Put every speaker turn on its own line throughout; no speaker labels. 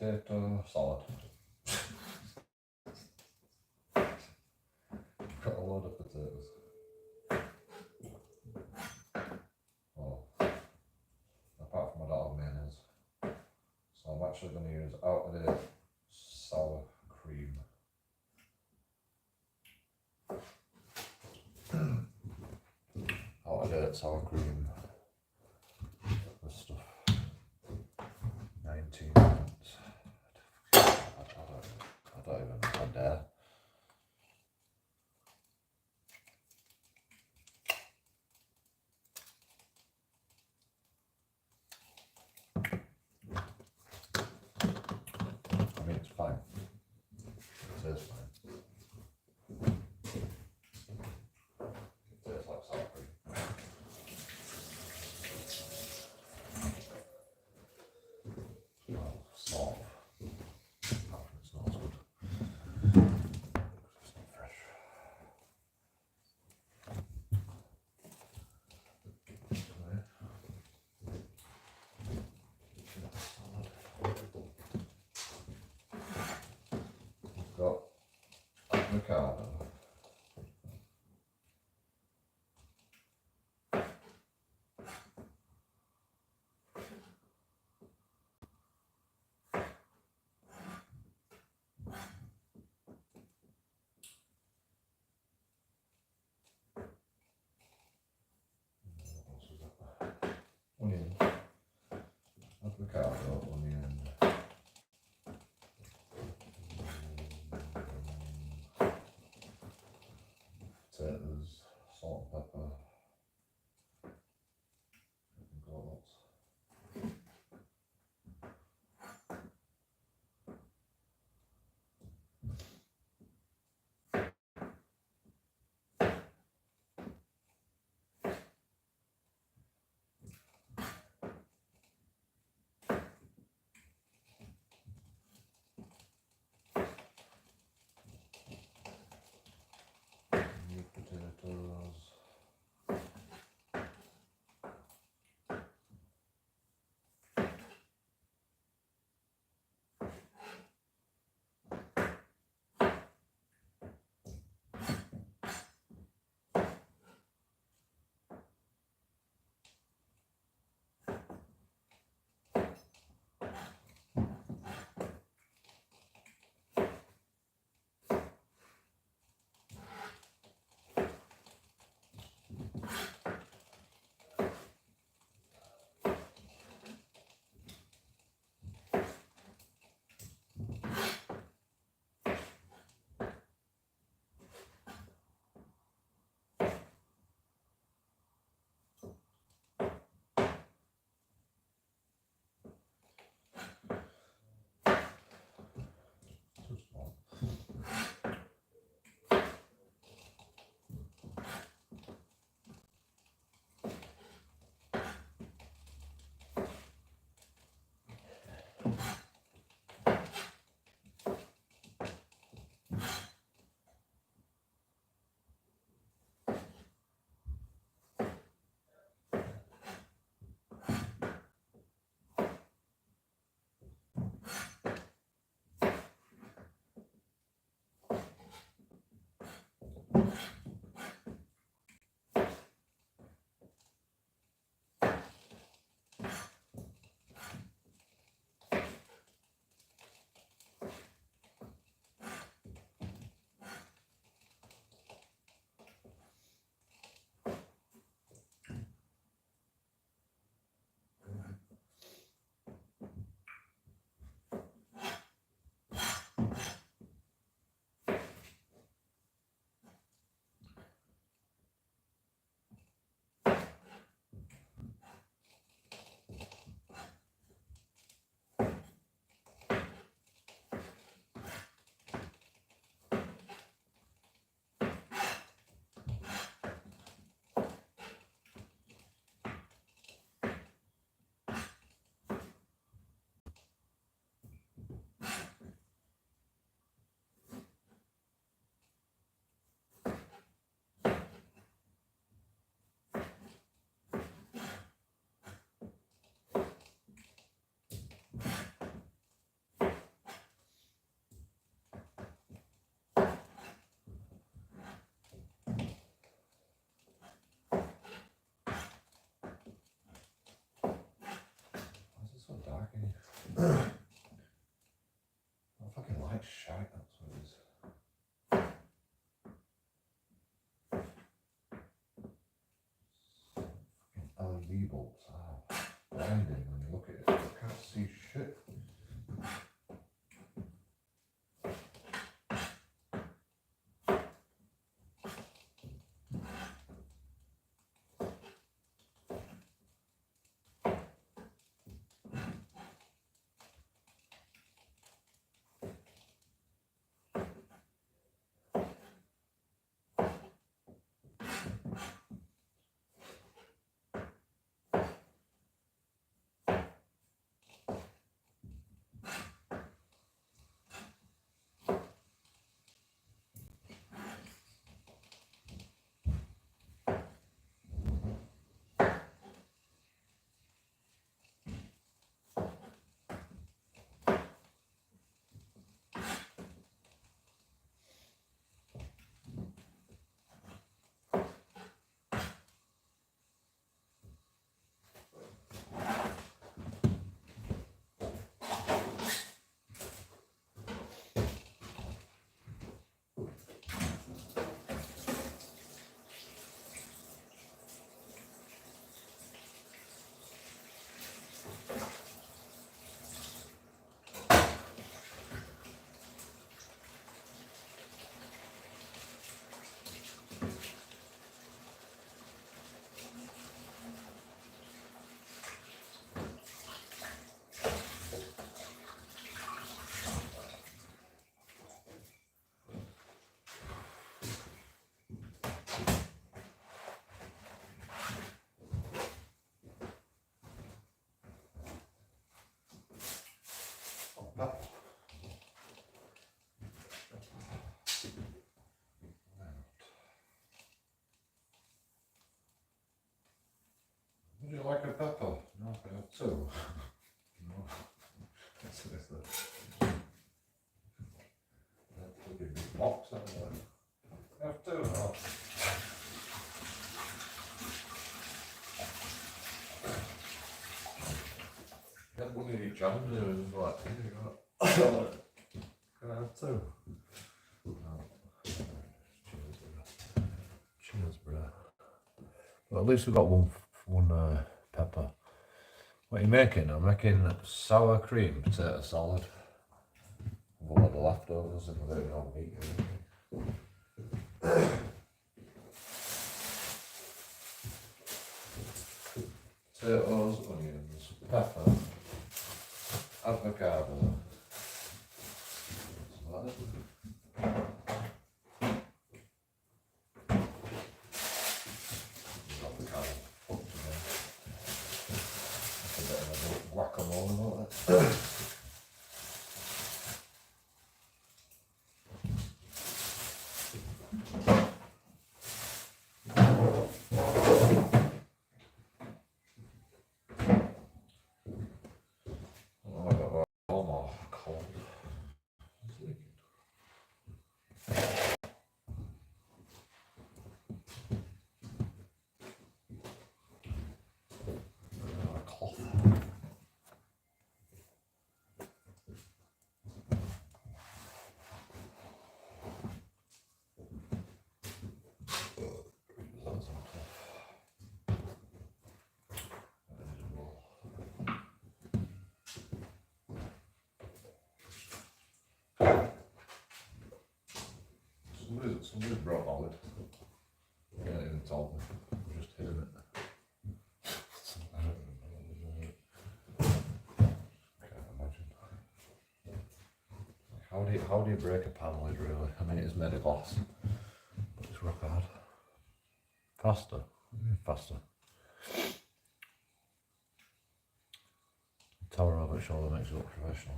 potato salad. Got a load of potatoes. Well, apart from I don't have mayonnaise. So I'm actually going to use out of date sour cream. Out of date sour cream. This stuff. 19 minutes. I don't even I dare. I mean, it's fine. It is fine. It tastes like sour cream. Well, sort of. Apart from it's not as good. It's not fresh. Got avocado. Onion, avocado, onion, potatoes, salt and pepper, garlic. New potato. fucking like shite, that's what it is. Fucking LED bulbs are blinding when you look at it. You can't see shit. Would you like a pepper? No, I have two. No. That's it. That's a big box, haven't I? Have two. No. Get one in each hand and like, here you go. Can I have two? No. Cheers, bro. Well, at least we've got one pepper. What are you making? I'm making sour cream potato salad. With a lot of leftovers and without no meat. Potatoes, onions, pepper, avocado. Guacamole, all that. Oh, I got all my cold. It's leaking. Cloth. Somebody brought my lid. They didn't even tell me. I'm just hitting it. Can't imagine. How do you break a pan lid really? I mean, it's made of glass, but it's rock hard. Faster. Faster. Tower over its shoulder makes it look professional.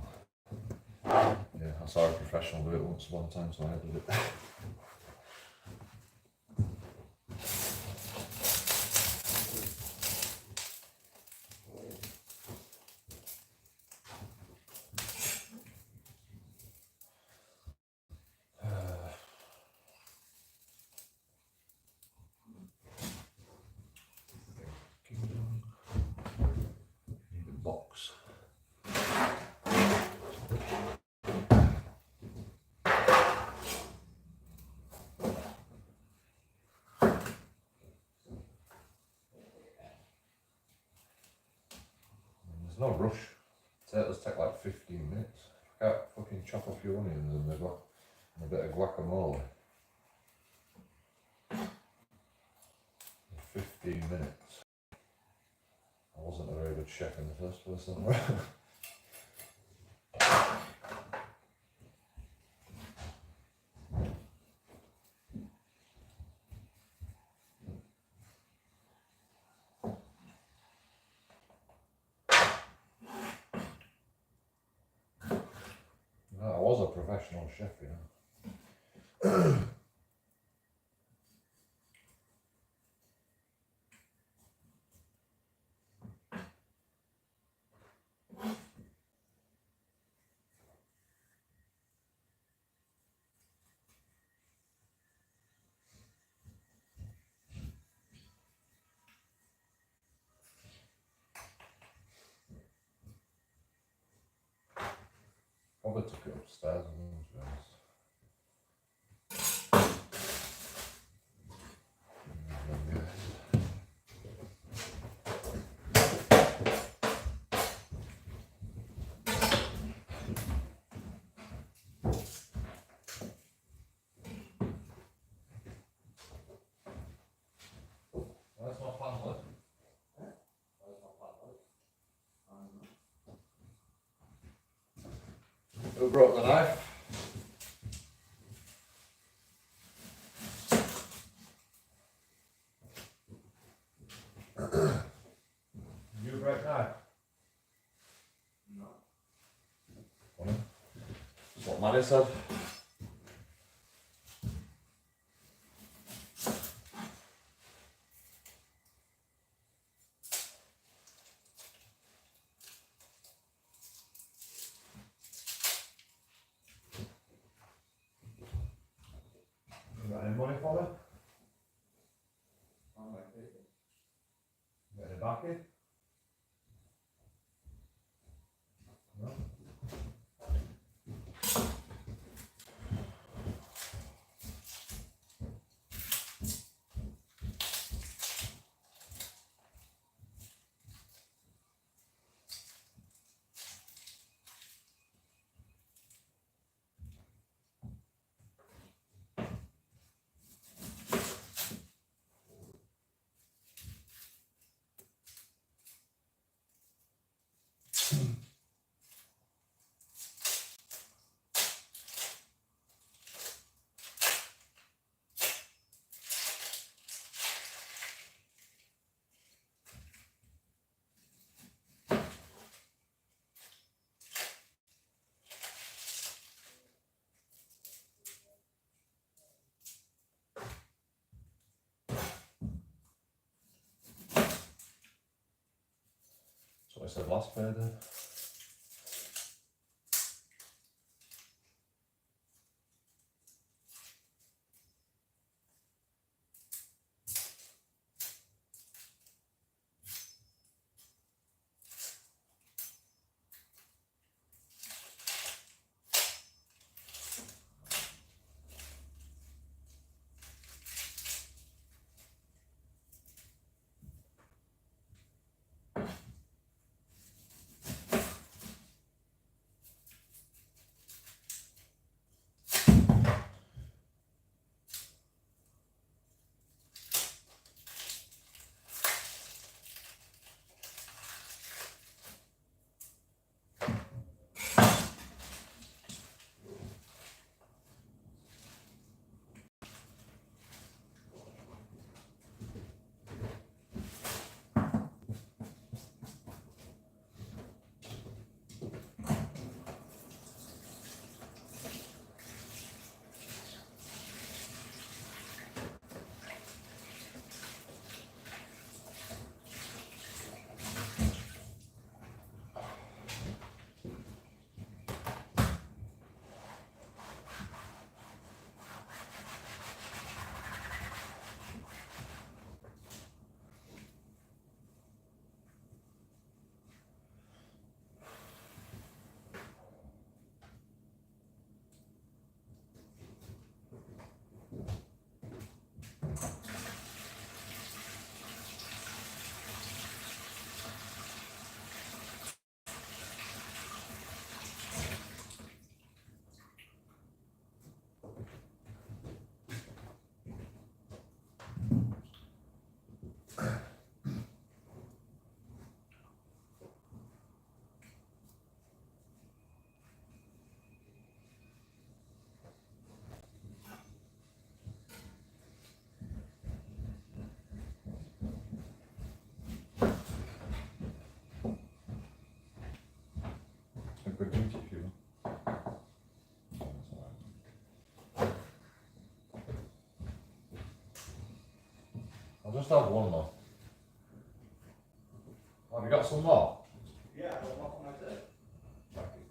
Yeah, I saw a professional do it once upon a time, so I did it. Need a box. There's no rush. Potatoes take like 15 minutes. I can't fucking chop a few onions and a bit of guacamole. 15 minutes. I wasn't a very good chef in the first place. No, I was a professional chef, you know. Probably took it upstairs, I think, to be honest. Where's my pan lid? Where's my pan lid? Who broke the knife? You break knife? No. Funny. That's what Maddie said. You got any money for me? I might take it. Got any back in? No? That's what I said last payday. just have one more. Have you got some more?
Yeah, I got one for myself.
Thank you.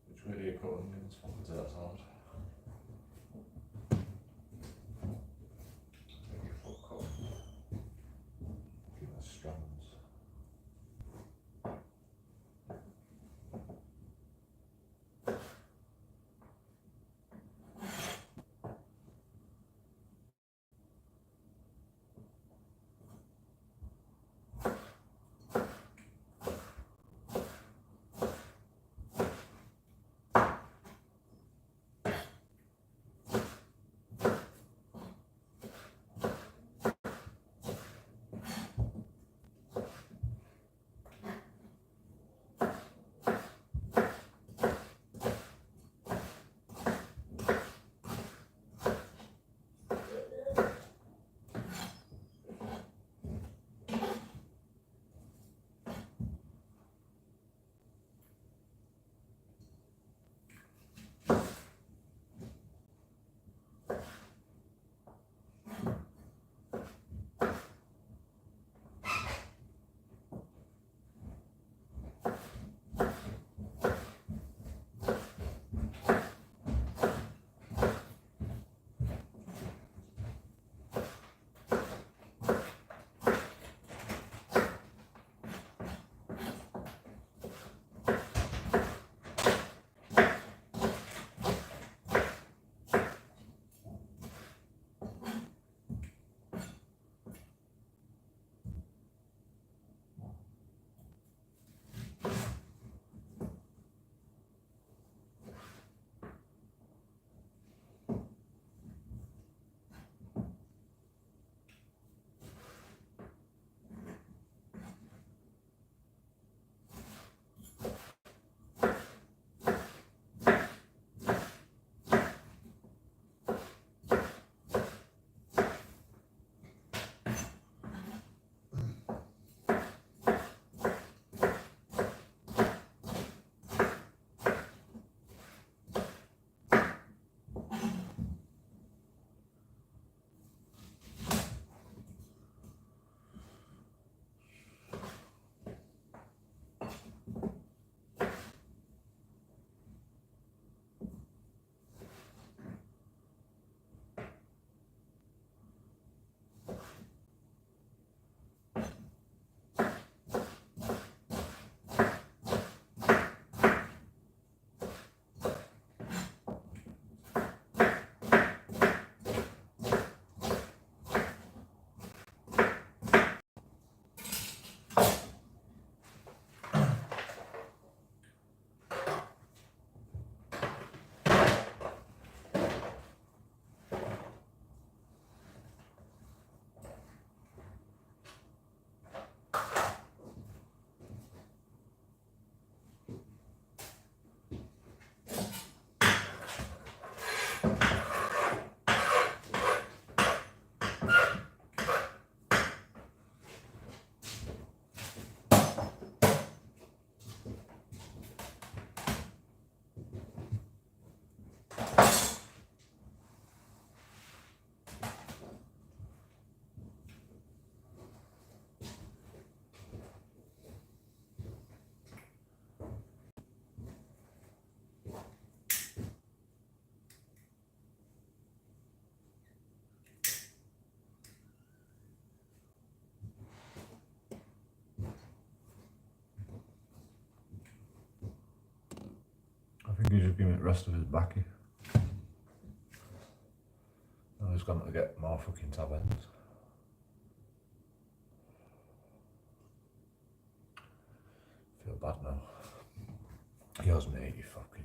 Which way do you cut onions for potato salad? Take your full cut. Give it strands. give me the rest of his backy. Now he's gone to get more fucking tablets. Feel bad now. He owes me 85 quid.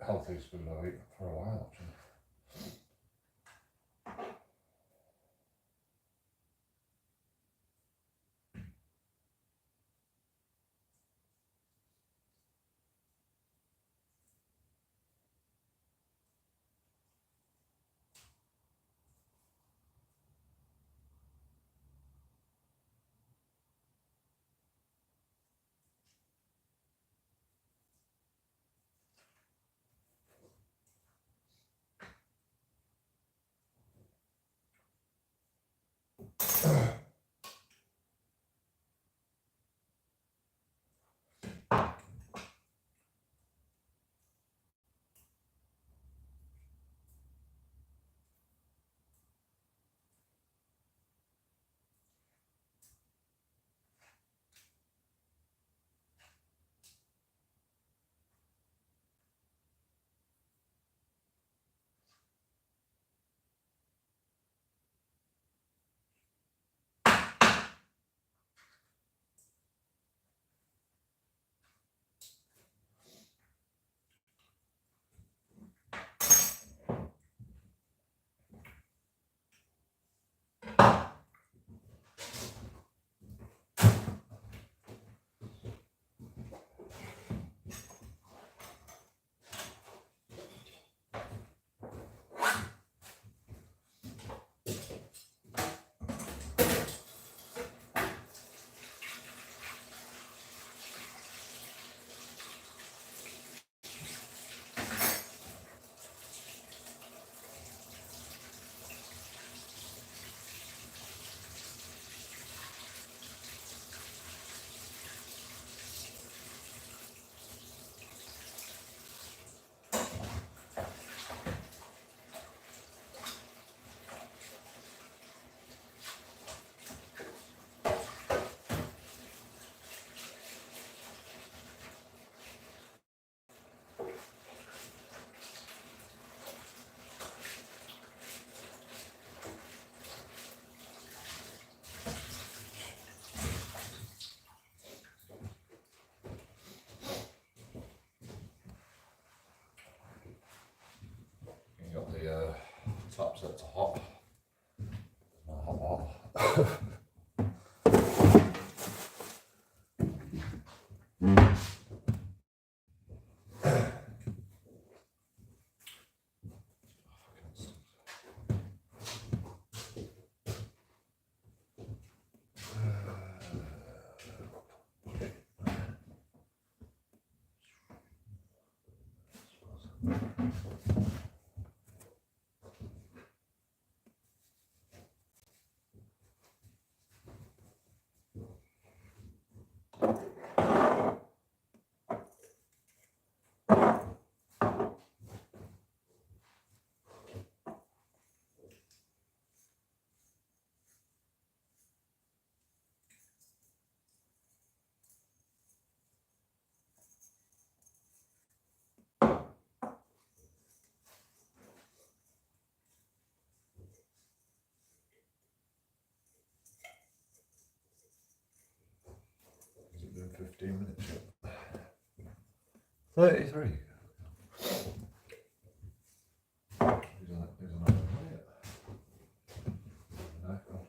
healthiest food I've eaten for a while, actually. You got the top set to hot. Not hot. Is it been 15 minutes yet? 33. There's another one yet. No, God.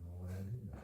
Nowhere near.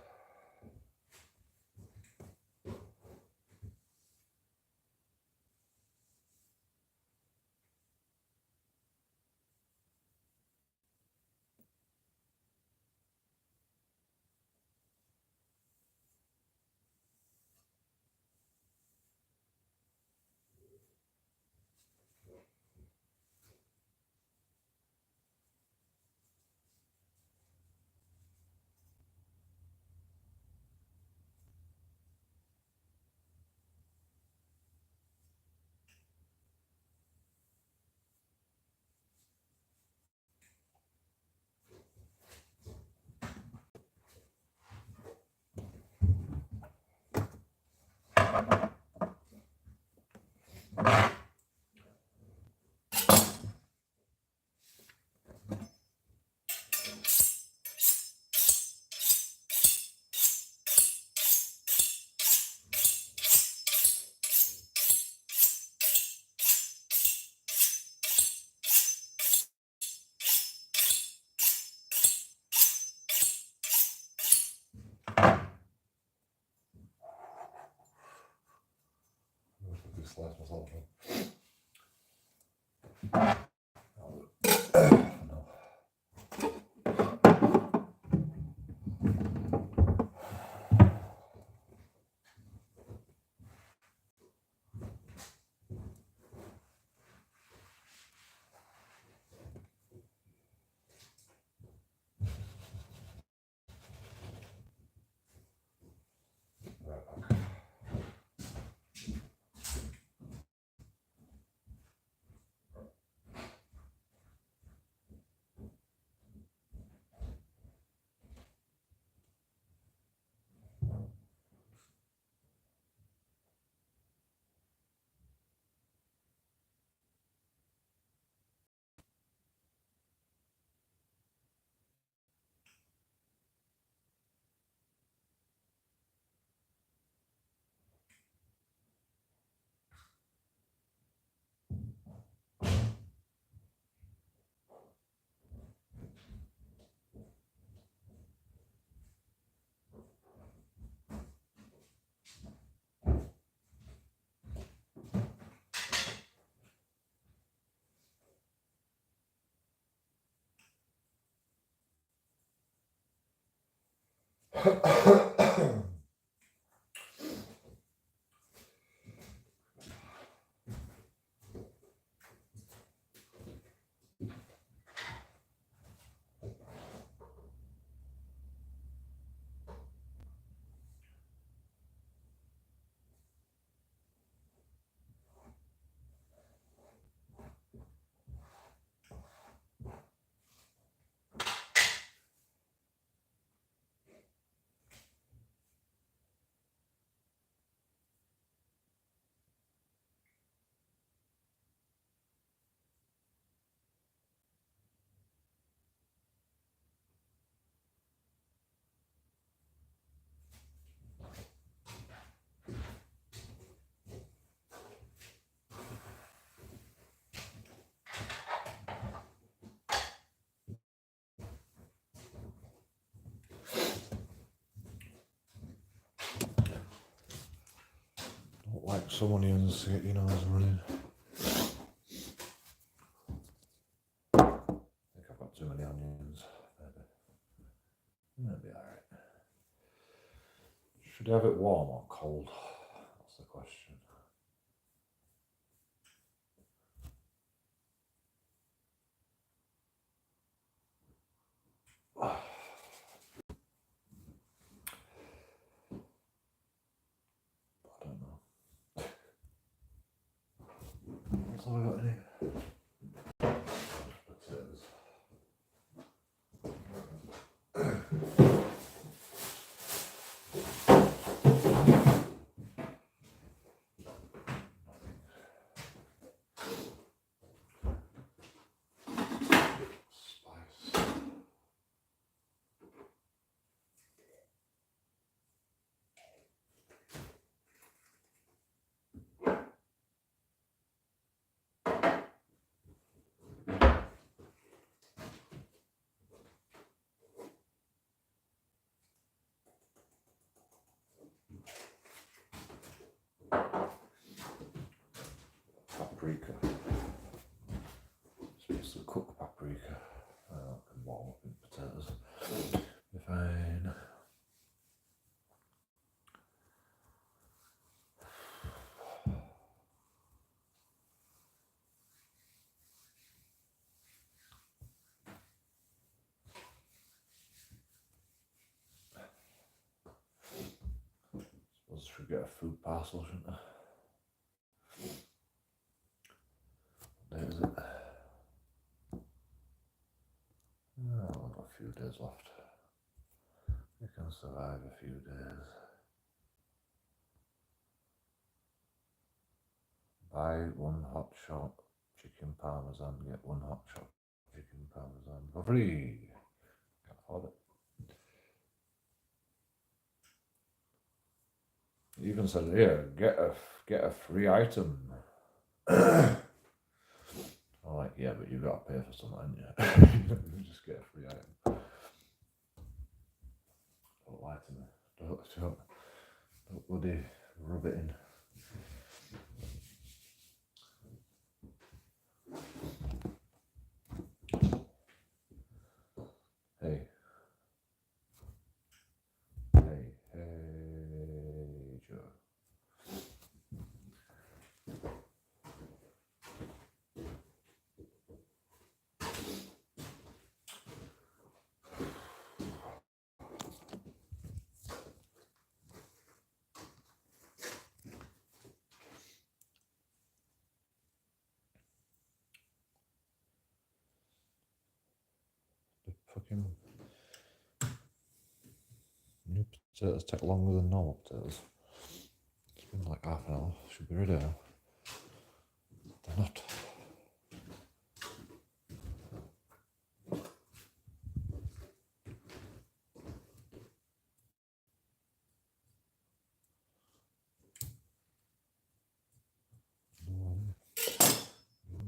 slice myself in. No. Right back. Don't like some onions to get your nose running. I think I've got too many onions. Maybe. That'll be alright. Should you have it warm or cold? That's the question. I don't know. What have I got in here? Potatoes. Spice. Paprika. Supposed to cook paprika. I can warm up in potatoes. Be fine. Suppose I should get a food parcel, shouldn't I? What day is it? Oh, I've got a few days left. You can survive a few days. Buy one hot shot chicken parmesan, get one hot shot chicken parmesan for free. Can't afford it. It even said here, get a free item. I'm like, yeah, but you've got to pay for something, haven't you? You just get a free item. Don't lie to me. Don't bloody rub it in. fucking new potatoes take longer than normal potatoes. It's been like half an hour. Should be ready now. They're not.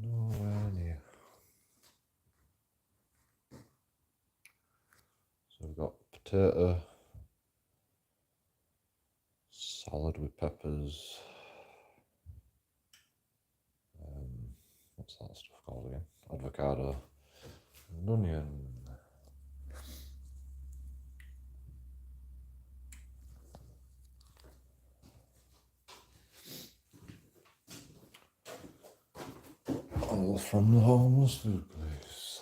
Nowhere near. So we've got potato salad with peppers. What's that stuff called again? Avocado and onion. All from the Homless food place.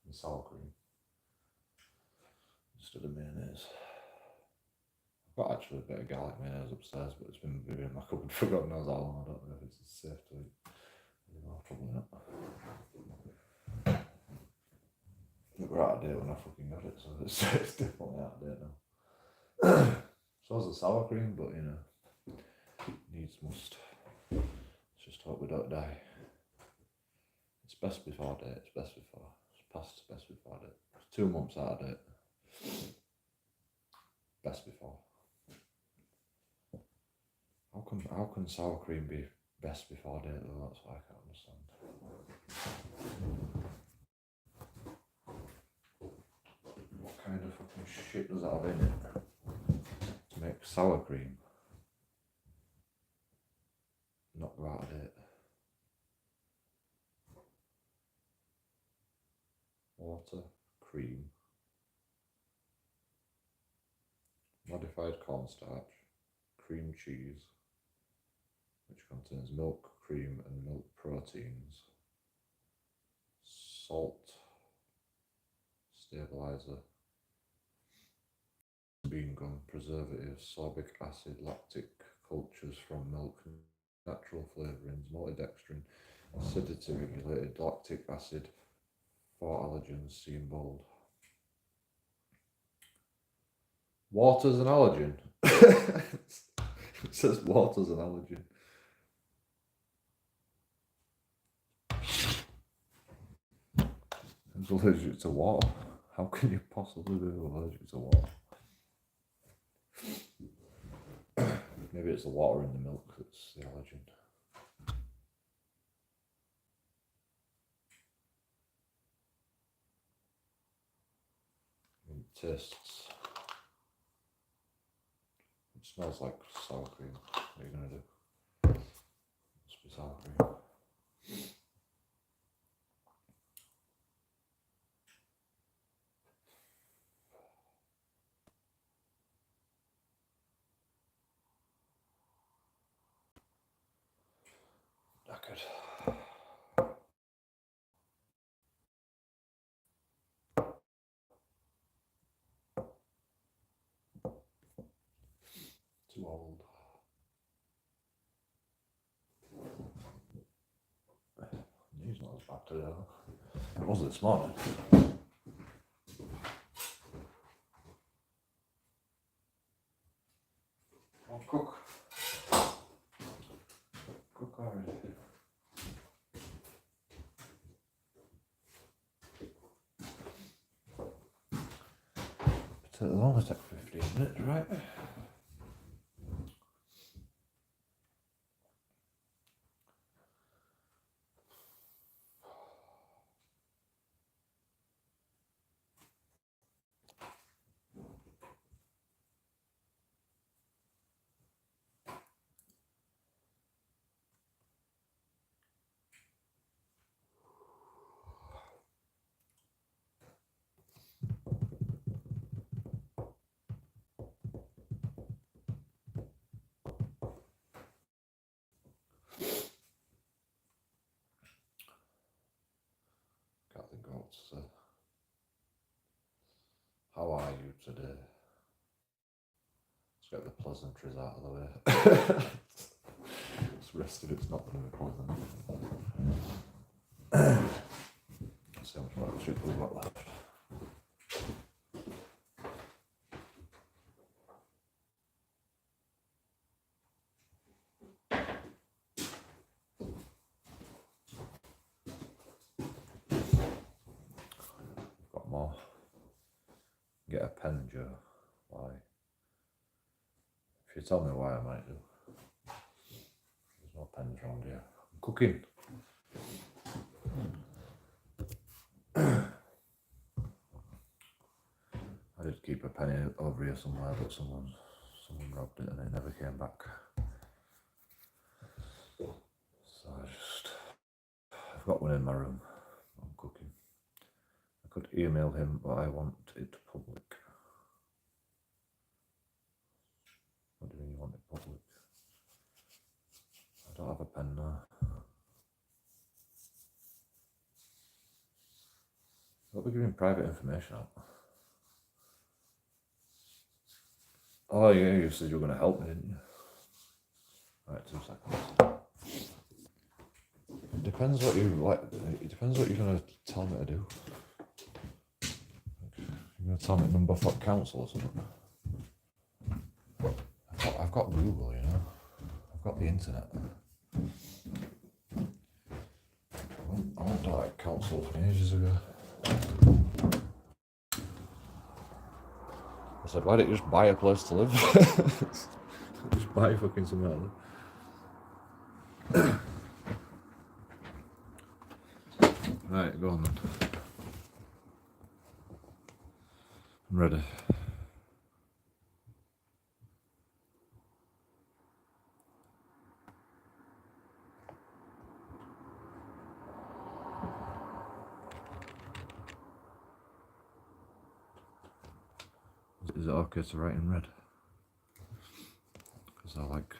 And sour cream instead of mayonnaise. I've got actually a bit of garlic mayonnaise upstairs, but it's been in my cupboard for God knows how long. I don't know if it's safe to eat. No, probably not. We're out of date when I fucking got it, so it's definitely out of date now. So is the sour cream, but you know, needs must. Let's just hope we don't die. It's best before date, it's best before. It's past best before date. It's 2 months out of date. Best before. How can sour cream be best before date though? That's what I can't understand. What kind of fucking shit does that have in it to make sour cream not go out of date? Water, cream, modified cornstarch, cream cheese, which contains milk, cream and milk proteins, salt, stabilizer, bean gum, preservatives, sorbic acid, lactic cultures from milk, natural flavourings, maltodextrin, acidity regulated, lactic acid, 4 allergens, see in bold. Water's an allergen. It says water's an allergen. Who's allergic to water? How can you possibly be allergic to water? Maybe it's the water in the milk that's the allergen. It tastes. It smells like sour cream. What are you going to do? Must be sour cream. Knackered. Too old. Knee's not as bad today. It was this morning. Oh, cook. Cook already. But it'll only take 15 minutes, right? Can't think of what to say. How are you today? Let's get the pleasantries out of the way. Let's The rest of it's not going to be poison. Let's see how much more shit we've got left. Got more. Get a pen, Joe. Why? If you tell me why, I might do. There's no pens around here. I'm cooking. I did keep a penny over here somewhere, but someone robbed it and it never came back. So I've got one in my room. I'm cooking. I could email him, but I want it public. What do you mean you want it public? I don't have a pen now. What are we giving private information out? Oh yeah, you said you were going to help me, didn't you? Alright, 2 seconds. It depends what you like. It depends what you're going to tell me to do. You're going to tell me to number for council or something? I've got Google, you know. I've got the internet. I went to like council from ages ago. I said, why don't you just buy a place to live? Just buy fucking somewhere to live. Right, go on then. I'm ready. Is it okay to write in red? Because I like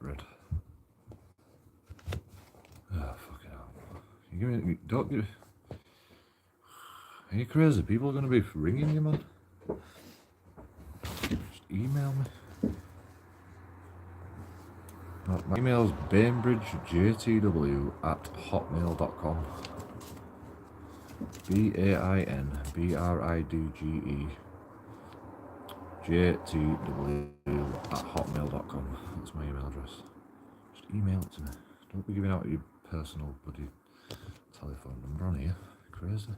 red. Oh, fucking hell. Don't give me... Are you crazy? People are going to be ringing you, man. Just email me. My email is bainbridgejtw@hotmail.com. BAINBRIDGE JTW@hotmail.com. That's my email address. Just email it to me. Don't be giving out your personal bloody telephone number on here. Crazy.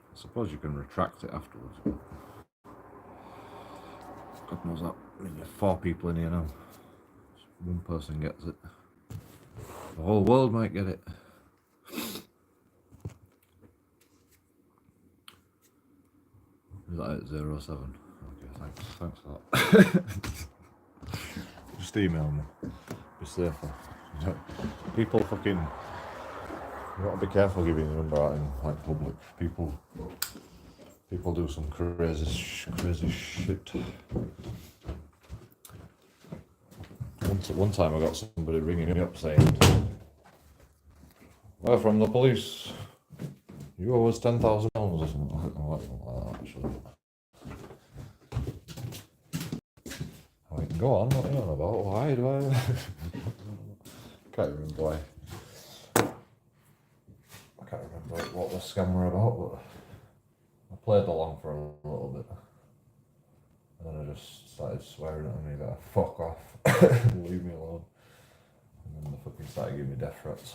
I suppose you can retract it afterwards. God knows that. I mean, you're 4 people in here now. One person gets it. The whole world might get it. Is that at 07? Okay, thanks for that. Just email me. Be safer. People fucking... You got to be careful giving your number out in like public. People do some crazy shit. One time I got somebody ringing me up saying, "We're from the police. You owe us £10,000 or something." Like that, actually. I can go on. What are you on about? Why do I? Can't remember why. I can't remember what the scam were about, but I played along for a little bit. And then I just started swearing at me that fuck off, leave me alone. And then they fucking started giving me death threats.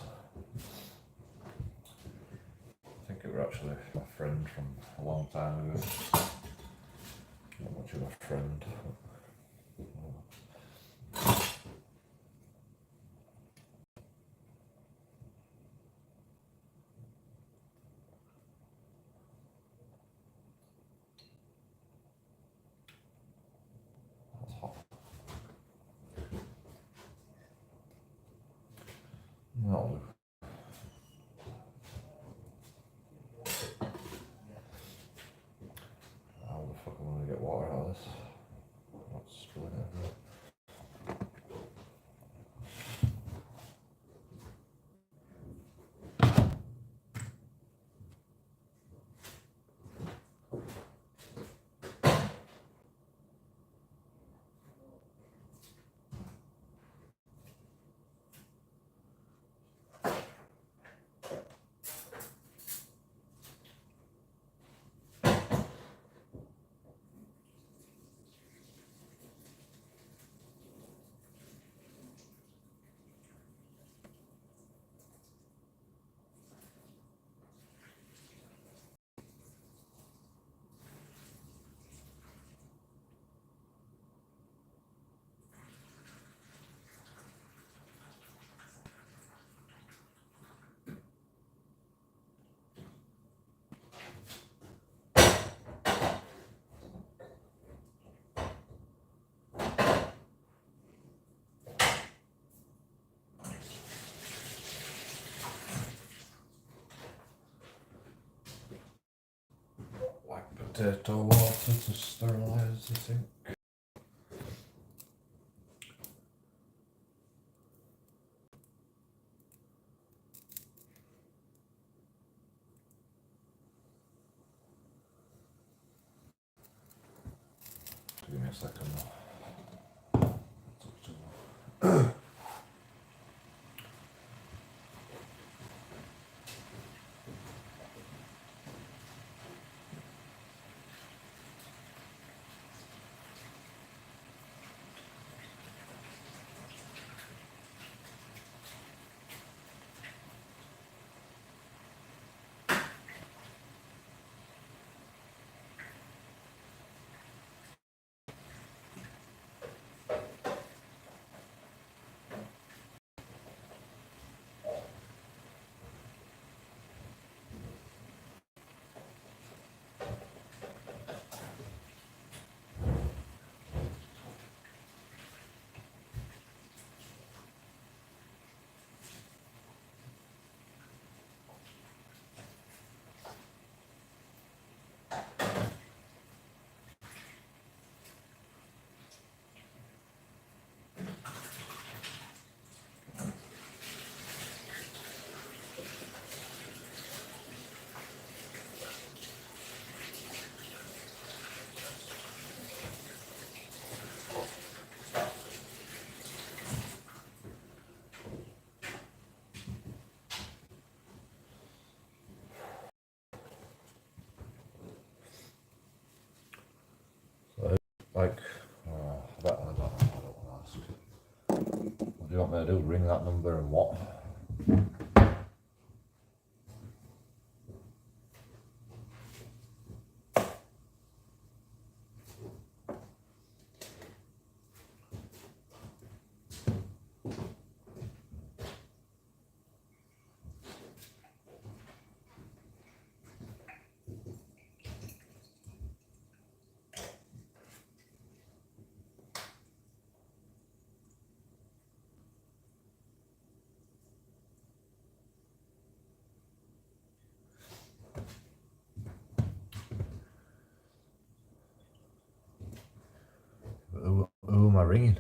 I think it were actually my friend from a long time ago. Not much of a friend. potato water to sterilise the sink. Give me a second. Like, I don't know, I don't want to ask. What do you want me to do? Ring that number and what? Who am I ringing?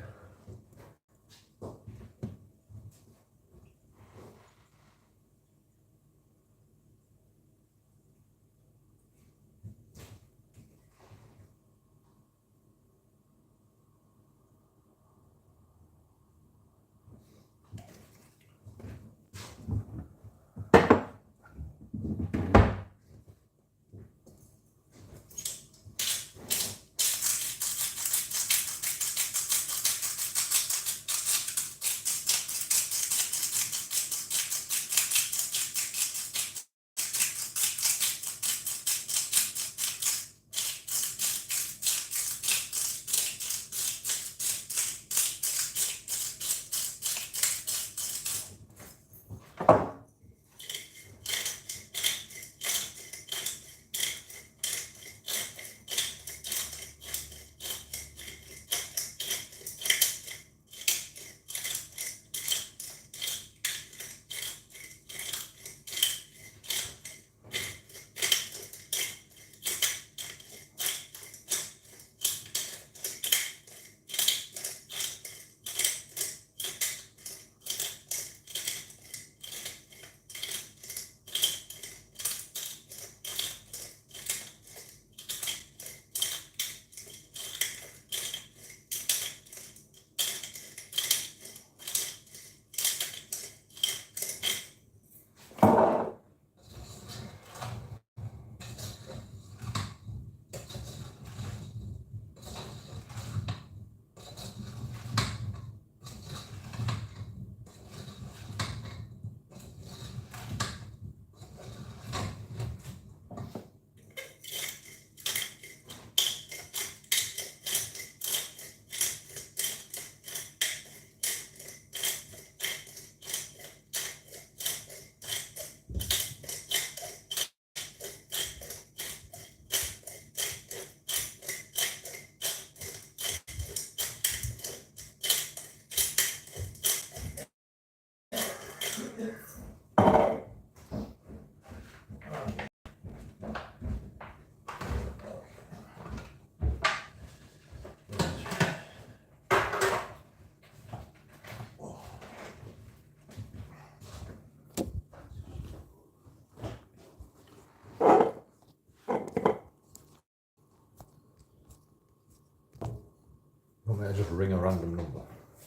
me to just ring a random number?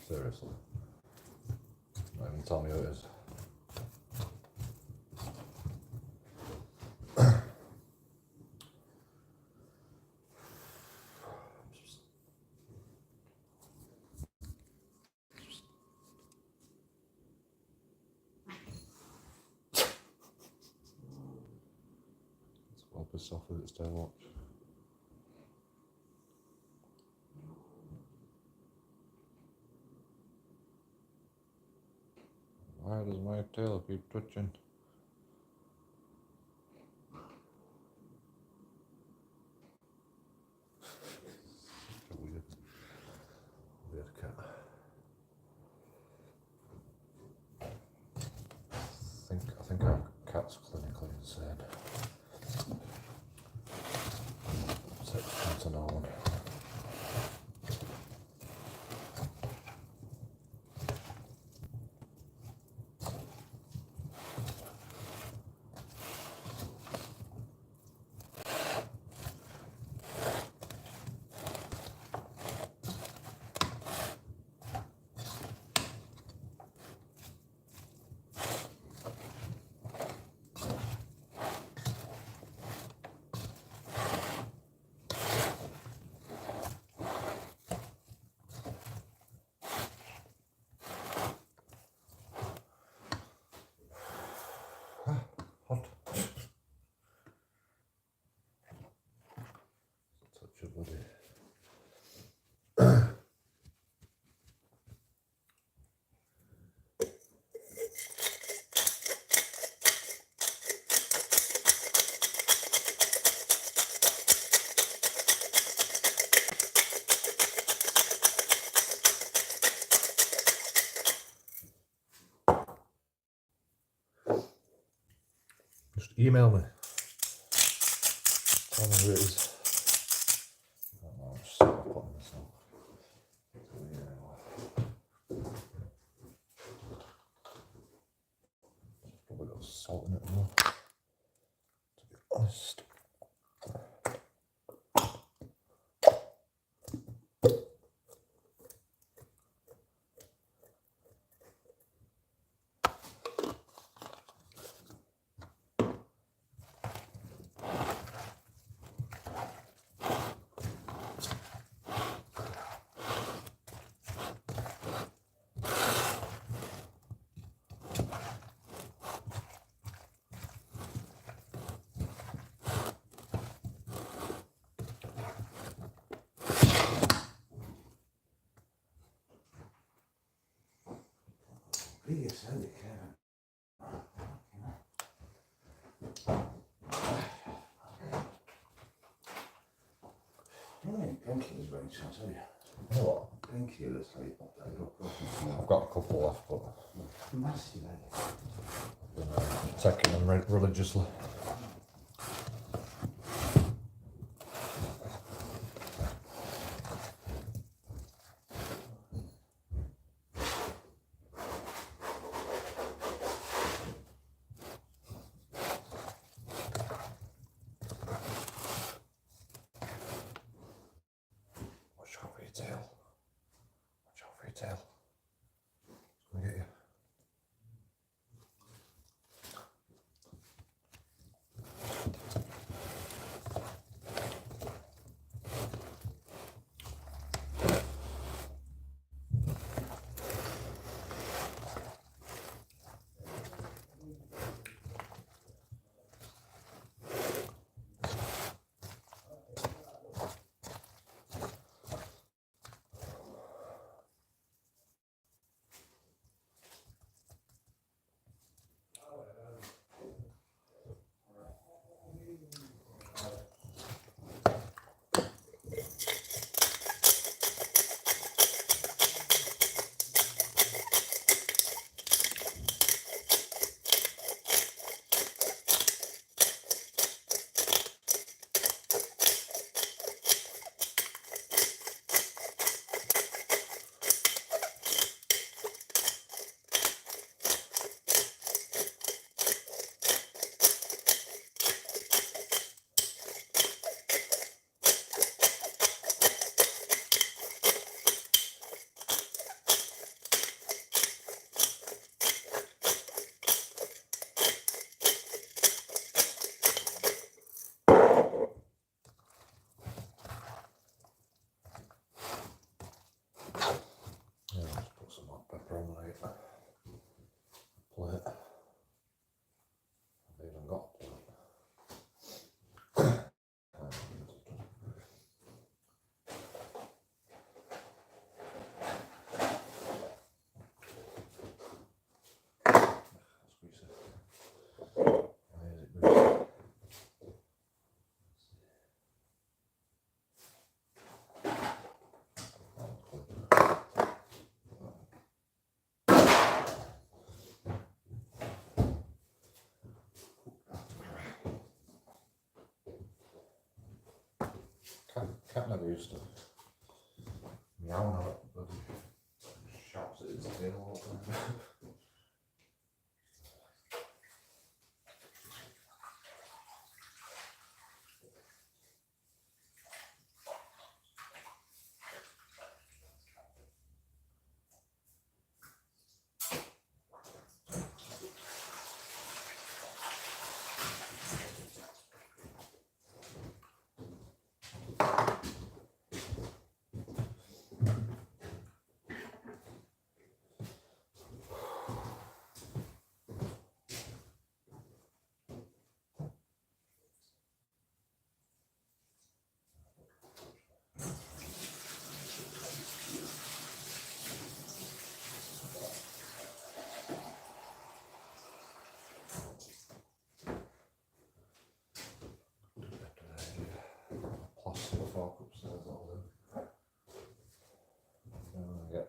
Seriously. Not even tell me who it is. It's well pissed off with its tail watch. Why does my tail keep twitching? Weird cat. I think our cat's clinically insane. Section to no one. Hot. Such a bloody. Just email me. Tell me who it is. I don't know, I'm just putting this on. Probably got salt in it more, to be honest.
Really excited, Kevin. You don't have painkillers by any chance, have you?
You know what?
Painkillers, like
I've got a couple left, but
nasty, like.
I've been taking them religiously. Watch out for your tail. Watch out for your tail. It's gonna get you. plate. I've even got a plate. Cat never used to meow now, but he shouts at his tail all the time. Plastic fork upstairs, that'll do. I'm gonna get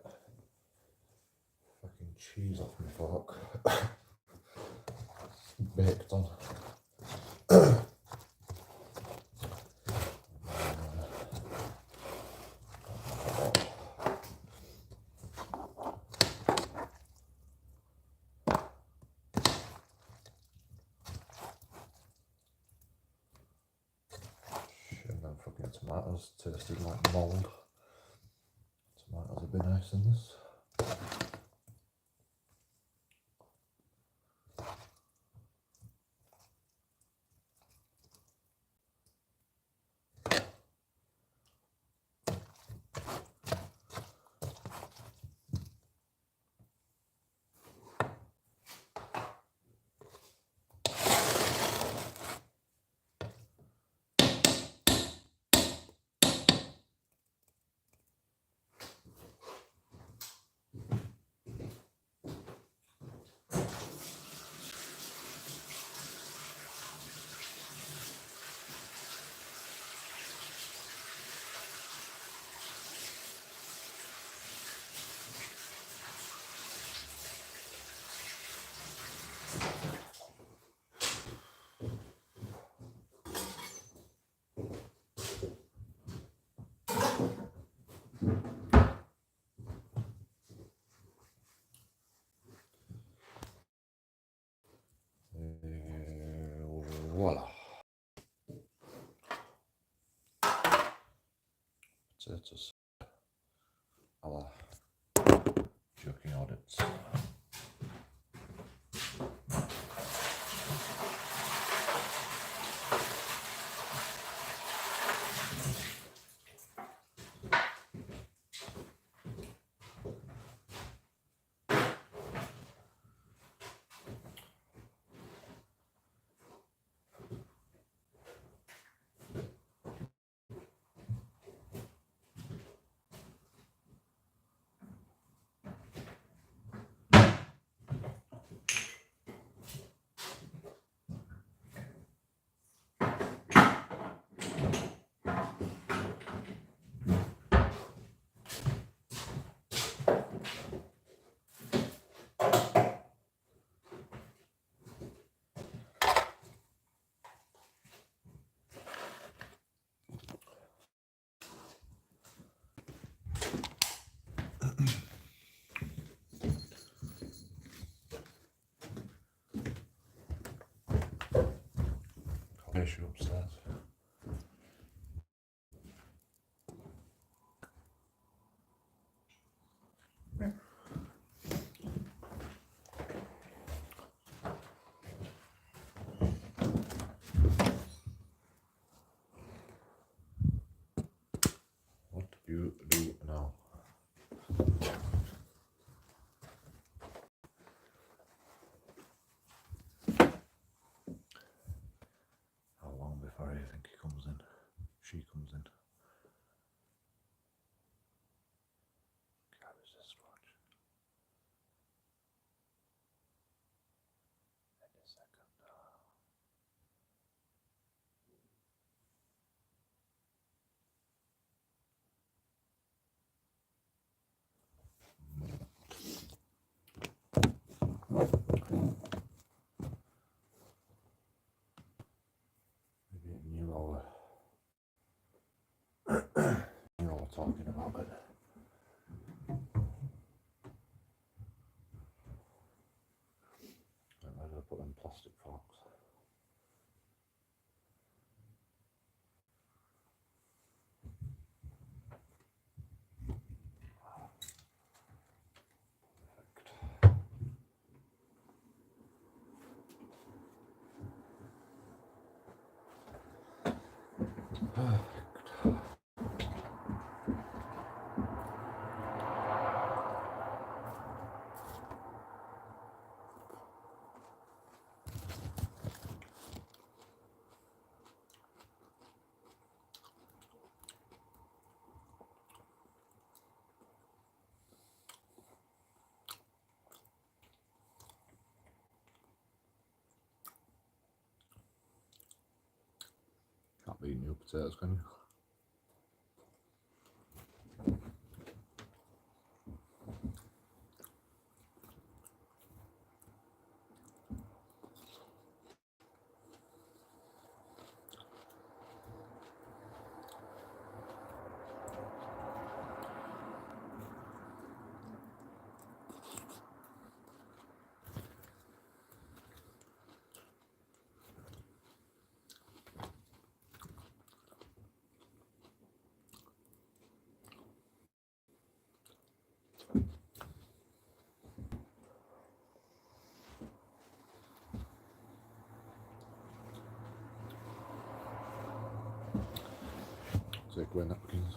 fucking cheese off my fork. Baked on. And then fucking tomatoes tasted like mould. Tomatoes would be nice in this. Voila. Potatoes. A la JoeKingAudits. Issue upstairs. What do you do now? Maybe it knew all we're talking about it. Where did I put them plastic forks? Can't beat new potatoes, can you? Take away napkins.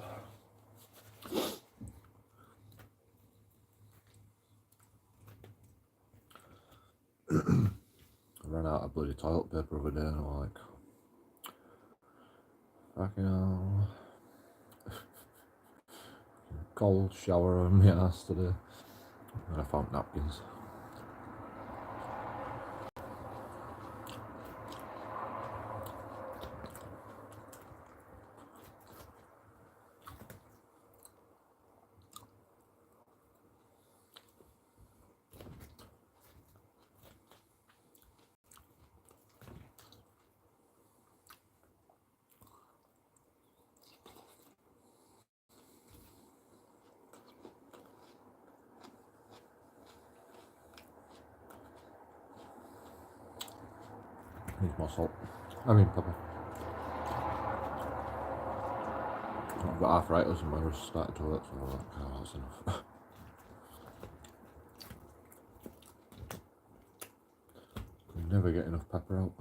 I ran out of bloody toilet paper over there and I'm like, fucking hell. Cold shower on my ass today. And I found napkins. Need more salt. I mean pepper. I've got arthritis and my wrist started to hurt, so I'm like, oh, that's enough. You never get enough pepper out.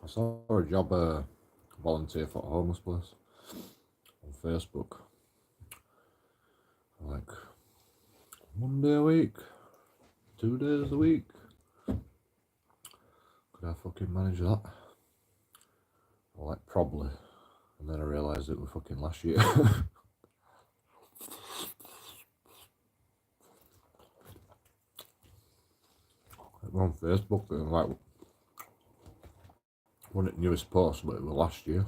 I saw a job volunteer for a homeless place on Facebook. Like 1 day a week, 2 days a week. Could I fucking manage that? I'm like, probably. And then I realised it was fucking last year. We're on Facebook and like, one of the newest posts, but it was last year.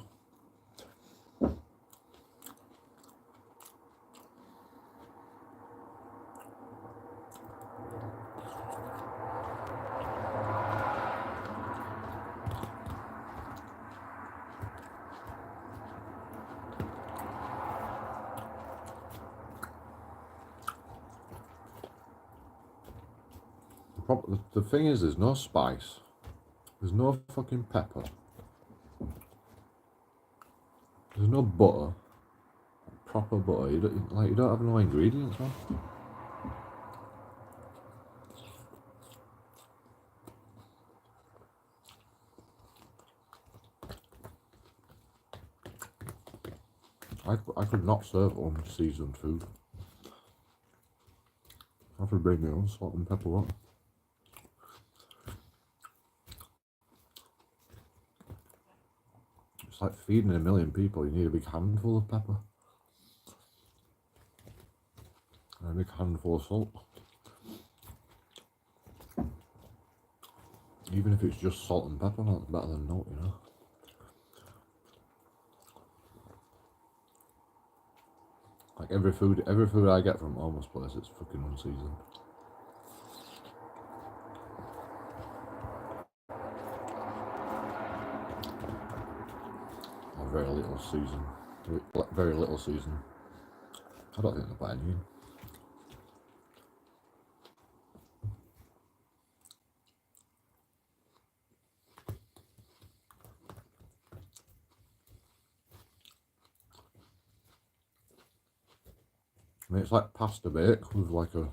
The thing is, there's no spice. There's no fucking pepper. There's no butter. Proper butter. You don't have no ingredients, man. I could not serve unseasoned food.
I have to bring my own salt and pepper what? It's like feeding 1,000,000 people, you need a big handful of pepper. And a big handful of salt. Even if it's just salt and pepper, that's better than not, you know. Like every food I get from Homless place, it's fucking unseasoned. Or very little season. Very little season. I don't think they put any in. I mean, it's like pasta bake with like a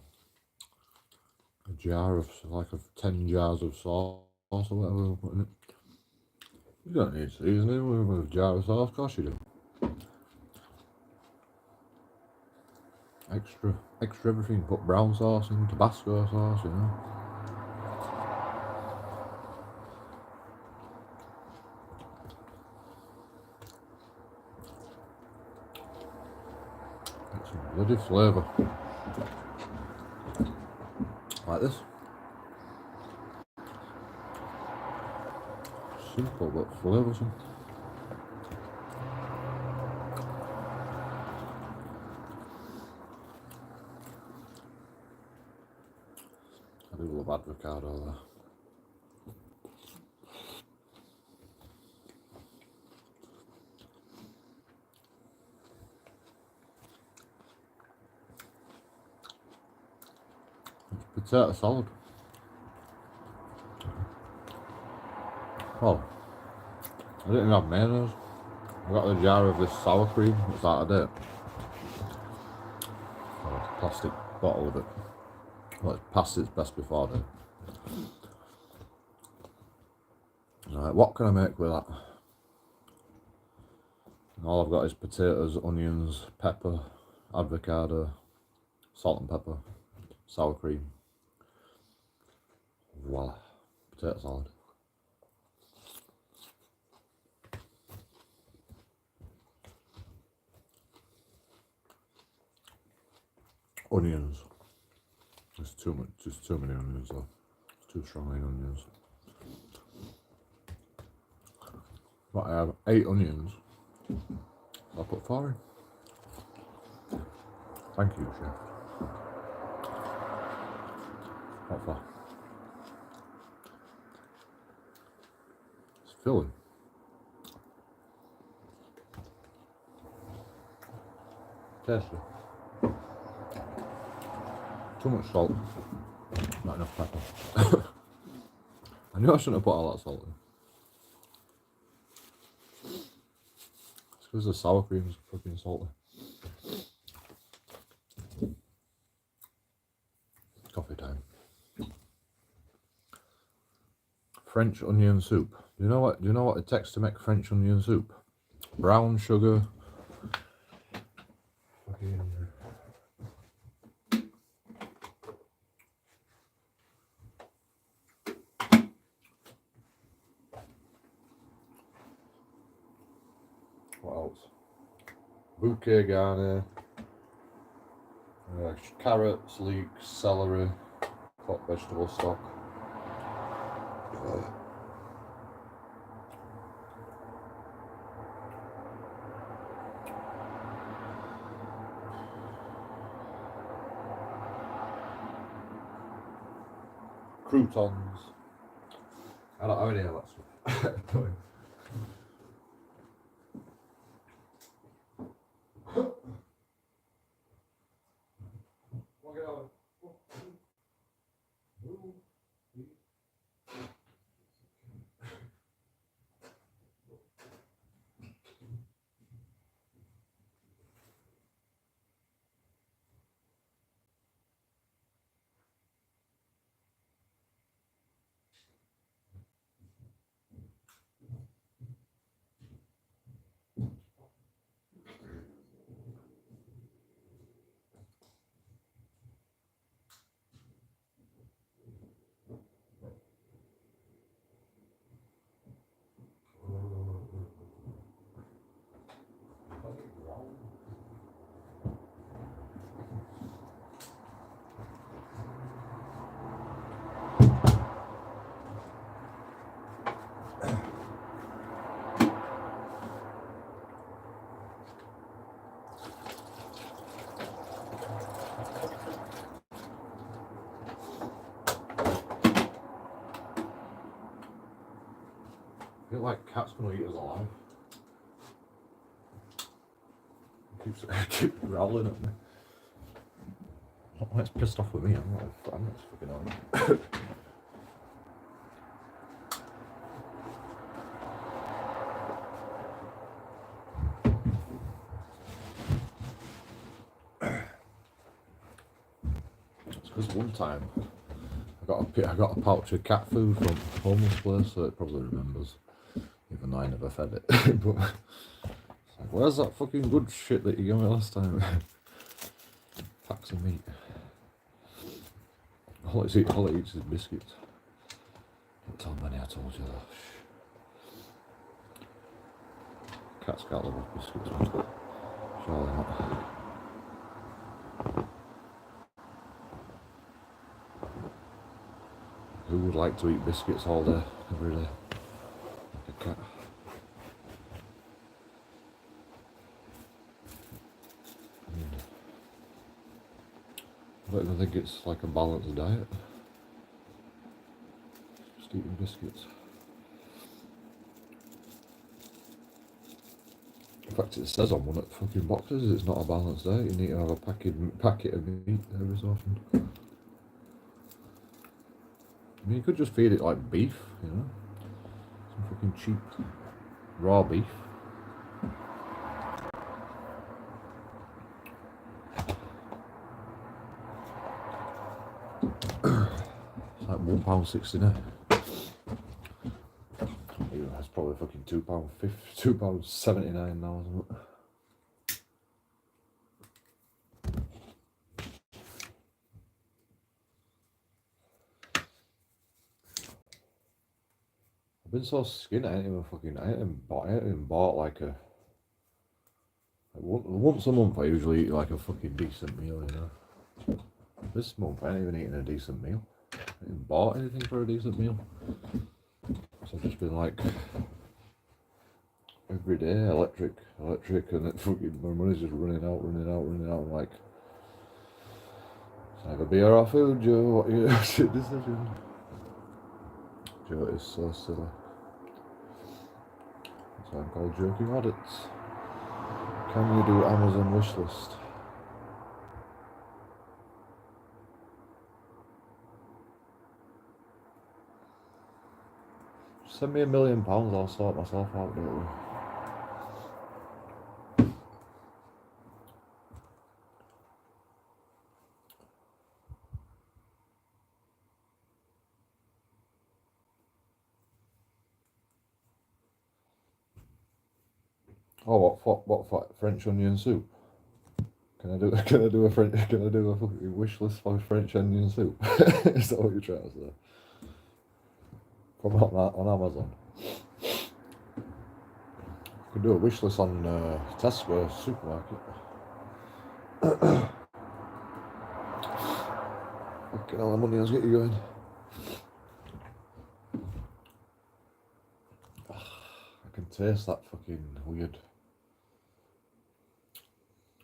jar of, like 10 jars of sauce or whatever we're putting it. You don't need seasoning with a jar of sauce, of course you do. Extra everything, put brown sauce in, Tabasco sauce, you know. Get some bloody flavour. Like this. Simple but flavoursome. I do love avocado there. It's potato salad. Oh, I didn't even have mayonnaise. I got the jar of this sour cream. It's out of date. Oh, it's a plastic bottle of it. Well, it's past its best before date. Right, what can I make with that? All I've got is potatoes, onions, pepper, avocado, salt and pepper, sour cream. Voila, potato salad. Onions. There's too much. Just too many onions though. It's too strong in onions. But I have 8 onions. I'll put 4 in. Thank you, chef. What for? It's filling. Tasty. Too much salt. Not enough pepper. I knew I shouldn't have put all that salt in. It's because the sour cream is fucking salty. Coffee time. French onion soup. Do you know what it takes to make French onion soup? Brown sugar. Fucking what else? Bouquet garni, carrots, leeks, celery, hot vegetable stock. Croutons. I don't have any of that stuff. feel like cat's gonna eat us alive. Keep growling at me. Not like it's pissed off with me, I'm not fucking on. It's because one time I got a pouch of cat food from Homless place, so it probably remembers, even though I never fed it. But it's like, where's that fucking good shit that you gave me last time? Packs of meat. All it eats is biscuits. Don't tell Manny I told you that. Cats can't live off biscuits, man. Surely not. Who would like to eat biscuits all day, every day? Like a cat. I don't even think it's like a balanced diet. Just eating biscuits. In fact, it says on one of the fucking boxes it's not a balanced diet. You need to have a packet of meat every so often. I mean, you could just feed it like beef, you know? Some fucking cheap raw beef. It's like £1.69. That's probably fucking £2.50, £2.79 now, isn't it? I've been so skinny, I ain't even bought like a... once a month I usually eat like a fucking decent meal, you know. This month I ain't even eating a decent meal. I ain't even bought anything for a decent meal. So I've just been like... every day, electric, and then fucking my money's just running out. I'm like... it's either beer or food, Joe, what you decision? Joe is so silly. That's why I'm called JoeKingAudits. Can you do Amazon wishlist? Send me £1 million, I'll sort myself out, don't we? Oh, what French onion soup? Can I do a fucking wish list for French onion soup? Is that what you're trying to say? From on Amazon. You can do a wish list on Tesco supermarket. Fucking hell, the money has got you going. I can taste that fucking weird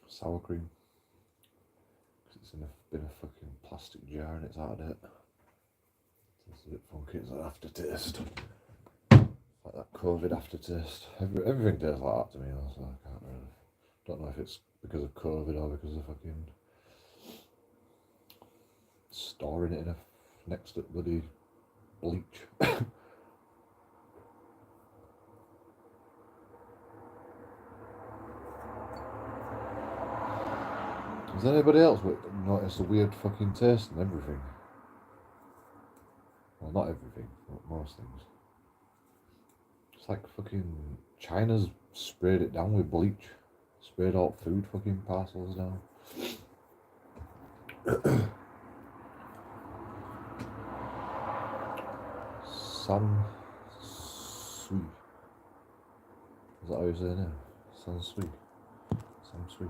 sour cream. It's been a fucking plastic jar and it's out of date. It's a bit funky, it's like aftertaste. Like that COVID aftertaste. Everything tastes like that to me, so I can't really... don't know if it's because of COVID or because of fucking storing it next to bloody bleach. Has anybody else noticed a weird fucking taste in everything? Well, not everything, but most things. It's like fucking China's sprayed it down with bleach. Sprayed all food fucking parcels down. San Sui. Is that how you say it now? San Sui. San Sui.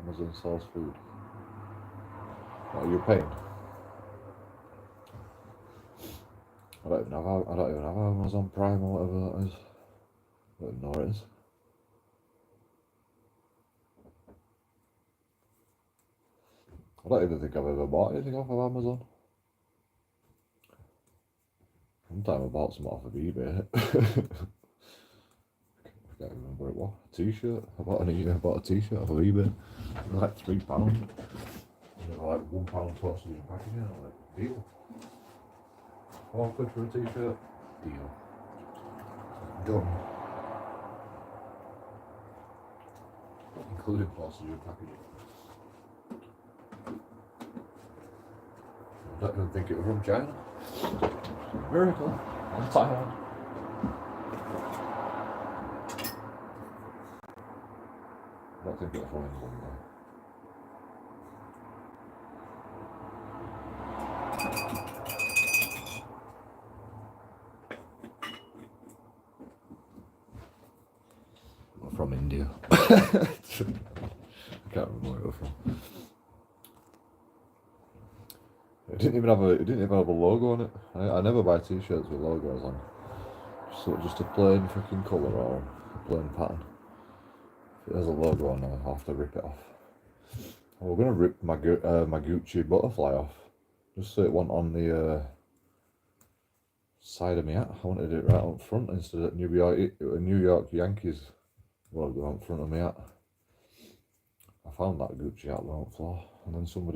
Amazon source food. What are you paying? I don't even have Amazon Prime or whatever that is. I don't even know what it is. I don't even think I've ever bought anything off of Amazon. One time I bought some off of eBay. I can't remember what it was. A t-shirt. I bought a t-shirt off of eBay. It was like £3. And it was like £1 postage and packaging. I was like, deal. £4 for a t-shirt. Deal. Done. Including postage and packaging. I don't even think it was from China. Miracle. On Taiwan. I don't think it was from England though. From India. I can't remember where it was from. It didn't even have a logo on it. I never buy t-shirts with logos on. Just a plain fucking colour or a plain pattern. If it has a logo on, I'll have to rip it off. We're gonna rip my Gucci butterfly off, just so it wasn't on the side of my hat. I wanted it right up front instead of New York Yankees logo on front of my hat. I found that Gucci hat on the floor, and then someone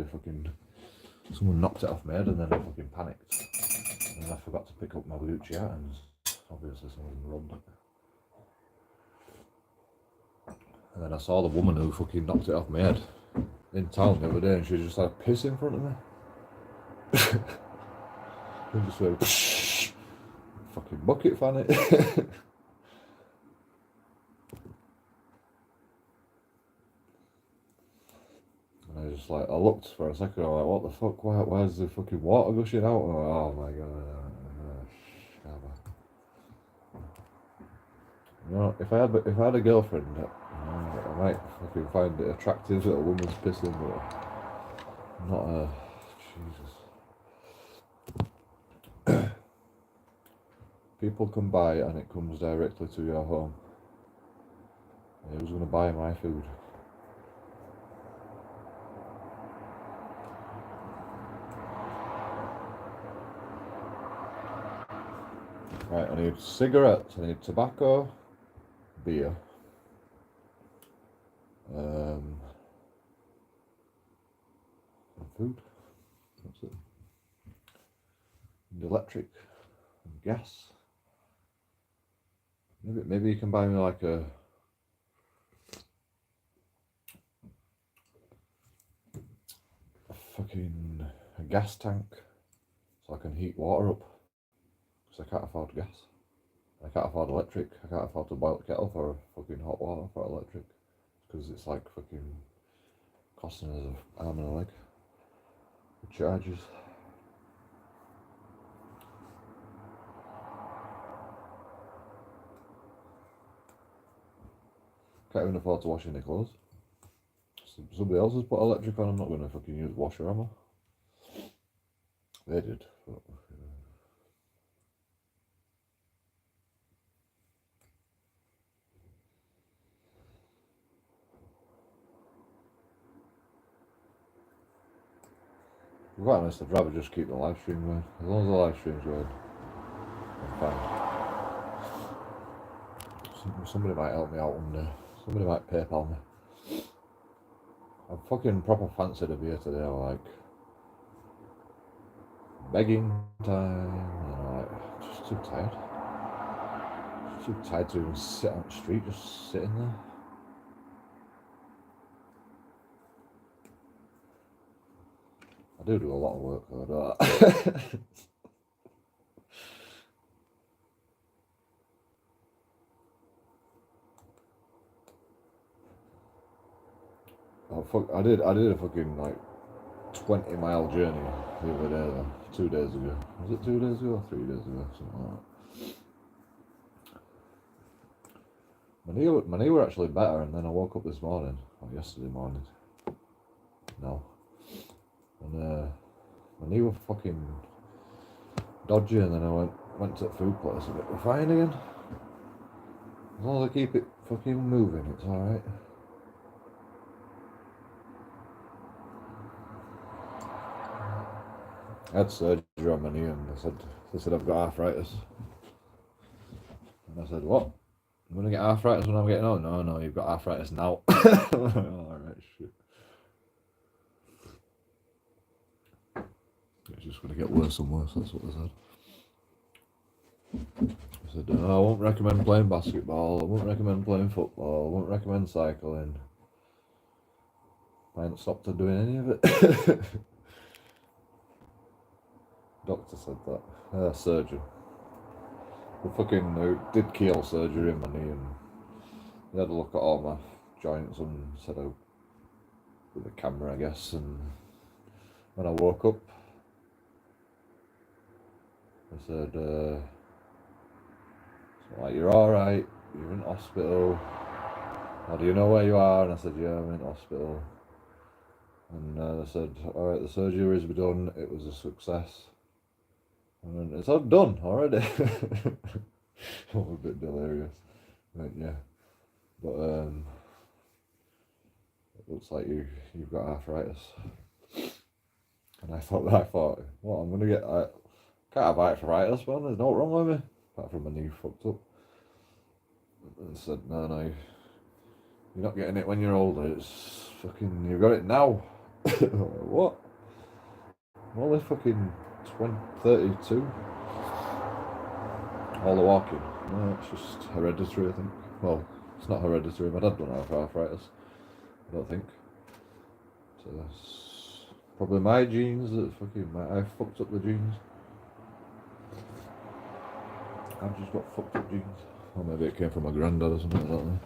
knocked it off my head, and then I fucking panicked, and then I forgot to pick up my Gucci hat, and obviously someone robbed it. And then I saw the woman who fucking knocked it off my head in town the other day, and she just had a piss in front of me. And just went, fucking bucket fan it. And I just like, I looked for a second, I'm like, what the fuck, where's the fucking water gushing out? And I'm like, oh my god. You know, if I had a girlfriend, I might fucking find it attractive that a woman's pissing, but not a Jesus. People come by and it comes directly to your home. Who's gonna buy my food? Right, I need cigarettes, I need tobacco, beer, and food. That's it. And electric, and gas. Maybe you can buy me like a gas tank, so I can heat water up. Because I can't afford gas. I can't afford electric. I can't afford to boil a kettle for fucking hot water for electric. Because it's like fucking costing us an arm and a leg. The charges. Can't even afford to wash any clothes. Somebody else has put electric on, I'm not going to fucking use washer, am I? They did. But, to be quite honest, I'd rather just keep the live stream going. As long as the live stream's going, I'm fine. Somebody might help me out one day. Somebody might PayPal me. I'm fucking proper fancied a beer today. I'm like begging time, and I'm like just too tired. Just too tired to even sit on the street, just sitting there. I do a lot of work though, don't I? Oh fuck! I did a fucking like 20-mile journey the other day though, 2 days ago. Was it 2 days ago or 3 days ago? Something like that. My knee were actually better, and then I woke up this morning, or yesterday morning. No. And my knee were fucking dodgy, and then I went to the food place and it was fine again. As long as I keep it fucking moving, it's alright. I had surgery on my knee and they said I've got arthritis. And I said, what? I'm gonna get arthritis when I'm getting old? No, you've got arthritis now. Alright, shit. It's just gonna get worse and worse, that's what they said. I said, I won't recommend playing basketball, I won't recommend playing football, I won't recommend cycling. I ain't stopped doing any of it. Doctor said that. Surgeon. They did keyhole surgery in my knee and they had a look at all my joints and said with a camera, I guess, and when I woke up, they said, like, you're alright, you're in hospital, how do you know where you are? And I said, yeah, I'm in hospital. And they said, alright, the surgery has been done, it was a success. And it's all done already. I'm a bit delirious. But yeah. But it looks like you've got arthritis. And I thought, what, I'm gonna get can't have arthritis, man, there's no wrong with me. Apart from my knee fucked up. And I said, no, you're not getting it when you're older, it's fucking, you've got it now. What? I'm only fucking 32. All the walking. No, it's just hereditary, I think. Well, it's not hereditary, my dad don't have arthritis, I don't think. So that's probably my genes that I fucked up the genes. I've just got fucked up genes. Or maybe it came from my granddad or something, I don't know.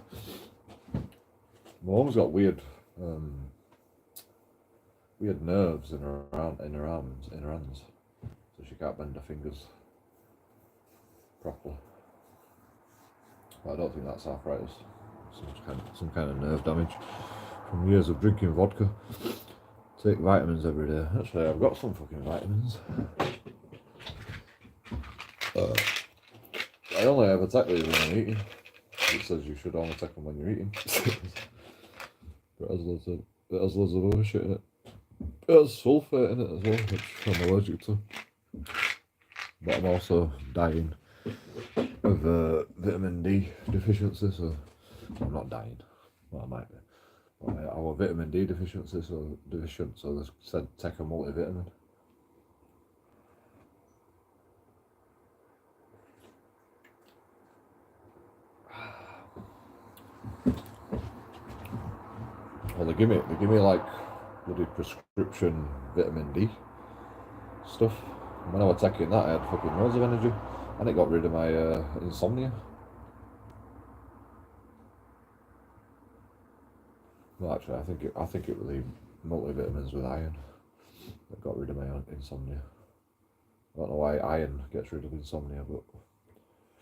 My mum's got weird nerves in her hands, so she can't bend her fingers properly. But I don't think that's arthritis. Some kind of nerve damage from years of drinking vodka. Take vitamins every day. Actually, I've got some fucking vitamins. I only ever take these when I'm eating. It says you should only take them when you're eating. But it has loads of other shit in it. It has sulfate in it as well, which I'm allergic to. But I'm also dying of vitamin D deficiency, so I'm not dying. Well, I might be. But I have a vitamin D deficiency, so they said take a multivitamin. Well, they give me like bloody prescription vitamin D stuff. And when I was taking that, I had fucking loads of energy, and it got rid of my insomnia. Well, actually, I think it was the multivitamins with iron that got rid of my insomnia. I don't know why iron gets rid of insomnia, but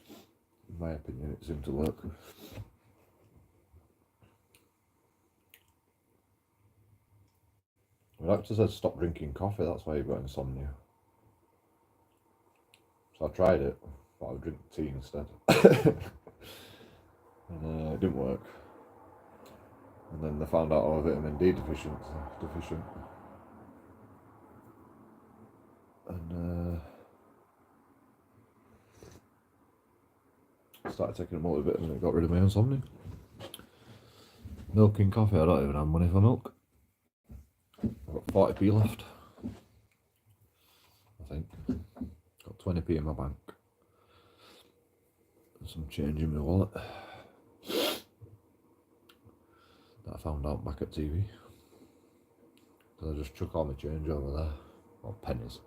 in my opinion, it seemed to work. The doctor said stop drinking coffee, that's why you've got insomnia. So I tried it, but I would drink tea instead. And it didn't work. And then they found out I was vitamin D deficient. And I started taking a multivitamin and it got rid of my insomnia. Milk and coffee, I don't even have money for milk. I've got 40p left, I think. Got 20p in my bank. And some change in my wallet. That I found out back at TV. So I just chuck all my change over there. Or pennies.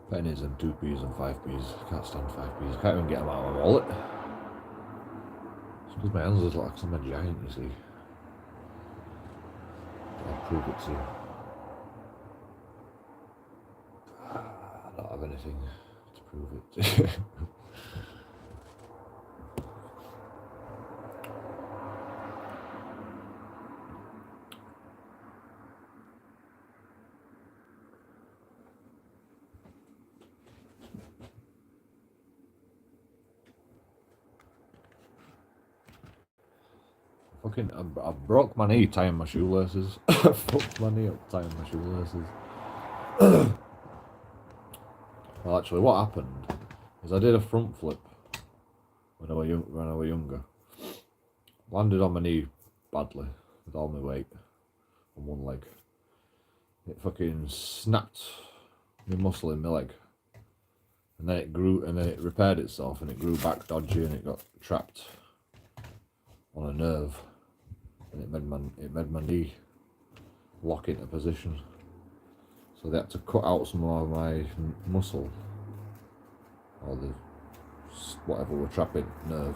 Pennies and 2p's and 5p's. Can't stand 5p's. Can't even get them out of my wallet. It's because my hands are like I'm a giant, you see. I'll prove it to you. I don't have anything to prove it to you. Fucking, I broke my knee tying my shoelaces. I fucked my knee up tying my shoelaces. Well, actually, what happened is I did a front flip when I were younger. Landed on my knee badly with all my weight on one leg. It fucking snapped my muscle in my leg, and then it grew, and then it repaired itself, and it grew back dodgy, and it got trapped on a nerve, and it made my knee lock into position. So they had to cut out some more of my muscle, or the whatever were trapping nerve,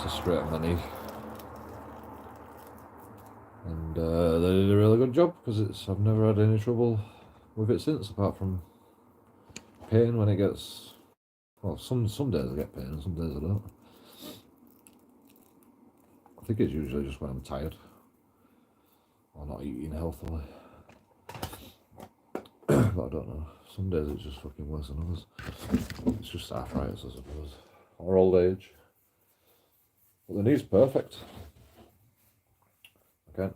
to straighten my knee. And they did a really good job, because I've never had any trouble with it since, apart from pain when it gets. Well, some days I get pain and some days I don't. I think it's usually just when I'm tired or not eating healthily. But I don't know. Some days it's just fucking worse than others. It's just arthritis, I suppose, or old age. But the knee's perfect. It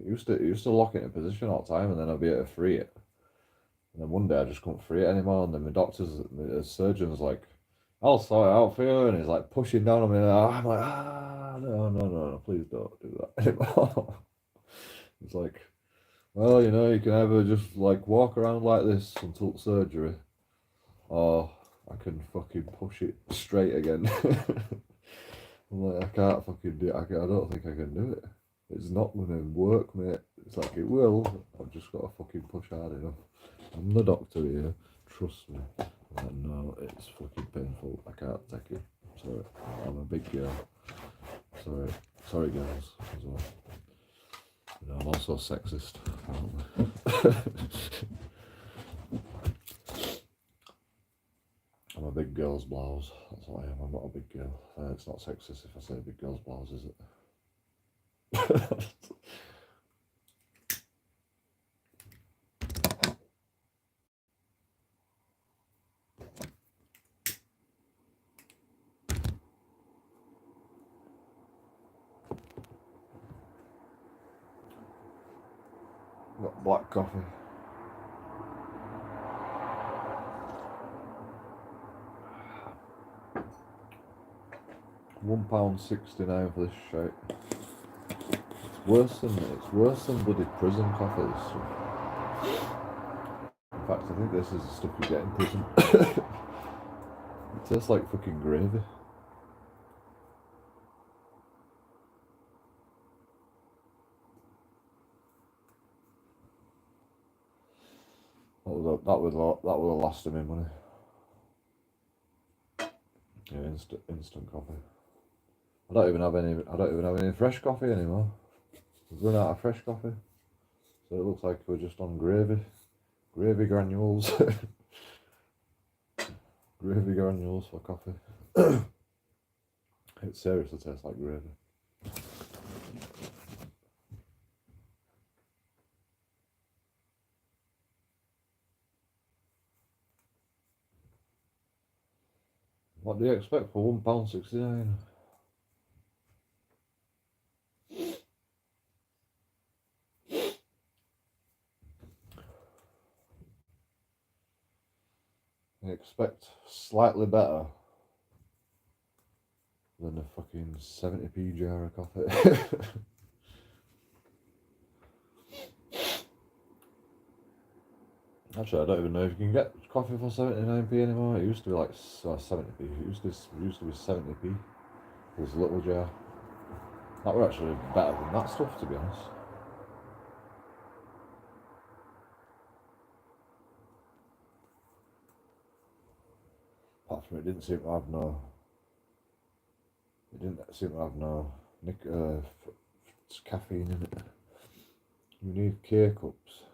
used to lock it in position all the time, and then I'd be able to free it. And then one day I just couldn't free it anymore, and then the surgeon's like, "I'll sort it out for you," and he's like pushing down on me, and I'm like, no, please don't do that anymore. It's like, well, you can either just like walk around like this until surgery, or I can fucking push it straight again. I'm like, I can't fucking do it. I don't think I can do it. It's not gonna work, mate. It's like, it will. I've just got to fucking push hard enough. I'm the doctor here. Trust me. I'm like, no, it's fucking painful. I can't take it. Sorry. I'm a big girl. Sorry, girls as well. I'm also sexist, apparently. I'm a big girl's blouse. That's what I am. I'm not a big girl. It's not sexist if I say big girl's blouse, is it? Got black coffee. £1.69 for this shit. It's worse than bloody prison coffee. This stuff. In fact, I think this is the stuff you get in prison. It tastes like fucking gravy. That would have lasted me money. Yeah, instant coffee. I don't even have any fresh coffee anymore. We've run out of fresh coffee, so it looks like we're just on gravy granules. Gravy granules for coffee. It seriously tastes like gravy. What do you expect for £1.69? I expect slightly better than a fucking 70p jar of coffee. Actually, I don't even know if you can get coffee for 79p anymore. It used to be like 70p. It used to be 70p. It was a little jar. That were actually better than that stuff, to be honest. Apart from it didn't seem to have no caffeine in it. You need K-cups.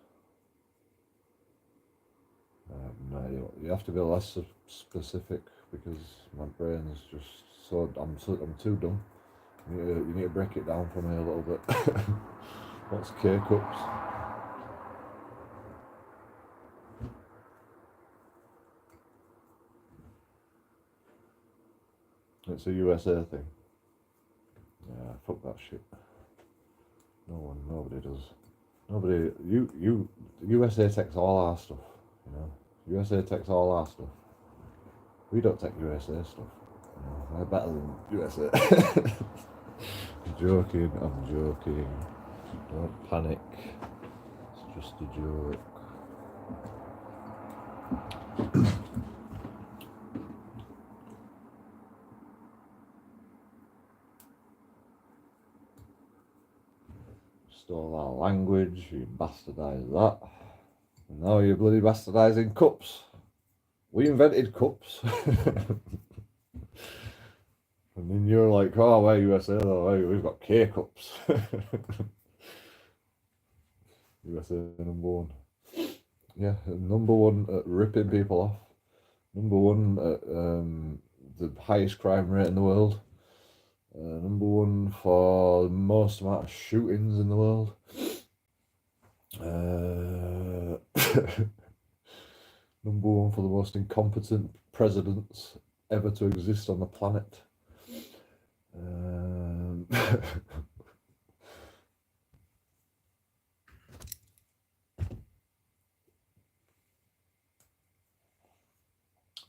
No idea. You have to be less specific, because my brain is just I'm too dumb. You need to break it down for me a little bit. What's K-cups? It's a USA thing. Yeah, fuck that shit. Nobody does. Nobody. USA takes all our stuff. You know, USA takes all our stuff. We don't take USA stuff. You know, we're better than USA. I'm joking. Don't panic. It's just a joke. Stole our language, you bastardised that. And now you're bloody bastardising cups. We invented cups. And then you're like, oh, we're USA though, we've got K cups. USA number one. Yeah, number one at ripping people off. Number one at the highest crime rate in the world. Number one for the most amount of shootings in the world. Number one for the most incompetent presidents ever to exist on the planet.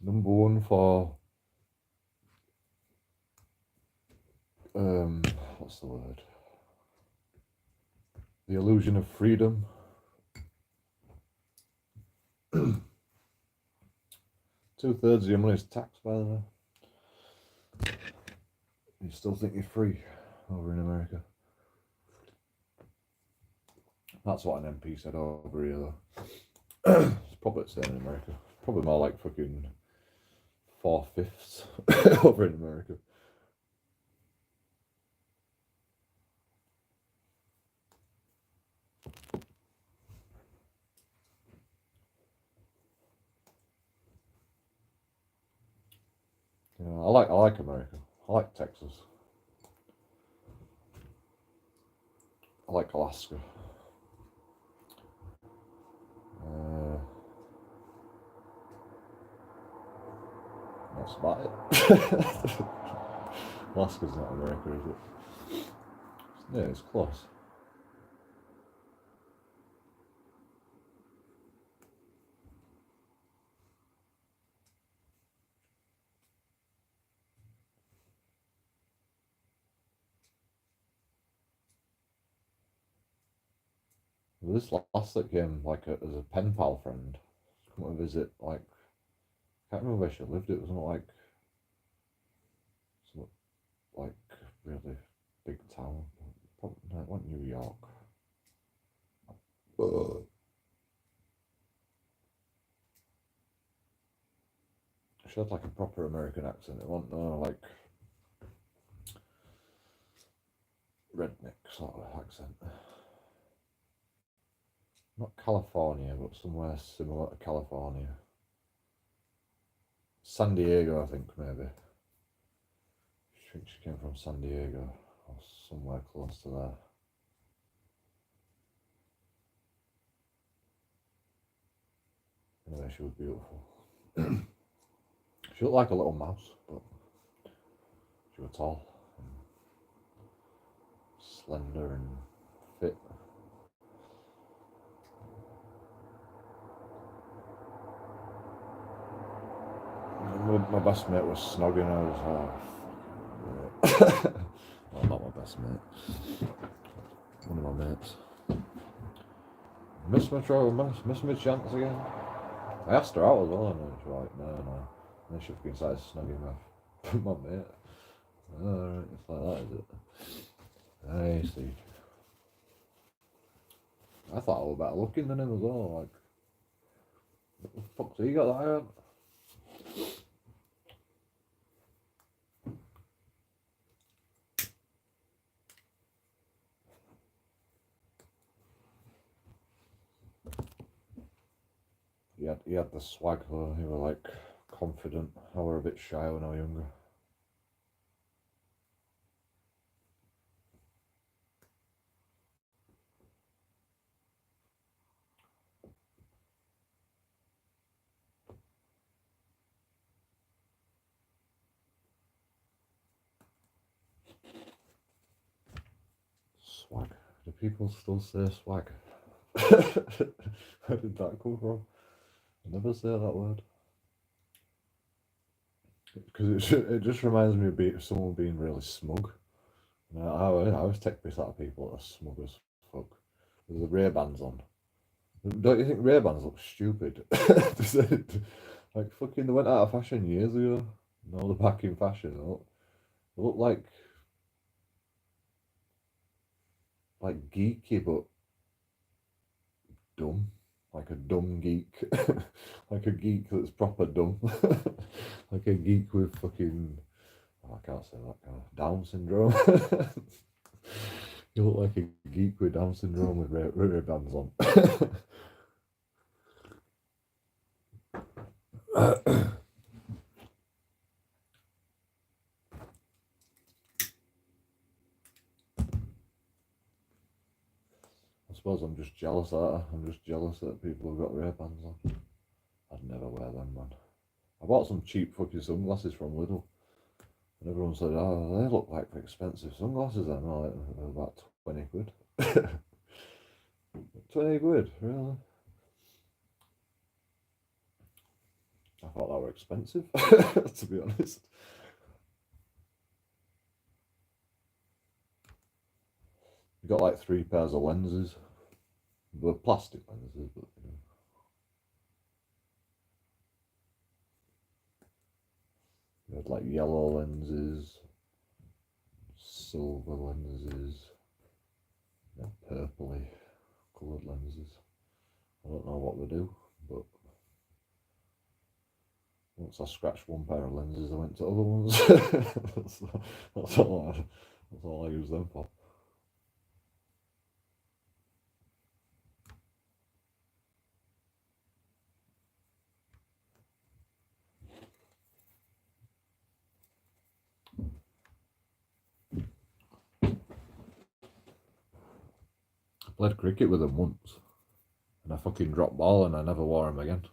Number one for what's the word? The illusion of freedom. 2/3 of your money is taxed, by the way. You still think you're free over in America? That's what an MP said over here, though. It's probably the same in America. Probably more like fucking 4/5 over in America. You know, I like America. I like Texas. I like Alaska. That's about it. Alaska's not America, is it? Yeah, it's close. This last that came like as a pen pal friend, come to visit. Like, I can't remember where she lived. It wasn't like some like really big town. Probably no, it wasn't New York. She had like a proper American accent. It wasn't like redneck sort of accent. Not California, but somewhere similar to California. San Diego, I think, maybe. I think she came from San Diego, or somewhere close to there. Anyway, she was beautiful. She looked like a little mouse, but she was tall, and slender and fit. My best mate was snogging her. I was well, not my best mate. One of my mates. Miss my chance again. I asked her out as well, and she was like, no. And then she fucking started snogging my mate. Alright, it's like that, is it? I see. I thought I was better looking than him as well. Like, what the fuck's he got that out? He had the swag though. He was like confident. I were a bit shy when I was younger. Do people still say swag? Where did that come from? I never say that word. Because it just reminds me of someone being really smug. I always take piss out of people that are smug as fuck. With the Ray-Bans on. Don't you think Ray-Bans look stupid? Like fucking, they went out of fashion years ago. No, they're back in fashion. They look like geeky but dumb. Like a dumb geek. Like a geek that's proper dumb. Like a geek with fucking, oh, I can't say that, kind of Down syndrome. You look like a geek with Down syndrome with Ray-Bans on. I suppose I'm just jealous of that. I'm just jealous that people have got Ray-Bans on. I'd never wear them, man. I bought some cheap fucking sunglasses from Lidl. And everyone said, oh, they look like expensive sunglasses then. Oh, they're about 20 quid. 20 quid, really? I thought that were expensive, to be honest. You got like 3 pairs of lenses. They're plastic lenses, but you know. You had like yellow lenses, silver lenses, and purpley coloured lenses. I don't know what they do, but once I scratched one pair of lenses, I went to other ones. that's all I use them for. I played cricket with them once, and I fucking dropped ball and I never wore them again.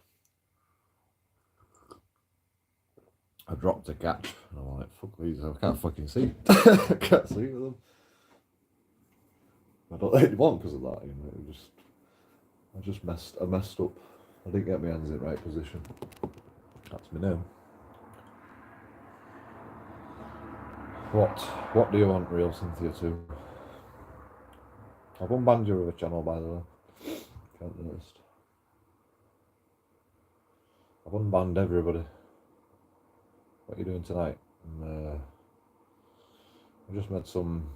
I dropped a catch, and I'm like, fuck these, I can't fucking see. I can't see with them. I don't think it won't because of that, you know, I messed up. I didn't get my hands in the right position. That's my name. What do you want, Real Cynthia 2? I've unbanned your other channel, by the way. Can't notice. I've unbanned everybody. What are you doing tonight? I just made some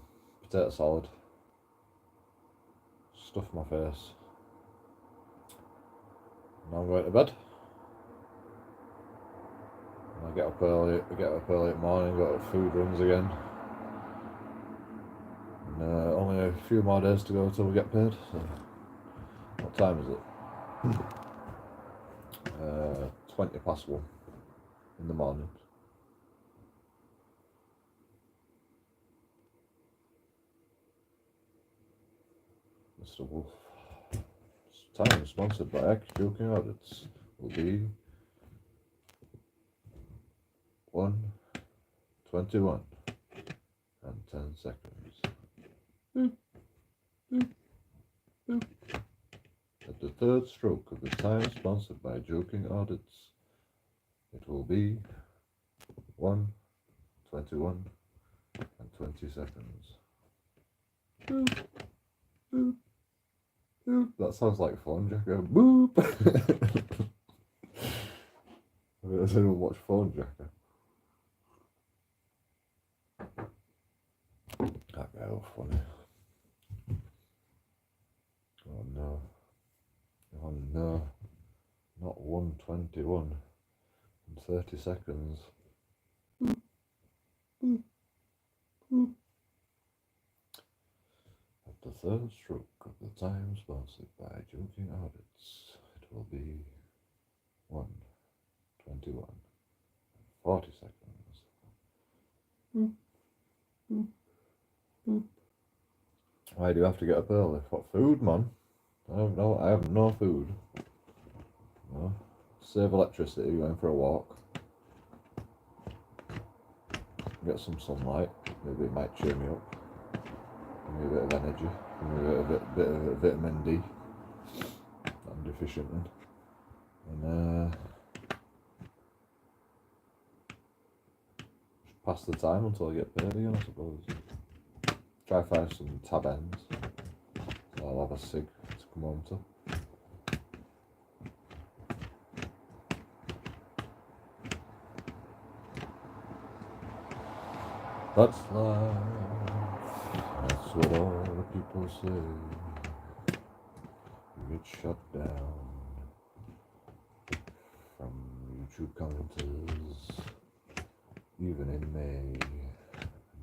potato salad. Stuffed my face. Now I'm going to bed. And I get up early in the morning, go to food runs again. And only a few more days to go till we get paid. So, what time is it? 20 past 1 in the morning. Mr. Wolf. Time sponsored by JoeKingAudits will be 1:21 and 10 seconds. Boop, boop, boop. At the third stroke of the time sponsored by JoeKingAudits, it will be 1:21 and 20 seconds. Boop, boop. Boop. That sounds like Phone Jacker. Boop! Does anyone watch Phone Jacker? That guy was funny. Oh no. Oh no. Not 1:21 and 30 seconds. Boop. Boop. Boop. At the third stroke of the time sponsored by JoeKingAudits, it will be 1:21 and 40 seconds. Boop. Boop. Boop. Why do you have to get up early? What, food, man? I have no food. No. Save electricity going for a walk. Get some sunlight. Maybe it might cheer me up. Give me a bit of energy. a bit of vitamin D that I'm deficient in. And just pass the time until I get paid again, I suppose. Try find some tab ends. So I'll have a cig to come home to. That's life. That's what all the people say. You get shut down from YouTube commenters, even in May,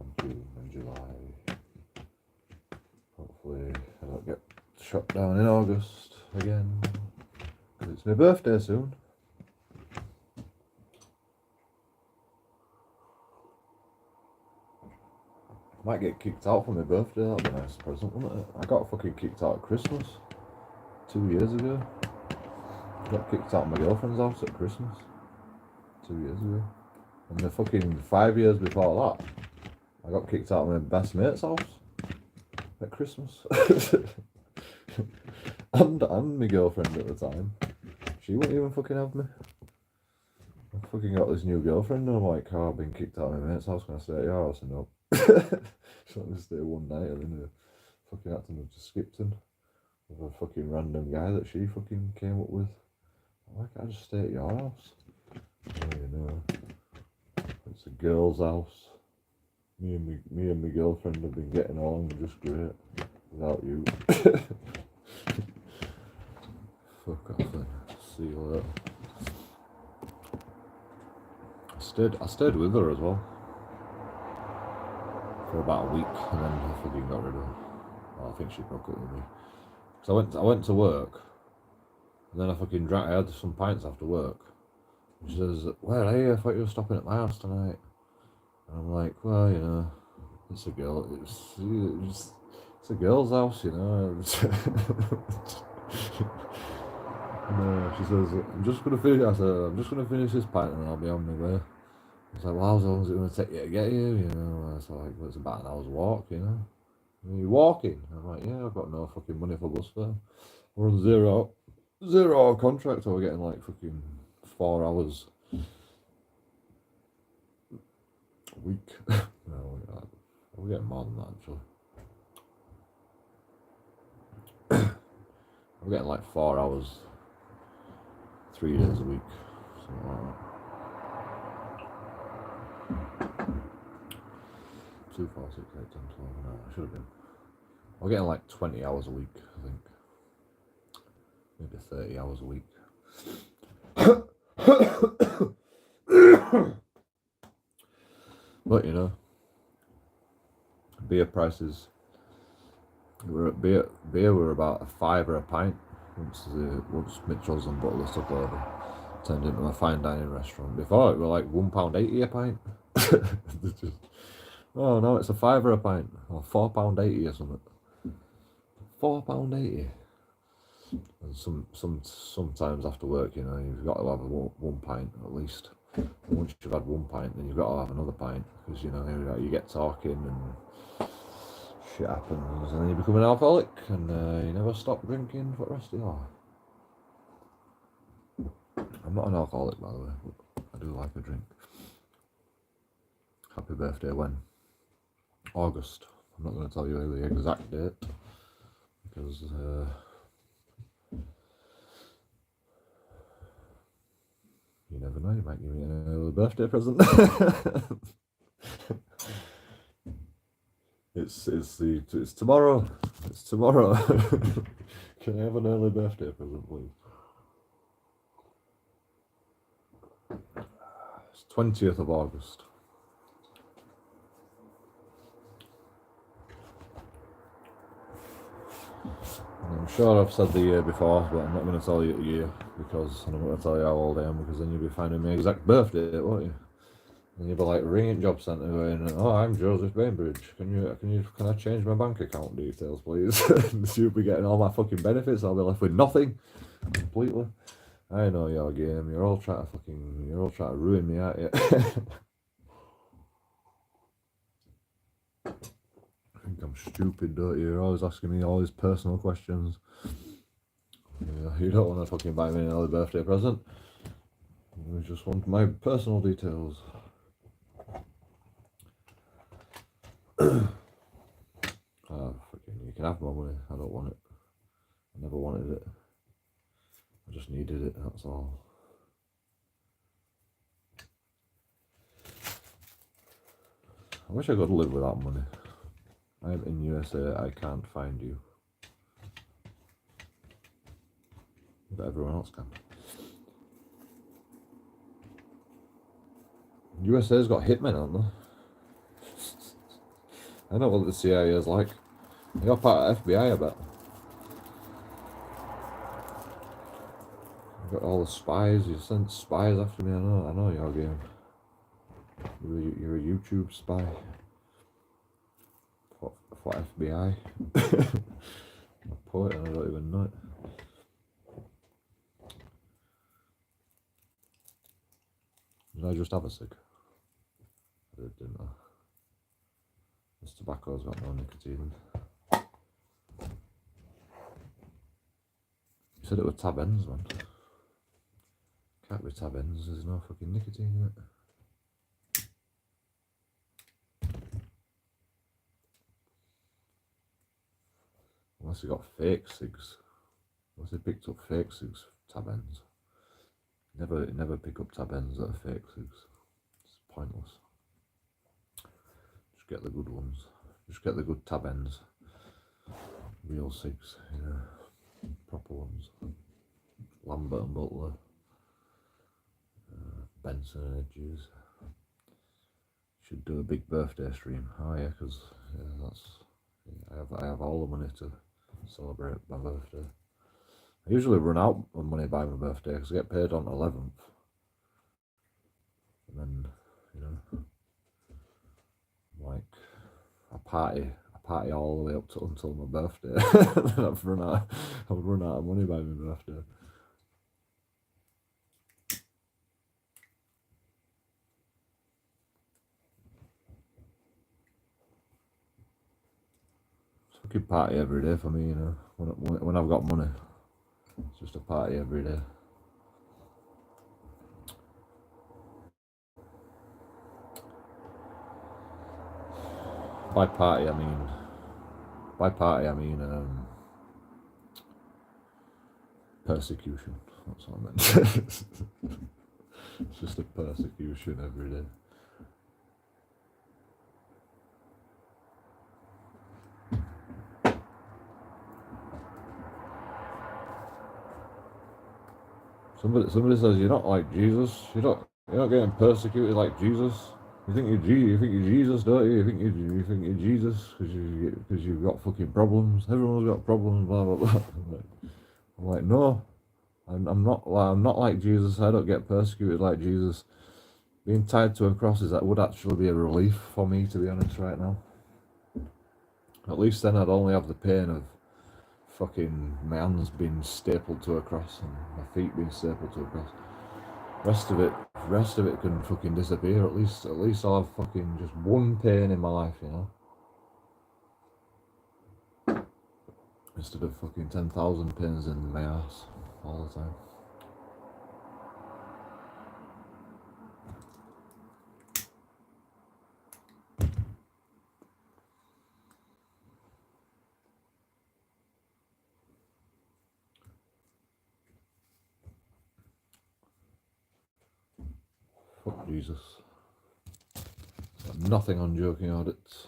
and June, and July. Hopefully, I don't get shut down in August again, because it's my birthday soon. Might get kicked out for my birthday, that'd be a nice present, wouldn't it? I got fucking kicked out at Christmas 2 years ago. I got kicked out of my girlfriend's house at Christmas 2 years ago. And the fucking 5 years before that, I got kicked out of my best mate's house at Christmas. and my girlfriend at the time. She wouldn't even fucking have me. I fucking got this new girlfriend and I'm like, oh, I've been kicked out of my mate's house, can I stay at your house? And no. So I just stay one night and then I fucking had to move to Skipton with a fucking random guy that she fucking came up with. Why can't I just stay at your house? Oh, you know, it's a girl's house. Me and my girlfriend have been getting on just great without you. Fuck off then. See you later. I stayed with her as well for about a week, and then I fucking got rid of her. Well, I think she broke up with me. Cause I went to work, and then I fucking drank. I had some pints after work. And she says, "Where are you? I thought you were stopping at my house tonight." And I'm like, "Well, you know, it's a girl. It's a girl's house, you know." And she says, "I'm just gonna finish." I said, "I'm just gonna finish this pint, and I'll be on my way." I was like, "Well, how long is it going to take you to get here?" You know, I was like, "Well, it's about an hour's walk, you know." "Are you walking?" I'm like, "Yeah, I've got no fucking money for bus fare. We're on zero hour contract, so we're getting like fucking 4 hours a week." No, we're getting more than that actually. We're getting like 4 hours, 3 days a week, something like that. 2, 4, 6, 8, 10, 12, no, I should have been. We're getting like 20 hours a week, I think. Maybe 30 hours a week. But you know, beer prices. Beer were about £5 a pint once Mitchell's and Butler's took over. Turned into a fine dining restaurant. Before it were like £1.80 a pint. Oh no, it's a £5 a pint, or £4.80 or something. £4.80. And sometimes after work, you know, you've got to have one pint at least. And once you've had one pint, then you've got to have another pint, because you know you get talking and shit happens, and then you become an alcoholic, and you never stop drinking for the rest of your life. I'm not an alcoholic, by the way, but I do like a drink. Happy birthday when? August. I'm not going to tell you the exact date, because you never know, you might give me an early birthday present. It's tomorrow. It's tomorrow. Can I have an early birthday present, please? It's 20th of August. I'm sure I've said the year before, but I'm not going to tell you the year, because I'm not going to tell you how old I am, because then you'll be finding my exact birthday, won't you? And you'll be like ringing job centre going, "Oh, I'm Joseph Bainbridge. Can I change my bank account details, please?" You'll be getting all my fucking benefits. I'll be left with nothing completely. I know your game. You're all trying to ruin me, aren't you? think I'm stupid, don't you? You're always asking me all these personal questions. Yeah, you don't want to fucking buy me an early birthday present. You just want my personal details. Fucking, you can have my money. I don't want it. I never wanted it. I just needed it, that's all. I wish I could live without money. I'm in USA, I can't find you. But everyone else can. USA's got hitmen, haven't they? I know what the CIA is like. You're part of FBI, I bet. You've got all the spies, you sent spies after me, I know your game. You're a YouTube spy. For FBI. I'm a poet and I don't even know it. Did I just have a cig? I did, didn't I? This tobacco's got no nicotine. You said it was tab ends, man. Can't be tab ends, there's no fucking nicotine in it. Unless you got fake cigs. Unless they picked up fake cigs, tab ends. Never pick up tab ends that are fake cigs. It's pointless. Just get the good ones. Just get the good tab ends. Real cigs, proper ones. Lambert and Butler. Benson and Edges. Should do a big birthday stream. Oh yeah, because I have all the money to celebrate my birthday. I usually run out of money by my birthday because I get paid on the 11th. And then, like, I party all the way up to until my birthday. Then I would run out of money by my birthday. It's a fucking party every day for me, when I've got money. It's just a party every day. By party I mean persecution. That's what I meant. It's just a persecution every day. Somebody says you're not like Jesus. You're not getting persecuted like Jesus. You think you're Jesus, don't you? You think you're Jesus because you've got fucking problems. Everyone's got problems. Blah blah blah. I'm like no, I'm not like Jesus. I don't get persecuted like Jesus. Being tied to a cross that would actually be a relief for me, to be honest, right now. At least then I'd only have the pain of fucking my hands being stapled to a cross and my feet being stapled to a cross. Rest of it can fucking disappear. At least I'll have fucking just one pain in my life, instead of fucking 10,000 pains in my ass all the time. Fuck Jesus. Got nothing on JoeKingAudits.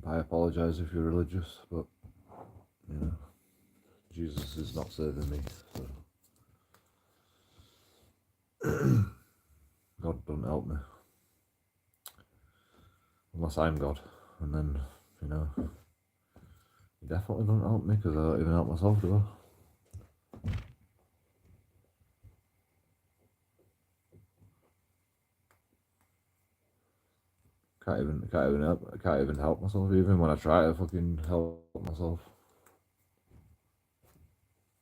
I apologise if you're religious, but Jesus is not saving me. So. God don't help me. Unless I'm God, and then he definitely don't help me because I don't even help myself, do I? Can't even help myself even when I try to fucking help myself.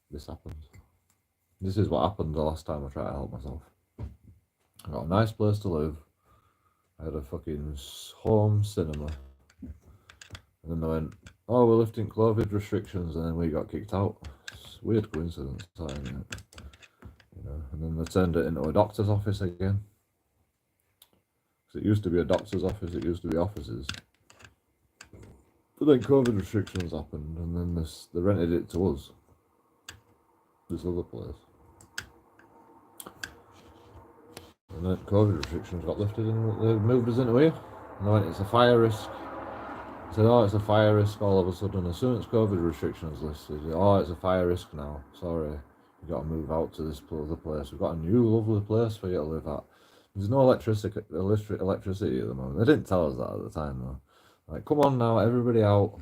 This happens. This is what happened the last time I tried to help myself. I got a nice place to live. I had a fucking home cinema. And then they went, oh, we're lifting COVID restrictions, and then we got kicked out. It's a weird coincidence, isn't it? You know, and then they turned it into a doctor's office again. Because it used to be a doctor's office, it used to be offices. But then COVID restrictions happened, and then they rented it to us. This other place. And then COVID restrictions got lifted and they moved us into here. And they went, it's a fire risk. I said, oh, it's a fire risk all of a sudden. As soon as COVID restrictions listed, oh, it's a fire risk now. Sorry, you got to move out to this other place. We've got a new lovely place for you to live at. There's no electricity at the moment. They didn't tell us that at the time though. Like, come on now, everybody out.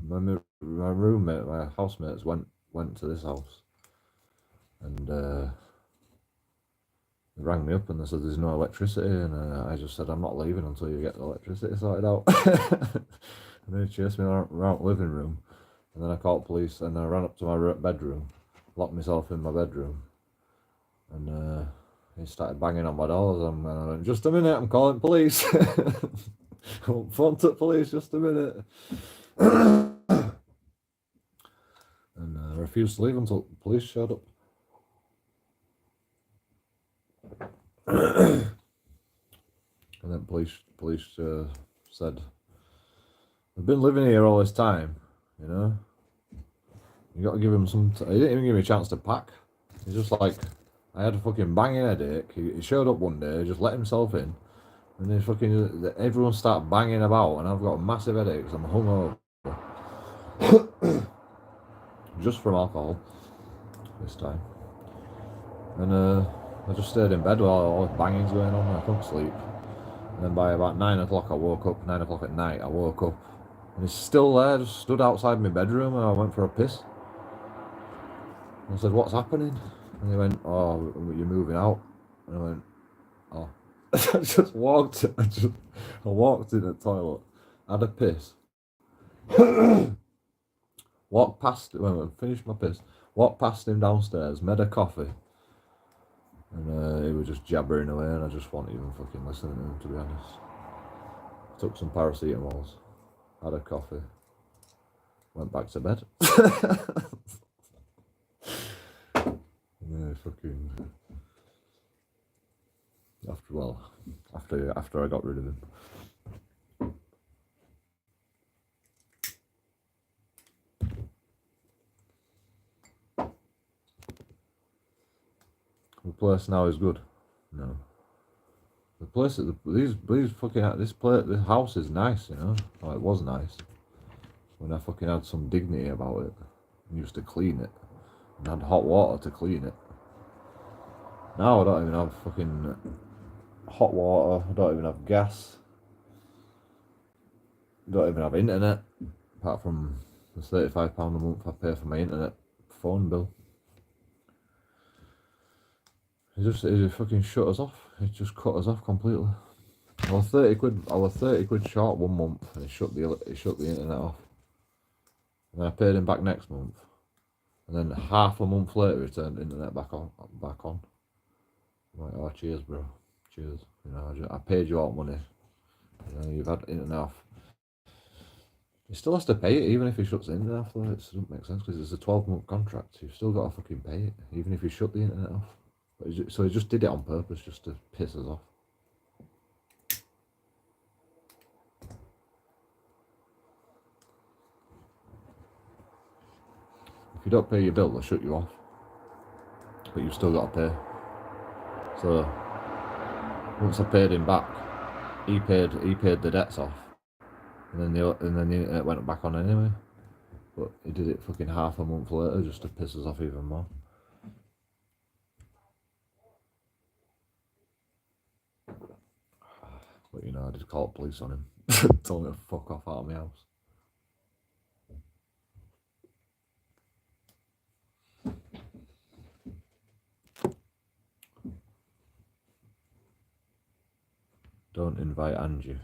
My roommate, my housemates went to this house. And they rang me up and they said there's no electricity, and I just said I'm not leaving until you get the electricity sorted out. And they chased me around the living room, and then I called police, and I ran up to my bedroom, locked myself in my bedroom, and he started banging on my doors, and I went, just a minute, I'm calling police. Phone to police, just a minute. And I refused to leave until the police showed up. And then police said, I've been living here all this time, you know. You got to give him some. He didn't even give me a chance to pack. He's just like, I had a fucking banging headache. He showed up one day, just let himself in, and then fucking everyone started banging about, and I've got a massive headache because I'm hungover, just from alcohol this time. And I just stayed in bed while all this banging's going on. I couldn't sleep. And then by about 9 o'clock, I woke up. 9 o'clock at night, I woke up. And he's still there, just stood outside my bedroom, and I went for a piss. And I said, what's happening? And he went, oh, you're moving out. And I went, oh. I just walked, I walked in the toilet, had a piss. Walked past, when I finished my piss, walked past him downstairs, made a coffee. And he was just jabbering away, and I just wasn't even fucking listening to him, to be honest. Took some paracetamols, had a coffee, went back to bed. Yeah, fucking. After I got rid of him. The place now is good. No. The place, this house is nice, you know. Oh, it was nice when I fucking had some dignity about it and used to clean it and had hot water to clean it. Now I don't even have fucking hot water. I don't even have gas. I don't even have internet, apart from the £35 a month I pay for my internet phone bill. He just fucking shut us off. He just cut us off completely. I was 30 quid short one month, and he shut the internet off. And then I paid him back next month, and then half a month later he turned the internet back on. I'm like, oh, cheers, bro. Cheers. You know, I paid you all money. You know, you've had internet off. He still has to pay it, even if he shuts the internet off. Though. It doesn't make sense because it's a 12-month contract. You've still got to fucking pay it, even if you shut the internet off. So he just did it on purpose, just to piss us off. If you don't pay your bill, they'll shut you off. But you've still got to pay. So once I paid him back, he paid the debts off, and then the internet went back on anyway. But he did it fucking half a month later just to piss us off even more. But you know, I just called police on him, told him to fuck off out of my house. Don't invite Angie.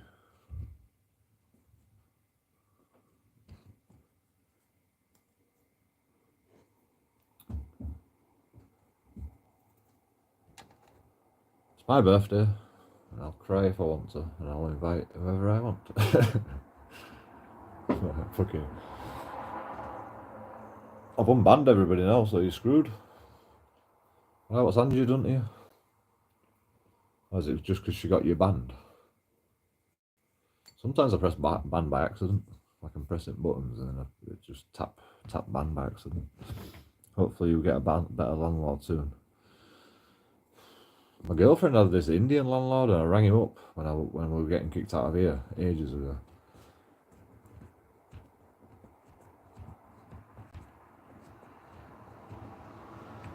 It's my birthday. I'll cry if I want to, and I'll invite whoever I want. Fucking. I've unbanned everybody now, so you're screwed. Right, what's Angie done to you? Or is it just because she got you banned? Sometimes I press ban by accident. Like I'm pressing buttons and then it just tap ban by accident. Hopefully you'll get a better landlord soon. My girlfriend had this Indian landlord and I rang him up when we were getting kicked out of here ages ago.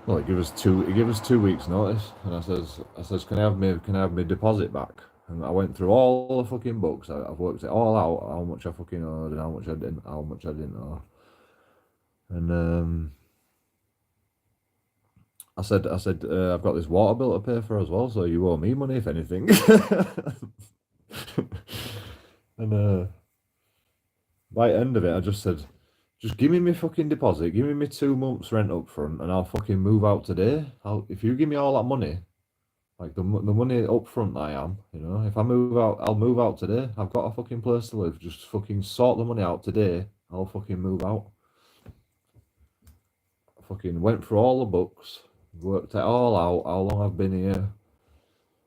Well, he gave us 2 weeks notice, and I says, can I have my deposit back? And I went through all the fucking books. I've worked it all out, how much I fucking owed and how much I didn't owe. And I said, I've got this water bill to pay for as well, so you owe me money if anything. And by the end of it, I just said, just give me my fucking deposit, give me my 2 months rent up front, and I'll fucking move out today. If you give me all that money, like the money up front I am, you know, if I move out, I'll move out today. I've got a fucking place to live. Just fucking sort the money out today. I'll fucking move out. I fucking went through all the books, worked it all out, how long I've been here,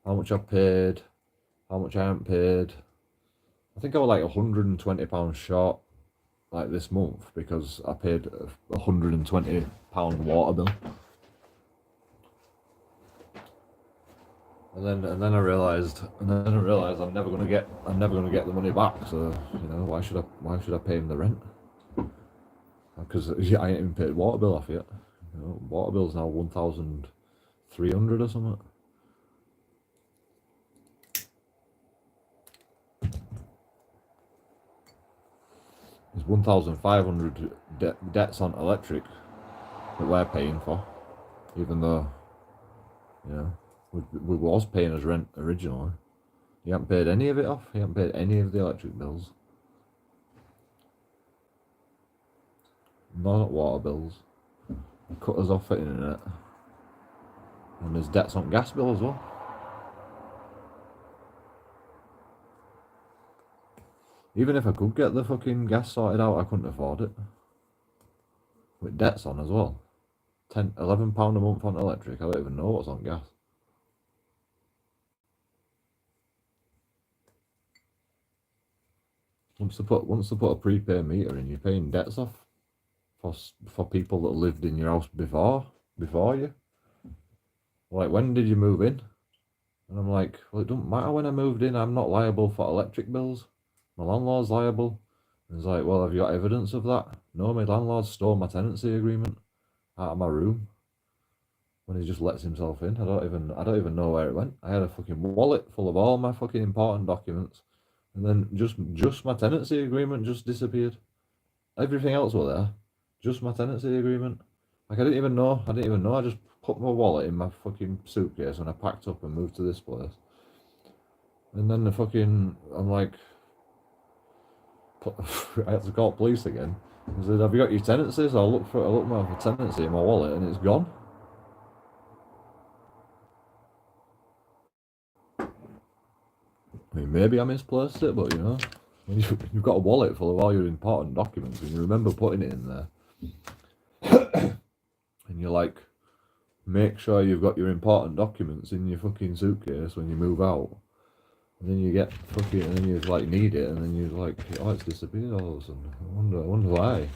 how much I've paid, how much I haven't paid. I think I was like £120 short like this month because I paid a £120 water bill. And then I realised I'm never gonna get the money back. So you know, why should I pay him the rent? Because I ain't even paid water bill off yet. You know, water bill's now 1,300 or something. There's 1,500 debts on electric that we're paying for, even though, you know, we was paying as rent originally. You haven't paid any of it off. You haven't paid any of the electric bills. None water bills. Cut us off for internet. And there's debts on gas bill as well. Even if I could get the fucking gas sorted out, I couldn't afford it. With debts on as well. £11 a month on electric. I don't even know what's on gas. Once they put a prepaid meter in, you're paying debts off for people that lived in your house before you. Like, when did you move in? And I'm like, well, it doesn't matter when I moved in. I'm not liable for electric bills. My landlord's liable. And he's like, well, have you got evidence of that? No, my landlord stole my tenancy agreement out of my room when he just lets himself in. I don't even know where it went. I had a fucking wallet full of all my fucking important documents, and then just my tenancy agreement just disappeared. Everything else was there, just my tenancy agreement. Like, I didn't even know. I just put my wallet in my fucking suitcase when I packed up and moved to this place. And then I'm like, I had to call police again. I said, have you got your tenancy? So I looked for my tenancy in my wallet and it's gone. I mean, maybe I misplaced it, but you know, when you've got a wallet full of all your important documents and you remember putting it in there, and you're like, make sure you've got your important documents in your fucking suitcase when you move out. And then you get and then you like need it, and then you're like, oh, it's disappeared all of a sudden. I wonder why. I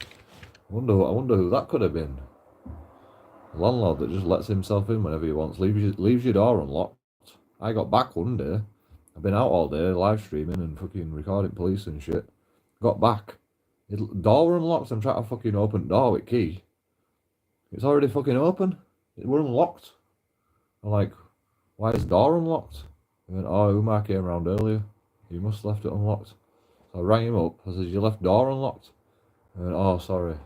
wonder who that could have been. A landlord that just lets himself in whenever he wants, leaves your door unlocked. I got back one day. I've been out all day live streaming and fucking recording police and shit. Got back. Door unlocked. I'm trying to fucking open the door with key. It's already fucking open. It were unlocked. I'm like, why is the door unlocked? He went, oh, Umar came around earlier. You must have left it unlocked. So I rang him up. I said, you left door unlocked? He went, oh, sorry.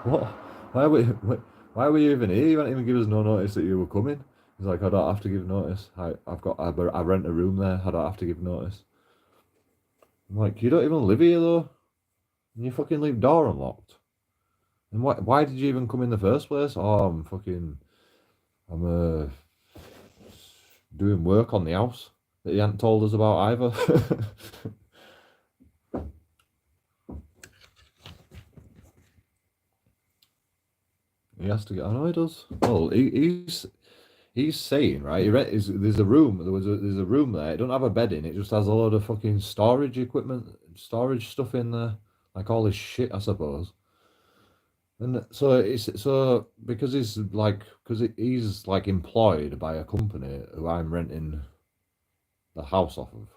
What? Why were you even here? You didn't even give us no notice that you were coming. He's like, I don't have to give notice. I rent a room there. I don't have to give notice. I'm like, you don't even live here though. And you fucking leave door unlocked. And why did you even come in the first place? Oh, I'm doing work on the house that he hadn't told us about either. He has to get. I know he does. Well, he's saying, right. There's a room. There's a room there. It don't have a bed in. It just has a load of fucking storage equipment, storage stuff in there, like all this shit, I suppose. And so because he's like employed by a company who I'm renting the house off of,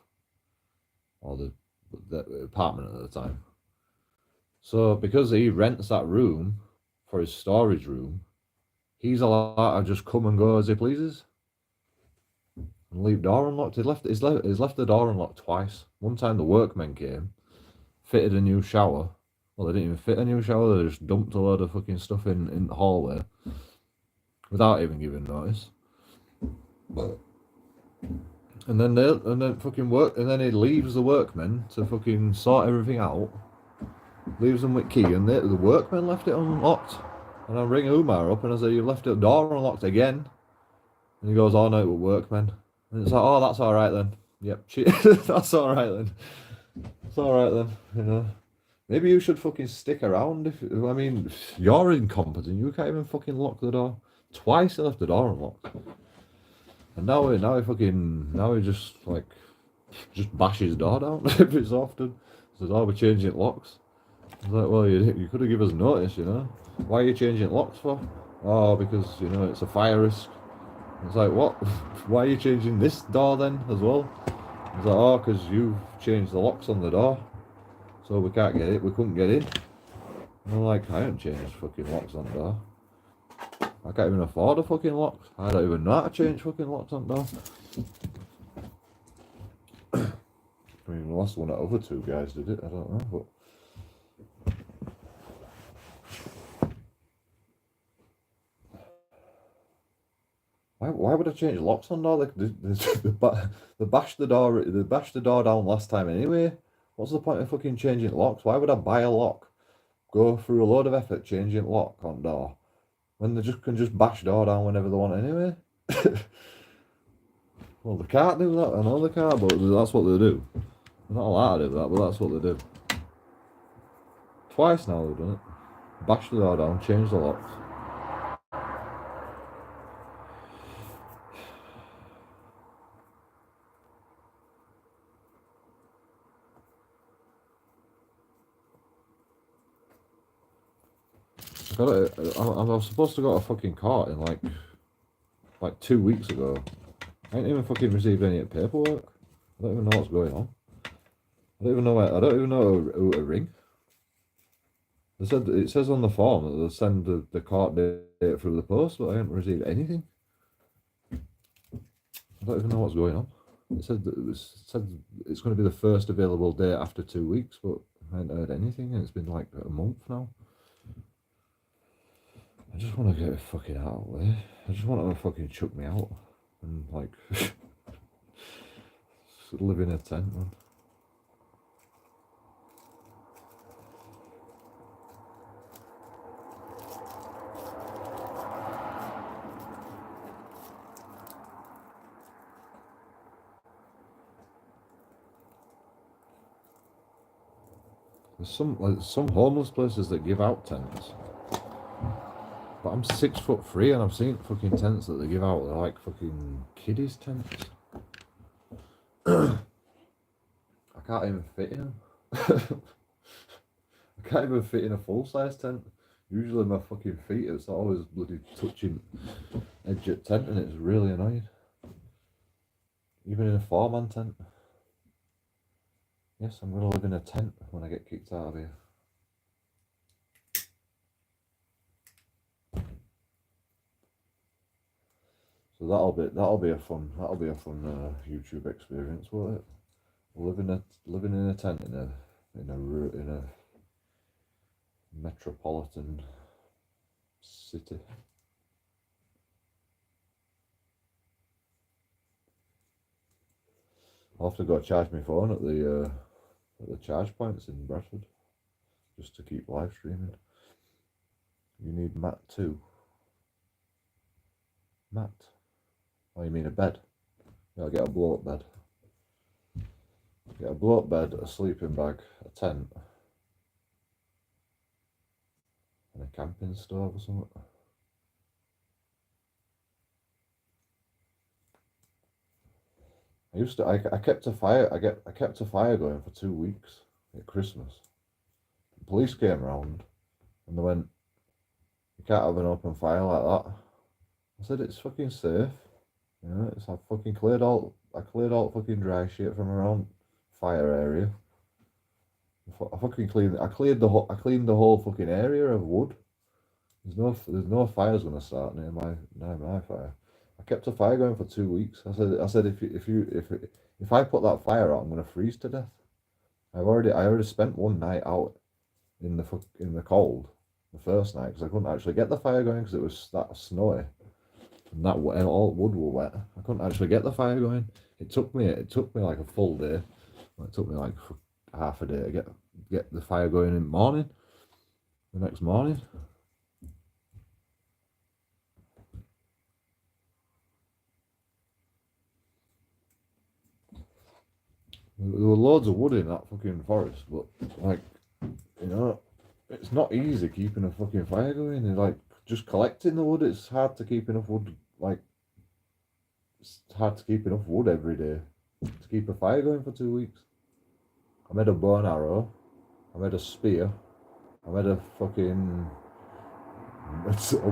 or the apartment at the time. So because he rents that room for his storage room, he's allowed to just come and go as he pleases and leave the door unlocked. He's left the door unlocked twice. One time the workmen came, fitted a new shower. Well, they didn't even fit a new shower. They just dumped a load of fucking stuff in the hallway without even giving notice. And then he leaves the workmen to fucking sort everything out. Leaves them with key, and the workmen left it unlocked. And I ring Umar up and I say, "You've left the door unlocked again." And he goes, "Oh no, it was workmen." And it's like, "Oh, that's all right then." Yep, that's all right then. It's all right then. You know, maybe you should fucking stick around. I mean, you're incompetent. You can't even fucking lock the door. Twice he left the door unlocked. And now he just bashes the door down every so often. Says, "Oh, we're changing locks." I was like, "Well, you could have given us notice, you know. Why are you changing locks for?" "Oh, because, you know, it's a fire risk." It's like, "What? Why are you changing this door then as well?" It's like, "Oh, because you've changed the locks on the door, so we can't get it. We couldn't get in." And I'm like, "I haven't changed fucking locks on the door. I can't even afford a fucking lock. I don't even know how to change fucking locks on the door." I mean, unless one of the other two guys did it, I don't know, but. Why would I change locks on door? They bashed the door down last time anyway. What's the point of fucking changing locks? Why would I buy a lock, go through a load of effort changing lock on door, when they can just bash door down whenever they want anyway? Well, they can't do that. I know they can't, but that's what they do. They're not allowed to do that, but that's what they do. Twice now they've done it. Bash the door down, change the locks. I was supposed to go to a fucking court in like 2 weeks ago. I ain't even fucking received any paperwork. I don't even know what's going on. I don't even know who to ring. It says on the form that they'll send the court date through the post, but I haven't received anything. I don't even know what's going on. It said it's going to be the first available date after 2 weeks, but I haven't heard anything, and it's been like a month now. I just want to get it fucking out of the way. I just want them to fucking chuck me out and like live in a tent, man. There's some homeless places that give out tents. But I'm 6'3" and I've seen fucking tents that they give out. They're like fucking kiddies tents. I can't even fit in them. I can't even fit in a full-size tent. Usually my fucking feet is always bloody touching edge of tent, and it's really annoying. Even in a 4-man tent. Yes, I'm gonna live in a tent when I get kicked out of here. So that'll be a fun YouTube experience, won't it? Living in a tent in a metropolitan city. I'll have to go charge my phone at the charge points in Bradford, just to keep live streaming. You need mat too. Mat? Oh, you mean a bed? Gotta get a blow-up bed. Get a blow-up bed, a sleeping bag, a tent, and a camping stove or something. I kept a fire going for 2 weeks at Christmas. The police came round and they went, "You can't have an open fire like that." I said, "It's fucking safe." You know, I cleared all fucking dry shit from around fire area. I cleaned the whole fucking area of wood. There's no fires gonna start near my fire. I kept a fire going for 2 weeks. I said if I put that fire out, I'm gonna freeze to death. I already spent one night out in the cold, the first night, because I couldn't actually get the fire going because it was that snowy and all wood were wet. I couldn't actually get the fire going. It took me like a full day. It took me like half a day to get the fire going in the morning. The next morning. There were loads of wood in that fucking forest, but like, you know, it's not easy keeping a fucking fire going. And like just collecting the wood, it's hard to keep enough wood. Like, it's hard to keep enough wood every day to keep a fire going for 2 weeks. I made a bow and arrow. I made a spear. I made a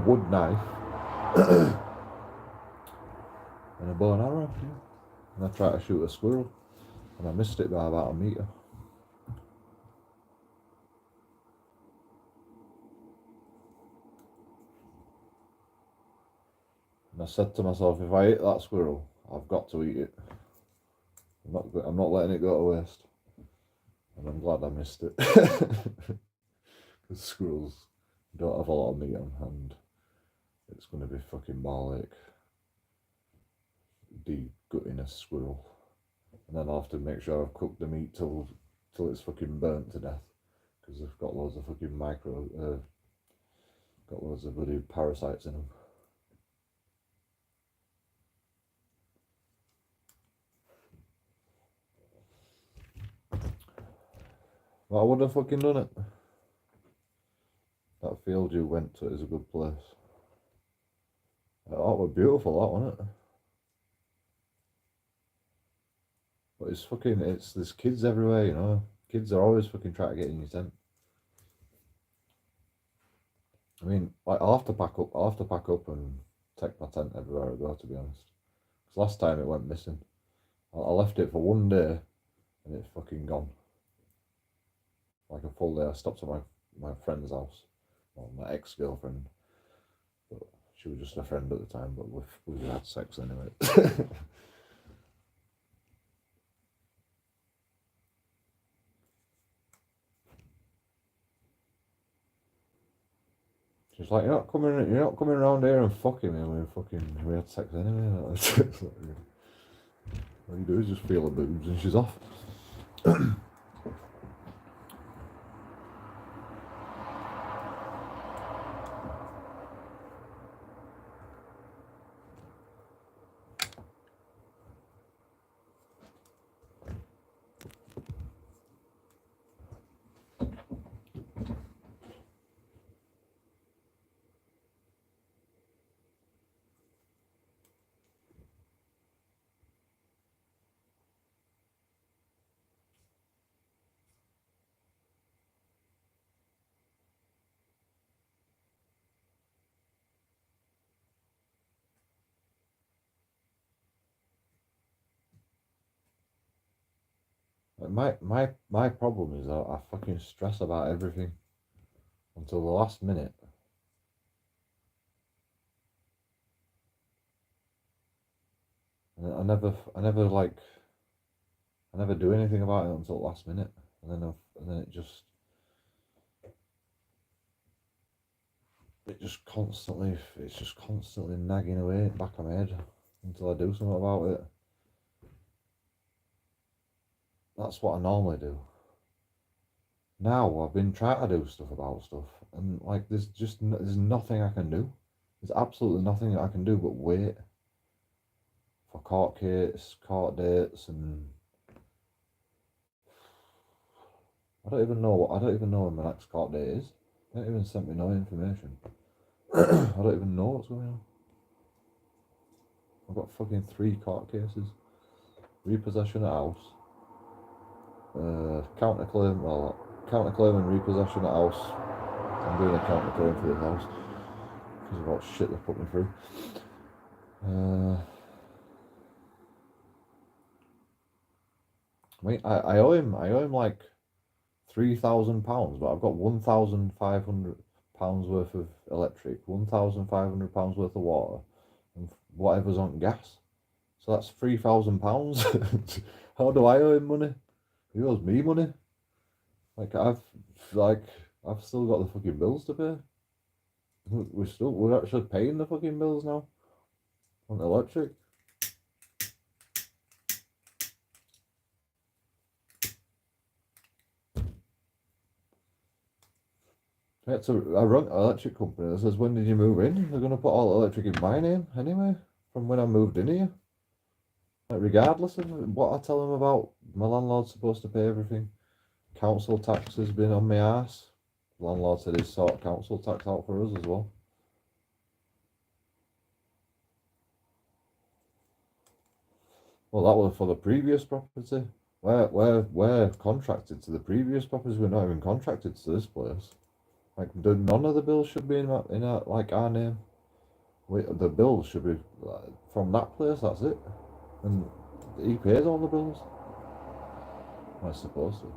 wood knife and a bow and arrow. Yeah. And I tried to shoot a squirrel. And I missed it by about a metre. And I said to myself, if I hit that squirrel, I've got to eat it. I'm not letting it go to waste. And I'm glad I missed it. Because squirrels don't have a lot of meat on hand. It's going to be fucking ball-ache de-gutting a squirrel. And then I'll have to make sure I've cooked the meat till it's fucking burnt to death. Because they've got loads of fucking got loads of bloody parasites in them. But I would have fucking done it. That field you went to is a good place. That was beautiful, that, wasn't it? But there's kids everywhere, you know. Kids are always fucking trying to get in your tent. I mean, like, I'll have to pack up and take my tent everywhere I go, to be honest. Because last time it went missing. I left it for one day and it's fucking gone. Like a full day. I stopped at my friend's house. Well, my ex-girlfriend. But she was just a friend at the time, but we had sex anyway. She's like, you're not coming around here and fucking me. We had sex anyway. All you do is just feel her boobs and she's off. My problem is that I fucking stress about everything until the last minute. And I never do anything about it until the last minute, and then it's just constantly nagging away at the back of my head until I do something about it. That's what I normally do. Now I've been trying to do stuff about stuff, and like there's nothing I can do. There's absolutely nothing I can do but wait for court dates, and I don't even know when my next court date is. They haven't even sent me no information. I don't even know what's going on. I've got fucking 3 court cases. Repossession of house. Counterclaim and repossession of house. I'm doing a counterclaim for this house because of all shit they put me through. I owe him like £3,000, but I've got £1,500 worth of electric, £1,500 worth of water, and whatever's on gas. So that's £3,000. How do I owe him money? He owes me money. I've still got the fucking bills to pay. We're actually paying the fucking bills now on the electric. I run an electric company that says, when did you move in? They're going to put all the electric in my name anyway, from when I moved in here. Like, regardless of what I tell them about, my landlord's supposed to pay everything. Council tax has been on my arse. The landlord said he'd sort council tax out for us as well. Well, that was for the previous property. We're contracted to the previous properties. We're not even contracted to this place. Like, none of the bills should be in our name. The bills should be from that place. That's it, and he pays all the bills. I suppose to.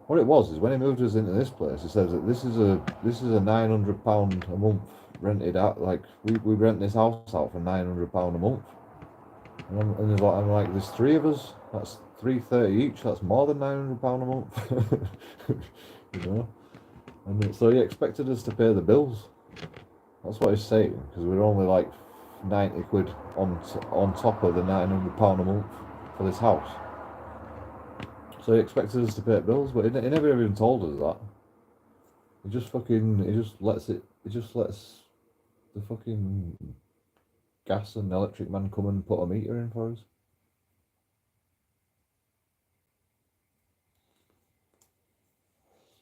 What it was is, when he moved us into this place, he says that this is a £900 a month rented out. Like, we rent this house out for £900 a month, and I'm like, there's 3 of us. That's £330 each. That's more than £900 a month. You know, and so he expected us to pay the bills. That's what he's saying, because we're only like 90 quid on top of the £900 a month for this house. So he expected us to pay bills, but he never even told us that. He just lets the fucking gas and electric man come and put a meter in for us.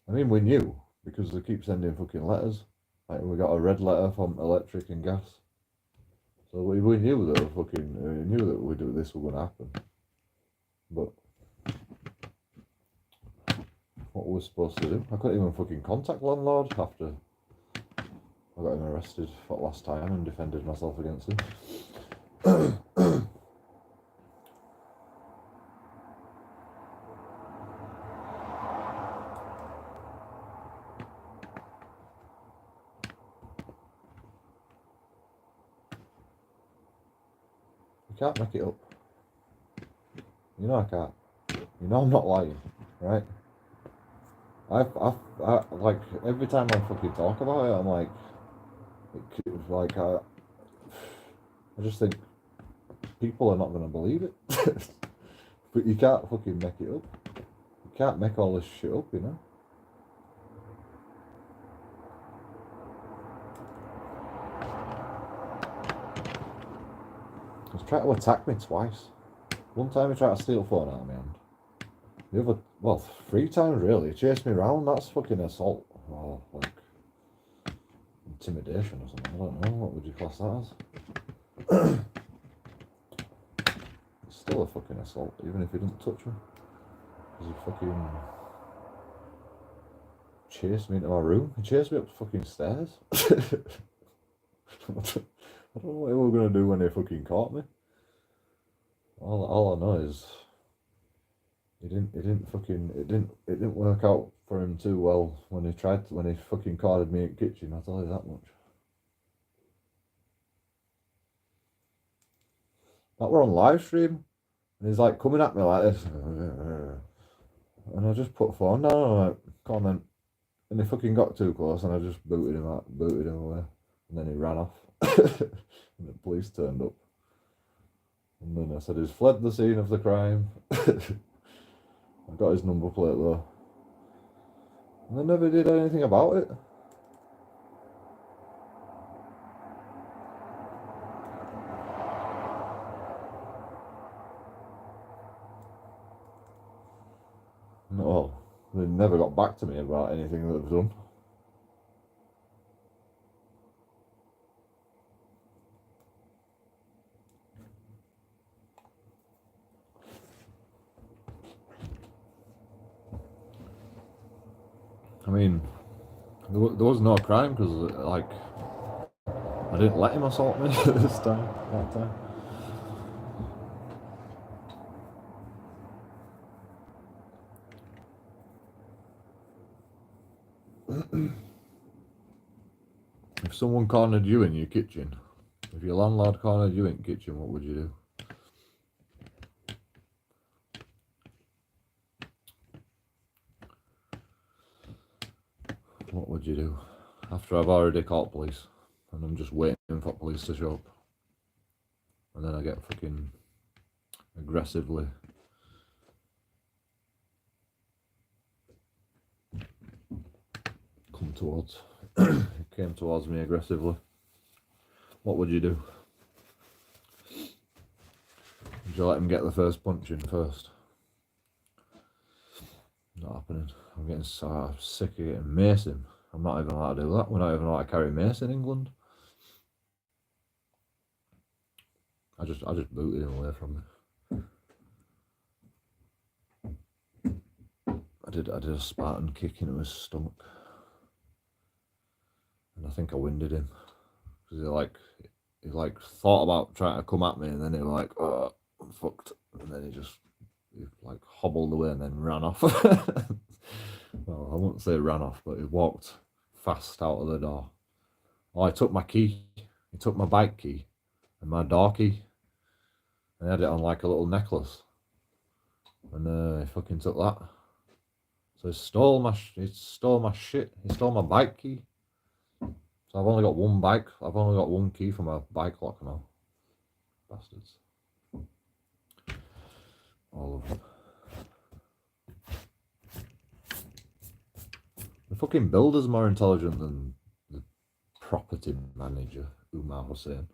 I mean, we knew, because they keep sending fucking letters. Like, we got a red letter from electric and gas. So we knew that this was going to happen. But what were we supposed to do? I couldn't even fucking contact landlord after I got him arrested for last time and defended myself against him. You can't make it up. You know I can't. You know I'm not lying, right? I like, every time I fucking talk about it, I'm like, I just think people are not going to believe it. But you can't fucking make it up. You can't make all this shit up, you know? He's tried to attack me twice. One time he tried to steal a phone out of my hand. The other, well, 3 times really. He chased me around. That's fucking assault. Or like intimidation or something. I don't know. What would you class that as? It's still a fucking assault, even if he didn't touch me. Because he fucking chased me into my room. He chased me up the fucking stairs. I don't know what he was going to do when he fucking caught me. All I know is it didn't work out for him too well when he fucking carded me in the kitchen, I'll tell you that much. That were on live stream, and he's like coming at me like this, and I just put the phone down and I'm like, comment, and he fucking got too close and I just booted him away, and then he ran off. And the police turned up, and then I said he's fled the scene of the crime. I got his number plate though, and they never did anything about it. They never got back to me about anything that they've done. I mean, there was no crime because, like, I didn't let him assault me this time, that time. If someone cornered you in your kitchen, if your landlord cornered you in your kitchen, what would you do? What would you do? After I've already called police and I'm just waiting for police to show up, and then I get fucking aggressively came towards me aggressively. What would you do? Would you let him get the first punch in first? Not happening. I'm getting so sick of getting mace him. I'm not even allowed to do that. We're not even allowed to carry mace in England. I just booted him away from me. I did a Spartan kick into his stomach, and I think I winded him because he thought about trying to come at me, and then he was like, "Oh, I'm fucked," and then he like hobbled away and then ran off. Well, I wouldn't say ran off, but he walked fast out of the door. Oh, he took my key. He took my bike key and my door key. I had it on like a little necklace, and he fucking took that. So he stole my shit. He stole my bike key. So I've only got one bike. I've only got one key for my bike lock now. Bastards. All of them. The fucking builder's more intelligent than the property manager, Umar Hussein.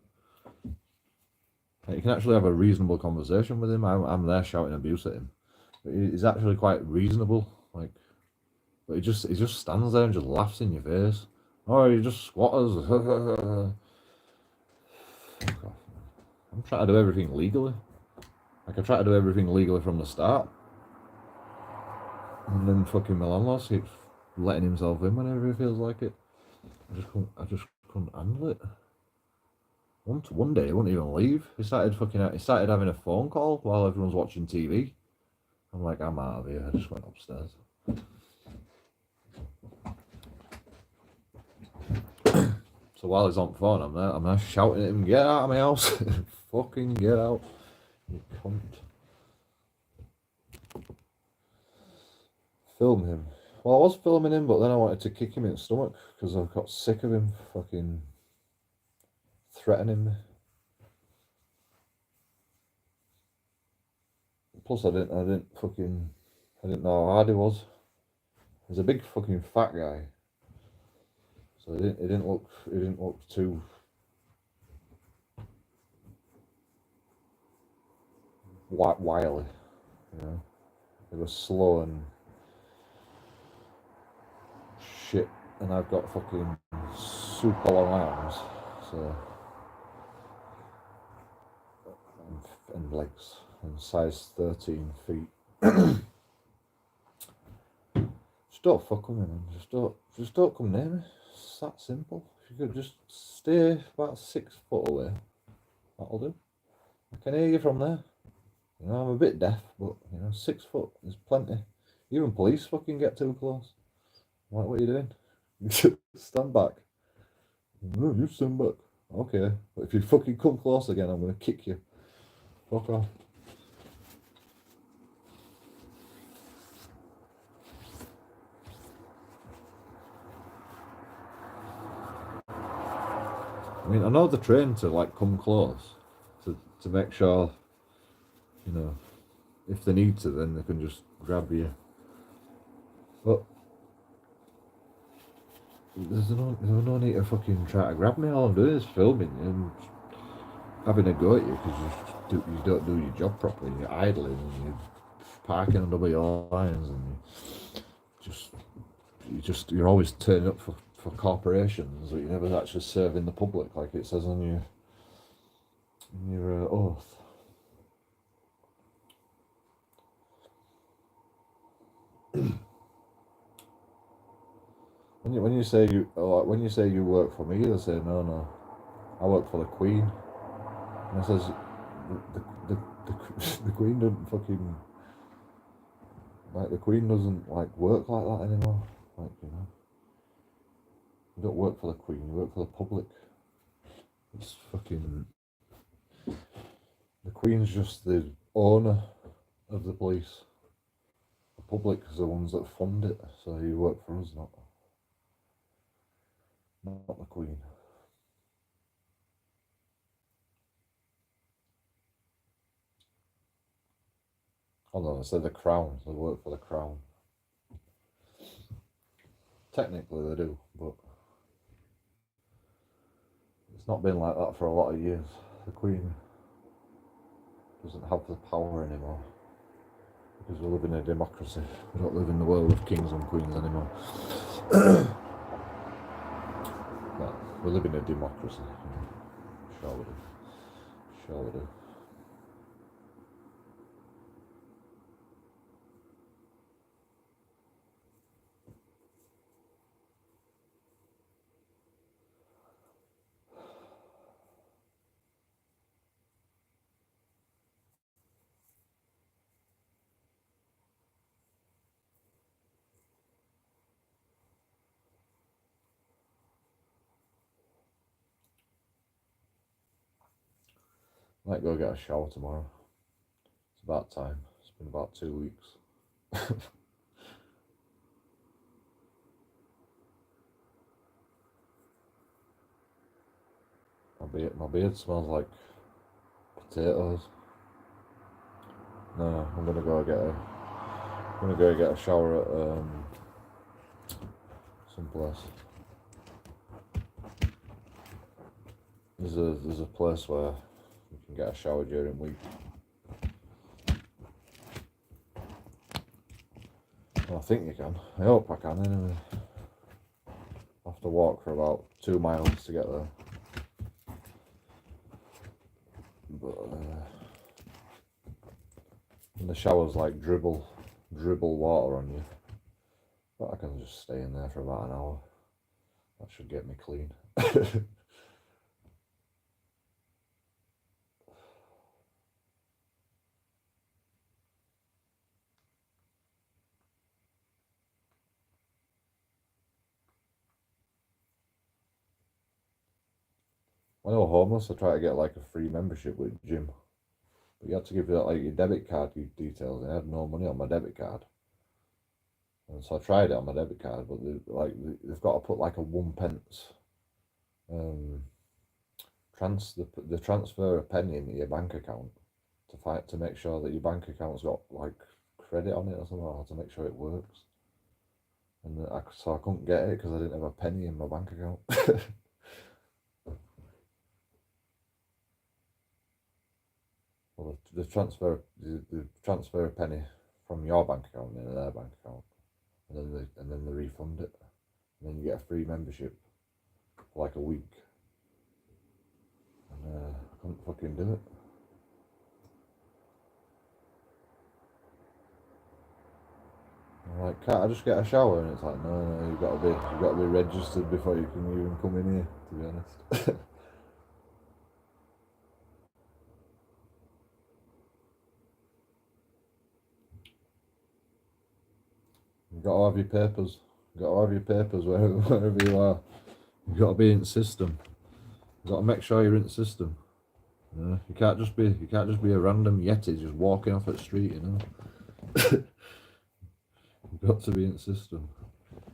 Like, you can actually have a reasonable conversation with him. I'm there shouting abuse at him, but he's actually quite reasonable. Like, but he just stands there and just laughs in your face. Oh, you're just squatters. Fuck off. I'm trying to do everything legally. Like, I try to do everything legally from the start, and then fucking my landlord keeps letting himself in whenever he feels like it. I just couldn't handle it. One day he wouldn't even leave. He started having a phone call while everyone's watching TV. I'm like, I'm out of here. I just went upstairs. So while he's on the phone, I'm there shouting at him, "Get out of my house! Fucking get out, you cunt!" Film him. Well, I was filming him, but then I wanted to kick him in the stomach because I got sick of him fucking threatening me. Plus, I didn't know how hard he was. He's a big fucking fat guy, so it didn't look too wily, you know. It was slow and shit, and I've got fucking super long arms, so and legs, and size 13 feet. Just don't fuck with me, man. Just don't come near me. It's that simple. If you could just stay about 6 foot away, that'll do. I can hear you from there. You know, I'm a bit deaf, but you know, 6 foot is plenty. Even police fucking get too close. Like, what are you doing? Stand back. No, you stand back. Okay, but if you fucking come close again, I'm gonna kick you. Fuck off. I mean, I know they're trained to like come close to make sure, you know, if they need to, then they can just grab you. But there's no need to fucking try to grab me. All I'm doing is filming and having a go at you because you don't do your job properly. You're idling and you're parking on double yellow lines and you're you're always turning up for corporations, but you're never actually serving the public like it says on your oath. When you say you work for me, they say no, I work for the Queen, and it says the Queen doesn't fucking like the Queen doesn't like work like that anymore. Like, you know, you don't work for the Queen, you work for the public. It's fucking the Queen's just the owner of the police. The public is the ones that fund it, so you work for us, not the Queen. Oh no, I said the Crown. They work for the Crown. Technically they do, but it's not been like that for a lot of years. The Queen doesn't have the power anymore because we live in a democracy. We don't live in the world of kings and queens anymore. Well, we live in a democracy. Sure we do. Sure we do. Might go get a shower tomorrow. It's about time. It's been about 2 weeks. My beard smells like potatoes. No, I'm gonna go get a shower at some place. There's a place where you can get a shower during the week. Well, I think you can. I hope I can anyway. I have to walk for about 2 miles to get there. But and the showers like dribble water on you. But I can just stay in there for about an hour. That should get me clean. When I was homeless, I tried to get like a free membership with gym. But you had to give that like your debit card details, and I had no money on my debit card. And so I tried it on my debit card, but they've got to put like a 1p the transfer a penny into your bank account to make sure that your bank account's got like credit on it or something, or to make sure it works. And so I couldn't get it because I didn't have a penny in my bank account. Well, the transfer a penny from your bank account into their bank account, and then they refund it, and then you get a free membership for like a week. And I couldn't fucking do it. I'm like, can't I just get a shower? And it's like, no, you've got to be registered before you can even come in here. To be honest. You've got to have your papers. You've got to have your papers wherever you are. You've got to be in the system. You've got to make sure you're in the system. You can't just be a random yeti just walking off at the street, you know. You've got to be in the system.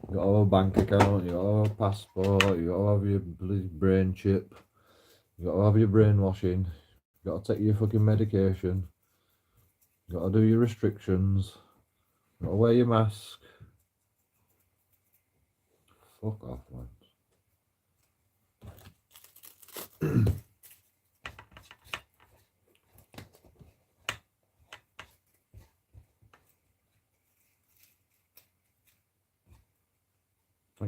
You've got to have a bank account, you've got to have a passport, you've got to have your brain chip, you've got to have your brainwashing, you've got to take your fucking medication, you've got to do your restrictions, you've got to wear your mask. Fuck off, man.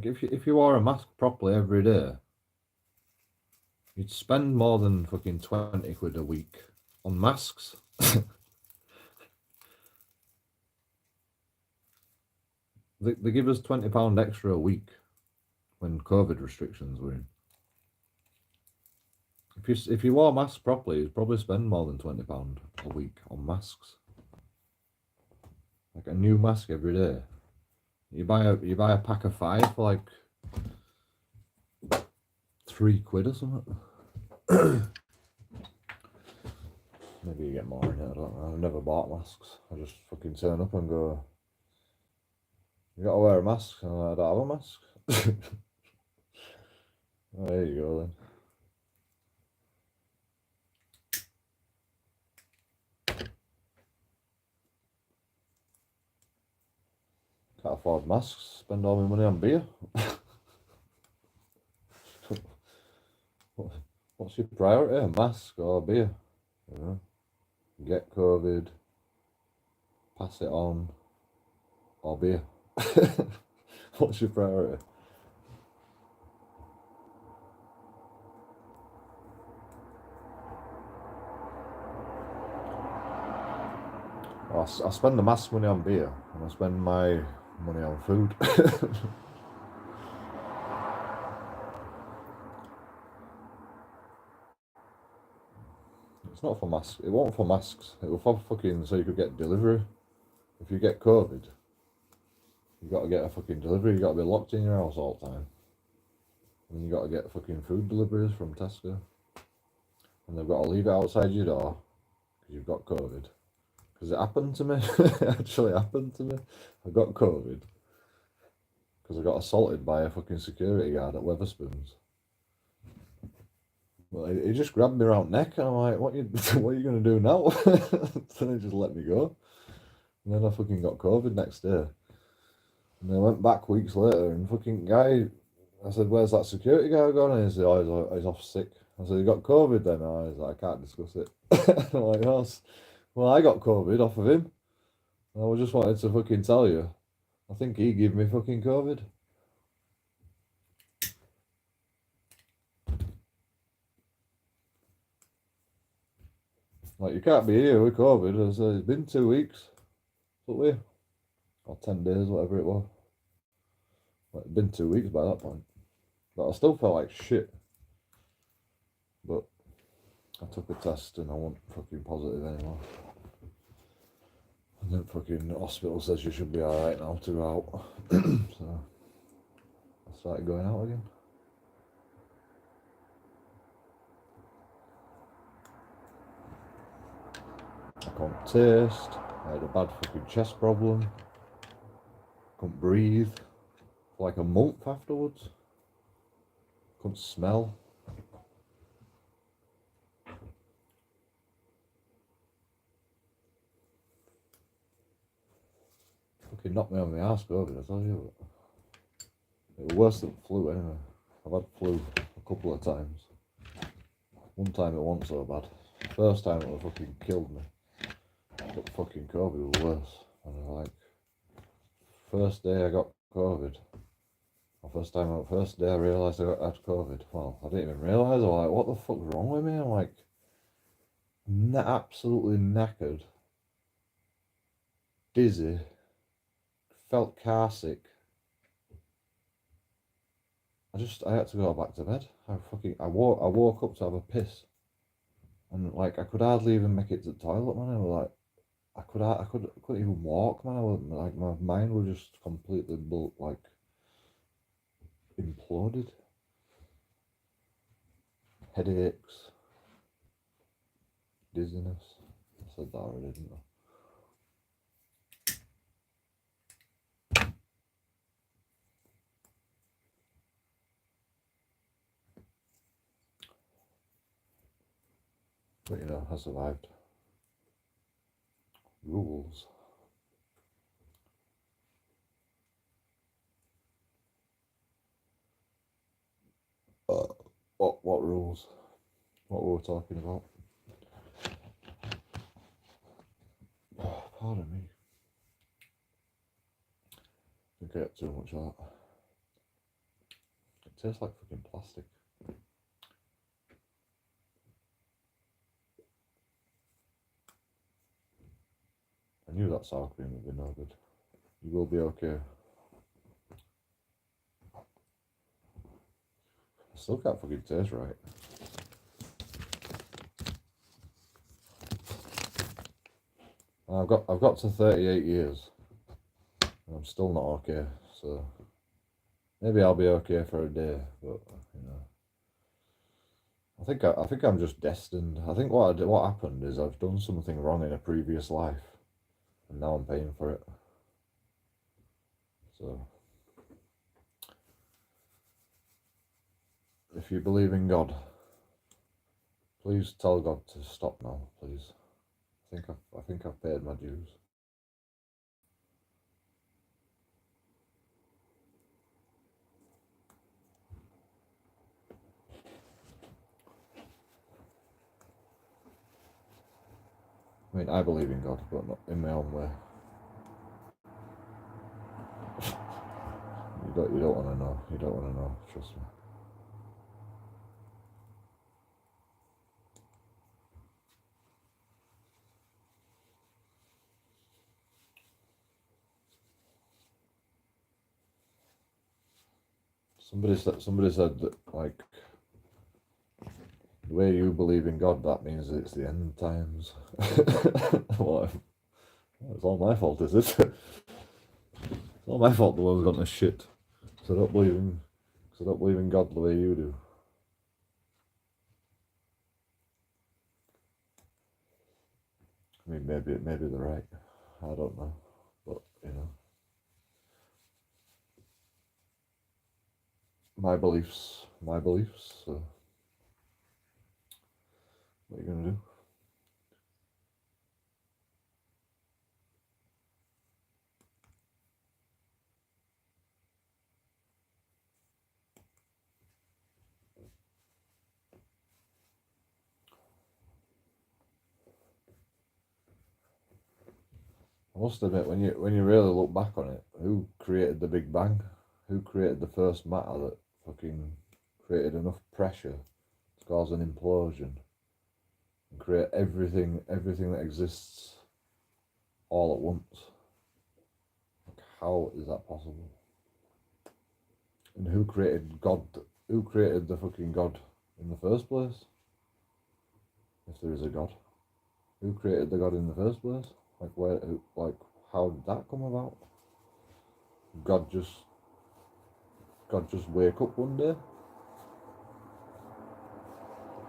Like if you wore a mask properly every day, you'd spend more than fucking 20 quid a week on masks. They give us £20 extra a week when COVID restrictions were in. If you wore masks properly, you'd probably spend more than £20 a week on masks. Like a new mask every day. You buy a pack of 5 for like £3 or something. Maybe you get more in it, I don't know. I've never bought masks. I just fucking turn up and go, you gotta wear a mask. And I don't have a mask. Oh, there you go then. Can't afford masks, spend all my money on beer. What's your priority? A mask or beer? You know? Get COVID, pass it on, or beer. What's your priority? Well, I spend the mask money on beer, and I spend my money on food. It's not for masks. It wasn't for masks. It was for fucking so you could get delivery. If you get COVID, you got to get a fucking delivery. You got to be locked in your house all the time, and you got to get fucking food deliveries from Tesco, and they've got to leave it outside your door because you've got COVID. Because it happened to me. It actually happened to me. I got COVID because I got assaulted by a fucking security guard at Wetherspoons. Well, he just grabbed me around the neck, and I'm like, what are you going to do now? So he just let me go. And then I fucking got COVID next day. And then I went back weeks later, and fucking guy, I said, where's that security guy gone? And he said, oh, he's off sick. I said, you got COVID then? Oh, he's like, I can't discuss it. I'm like, oh, well, I got COVID off of him. And I just wanted to fucking tell you, I think he gave me fucking COVID. Like, you can't be here with COVID. I said, it's been 2 weeks. Or 10 days, whatever it was. Like, it'd been 2 weeks by that point. But I still felt like shit. But I took a test and I wasn't fucking positive anymore. And then fucking the hospital says you should be alright now to go out. So I started going out again. I couldn't taste. I had a bad fucking chest problem. Couldn't breathe for like a month afterwards. Couldn't smell. Fucking knocked me on the arse, COVID, I tell you. It was worse than flu anyway. I've had flu a couple of times. One time it wasn't so bad. First time it fucking killed me. But fucking COVID was worse. And I was like, first day I got COVID. First day I realised I had COVID. Well, I didn't even realise. I was like, what the fuck's wrong with me? I'm like, absolutely knackered. Dizzy. Felt car sick. I had to go back to bed. I woke up to have a piss. And like, I could hardly even make it to the toilet, man. I was like, I couldn't even walk, man. Like, my mind was just completely like imploded. Headaches, dizziness. I said that already, didn't I? But you know, I survived. Rules. What rules? What were we talking about? Pardon me. I get too much of that. tastes like fucking plastic. I knew that sour cream would be no good. You will be okay. I still can't fucking taste right. I've got to 38 years and I'm still not okay, so maybe I'll be okay for a day, but you know, I think I'm just destined. I think what happened is I've done something wrong in a previous life and now I'm paying for it. So if you believe in God, please tell God to stop now, please. I think I've paid my dues. I mean, I believe in God, but not in my own way. You don't want to know. You don't want to know. Trust me. Somebody said that, like, the way you believe in God, that means that it's the end times. Well, it's all my fault, is it? It's all my fault the world's gone to shit. So I don't believe in God the way you do. I mean, maybe they're right. I don't know, but you know, my beliefs. So what are you gonna do? I must admit, when you really look back on it, who created the Big Bang? Who created the first matter that fucking created enough pressure to cause an implosion and create everything that exists all at once? Like, how is that possible? And who created God? Who created the fucking God in the first place? If there is a God, who created the God in the first place? Like, where? Like, how did that come about? God just wake up one day?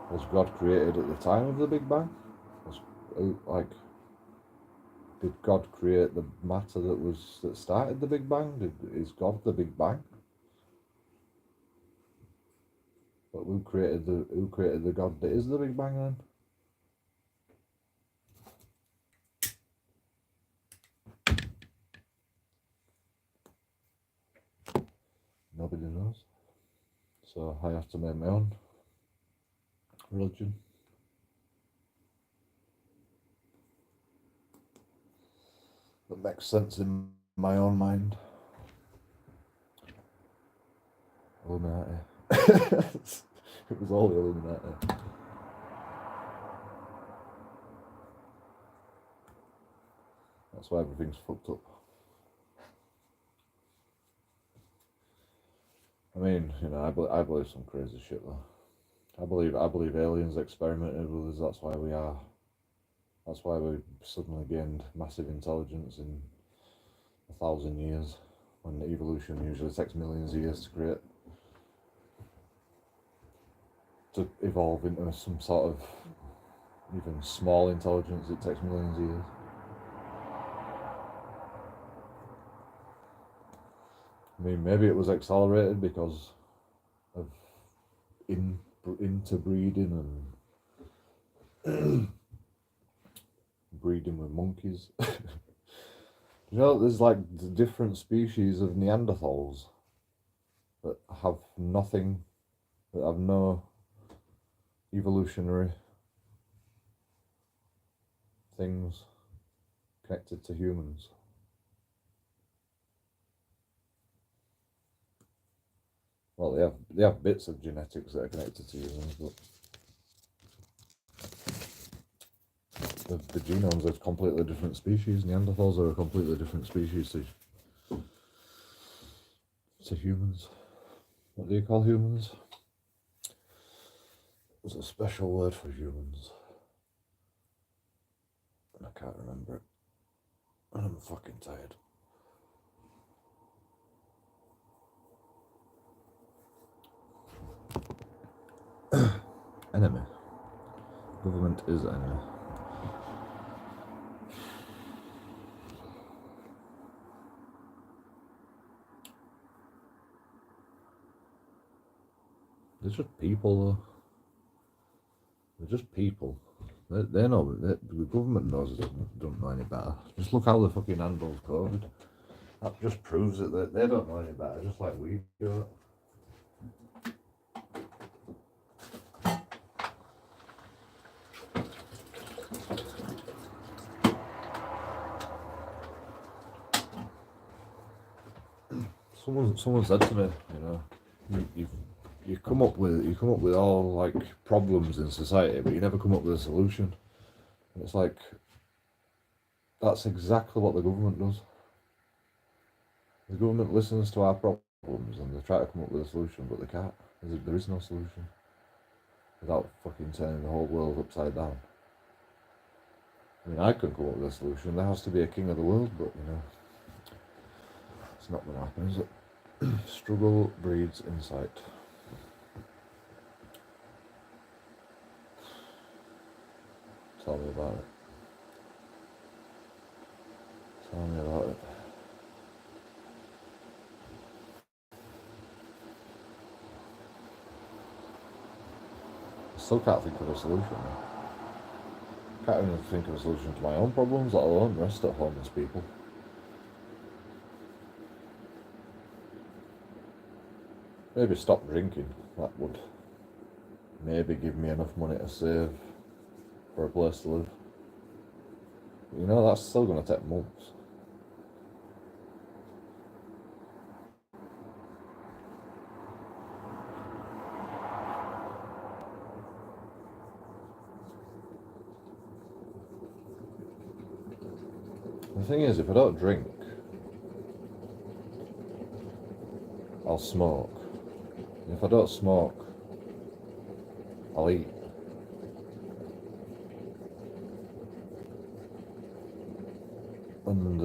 Was God created at the time of the Big Bang? Did God create the matter that started the Big Bang? Is God the Big Bang? But who created the God that is the Big Bang then? Nobody knows. So I have to make my own religion. That makes sense in my own mind. Illuminati. It was all the Illuminati. That's why everything's fucked up. I mean, you know, I believe some crazy shit though. I believe aliens experimented with us. That's why we suddenly gained massive intelligence in 1,000 years, when evolution usually takes millions of years to evolve into some sort of even small intelligence. It takes millions of years. I mean, maybe it was accelerated because of interbreeding and breeding with monkeys. You know, there's like the different species of Neanderthals that have nothing, that have no evolutionary things connected to humans. Well, they have bits of genetics that are connected to humans, but the genomes are completely different species. Neanderthals are a completely different species to humans. What do you call humans? There's a special word for humans. I can't remember it. And I'm fucking tired. Enemy. Government is enemy. They're just people, though. They're just people. They know. The government knows it don't know any better. Just look how they fucking handles COVID. That just proves it that they don't know any better, just like we do. Someone said to me, you know, you come up with all like problems in society, but you never come up with a solution. And it's like that's exactly what the government does. The government listens to our problems and they try to come up with a solution, but they can't. There is no solution without fucking turning the whole world upside down. I mean, I could come up with a solution. There has to be a king of the world, but you know, it's not going to happen, is it? Struggle breeds insight. Tell me about it. Tell me about it. I still can't think of a solution. Can't even think of a solution to my own problems, let alone the rest of homeless people. Maybe stop drinking. That would maybe give me enough money to save for a place to live. But you know, that's still going to take months. The thing is, if I don't drink, I'll smoke. And if I don't smoke, I'll eat. And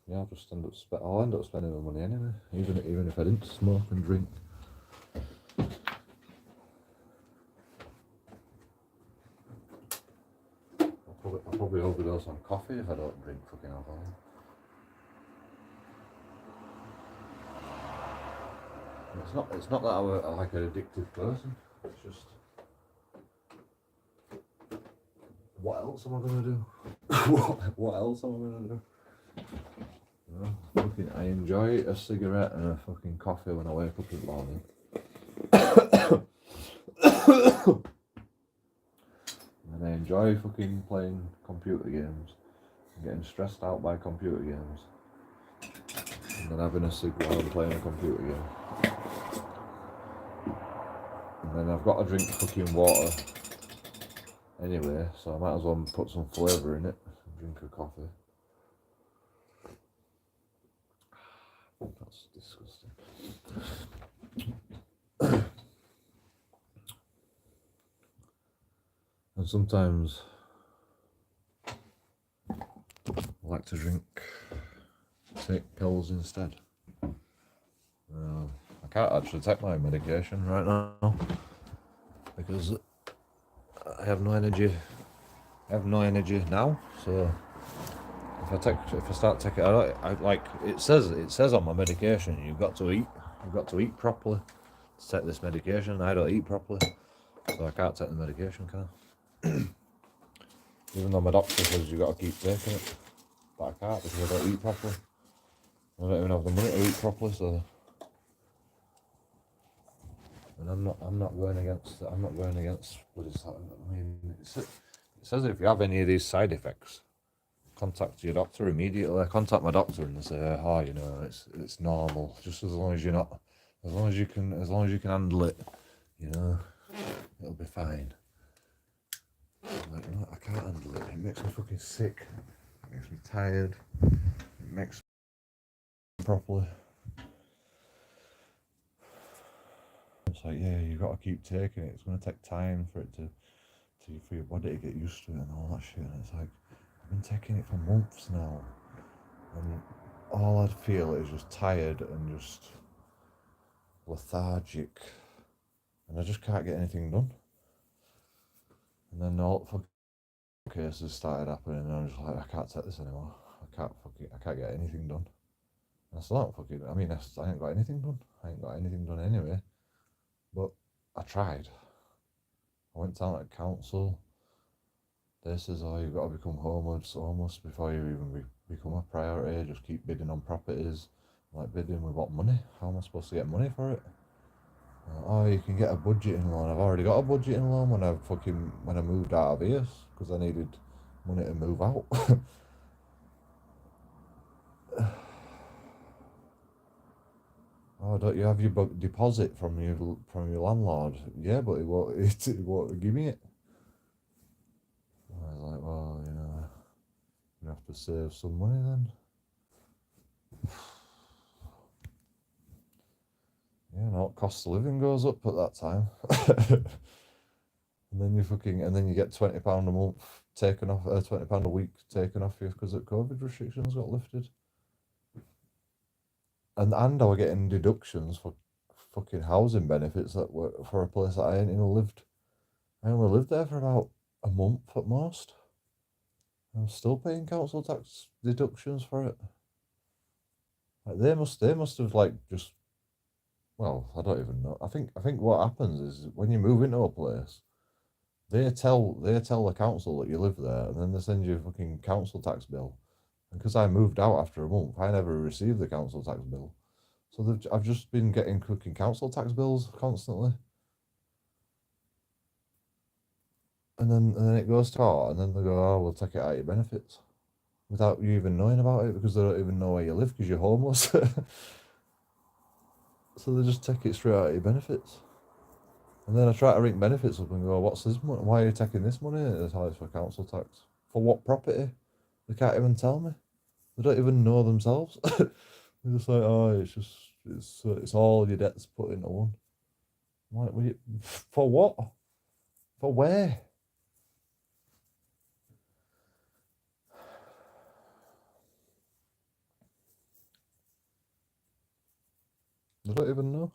yeah, I'll just I'll end up spending my money anyway, even if I didn't smoke and drink. I'll probably overdose on coffee if I don't drink fucking alcohol. It's not that I'm like an addictive person. It's just, what else am I gonna do? what else am I gonna do? You know, fucking, I enjoy a cigarette and a fucking coffee when I wake up in the morning. And I enjoy fucking playing computer games, and getting stressed out by computer games, and then having a cigarette while I'm playing a computer game. And then I've got to drink fucking water anyway, so I might as well put some flavour in it and drink a coffee. That's disgusting. And sometimes I like to take pills instead. I can't actually take my medication right now because I have no energy. I have no energy now, so if I start taking, it says on my medication you've got to eat properly to take this medication. I don't eat properly, so I can't take the medication, can I? Even though my doctor says you've got to keep taking it, but I can't because I don't eat properly. I don't even have the money to eat properly, so. And I'm not going against what is that? I mean, it says if you have any of these side effects, contact your doctor immediately. I contact my doctor and they say, oh, you know, it's normal. Just as long as you're not, as long as you can handle it, you know, it'll be fine. I'm like, no, I can't handle it. It makes me fucking sick. It makes me tired. It makes me properly. It's like, yeah, you've got to keep taking it. It's going to take time for it to for your body to get used to it and all that shit. And it's like, I've been taking it for months now, and all I feel is just tired and just lethargic, and I just can't get anything done. And then all fucking cases started happening, and I'm just like, I can't take this anymore. I can't get anything done. And I still don't fucking. I mean, I ain't got anything done. I ain't got anything done anyway. But I tried. I went down to council. They says, oh, you've got to become homeless before you even become a priority. Just keep bidding on properties. I'm like, bidding with what money? How am I supposed to get money for it? Oh, you can get a budgeting loan. I've already got a budgeting loan when I moved out of here because I needed money to move out. Oh, don't you have your deposit from your landlord? Yeah, but it won't give me it. I was like, well, you know, you have to save some money then. Yeah, no, cost of living goes up at that time. And then you get £20 a month taken off, £20 a week taken off you because the COVID restrictions got lifted. And I was getting deductions for fucking housing benefits that were for a place that I ain't even lived. I only lived there for about a month at most. I'm still paying council tax deductions for it. Like they must have like just, well, I don't even know. I think what happens is when you move into a place, they tell the council that you live there, and then they send you a fucking council tax bill. And because I moved out after a month, I never received the council tax bill. So I've just been getting cooking council tax bills constantly. And then it goes to court, and then they go, oh, we'll take it out of your benefits. Without you even knowing about it, because they don't even know where you live because you're homeless. So they just take it straight out of your benefits. And then I try to ring benefits up and go, what's this money? Why are you taking this money? It's for council tax. For what property? They can't even tell me. They don't even know themselves. They're just like, oh, it's all your debts put into one. I'm like, for what? For where? I don't even know.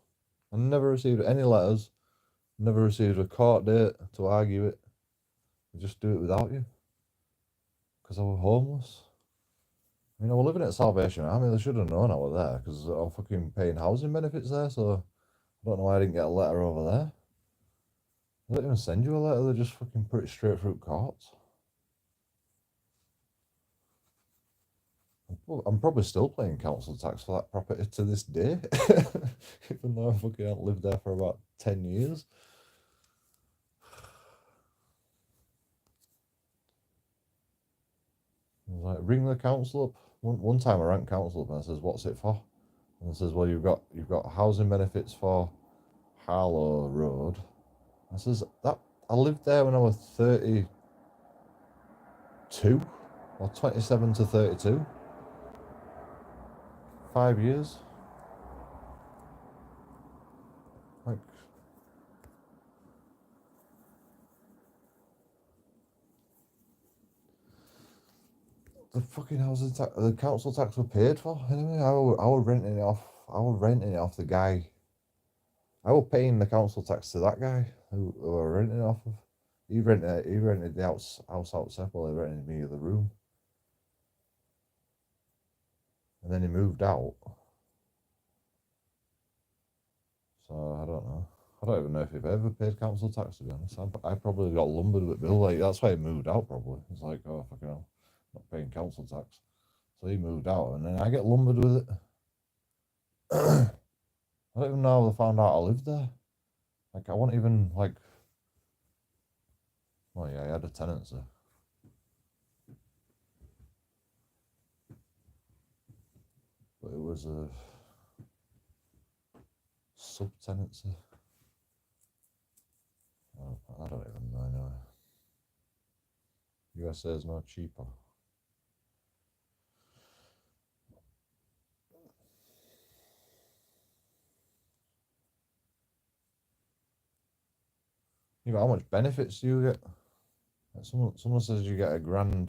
I never received any letters. Never received a court date to argue it. They just do it without you. Because I was homeless. I mean, I was living at Salvation Army. They should have known I was there because I was fucking paying housing benefits there. So I don't know why I didn't get a letter over there. They don't even send you a letter. They just fucking put it straight through courts. I'm probably still paying council tax for that property to this day, even though I fucking haven't lived there for about 10 years. I was like, ring the council up. One time I rang council up and I says, what's it for? And it says, well, you've got housing benefits for Harlow Road. I says, that I lived there when I was 32 or 27 to 32. 5 years. Like, the fucking housing tax, the council tax were paid for anyway. I was renting it off. I was renting it off the guy. I was paying the council tax to that guy who I was renting it off of. He rented the house outside while he rented me the room. And then he moved out. So I don't know. I don't even know if he've ever paid council tax, to be honest. I probably got lumbered with Bill. Like, that's why he moved out, probably. It's like, oh, fucking hell, not paying council tax. So he moved out, and then I get lumbered with it. I don't even know how they found out I lived there. Like, I wasn't even, like... Well, yeah, I had a tenancy. but it was a subtenancy. I don't even know anyway. USA is no cheaper. Yeah, but how much benefits do you get? Like someone says you get $1,000,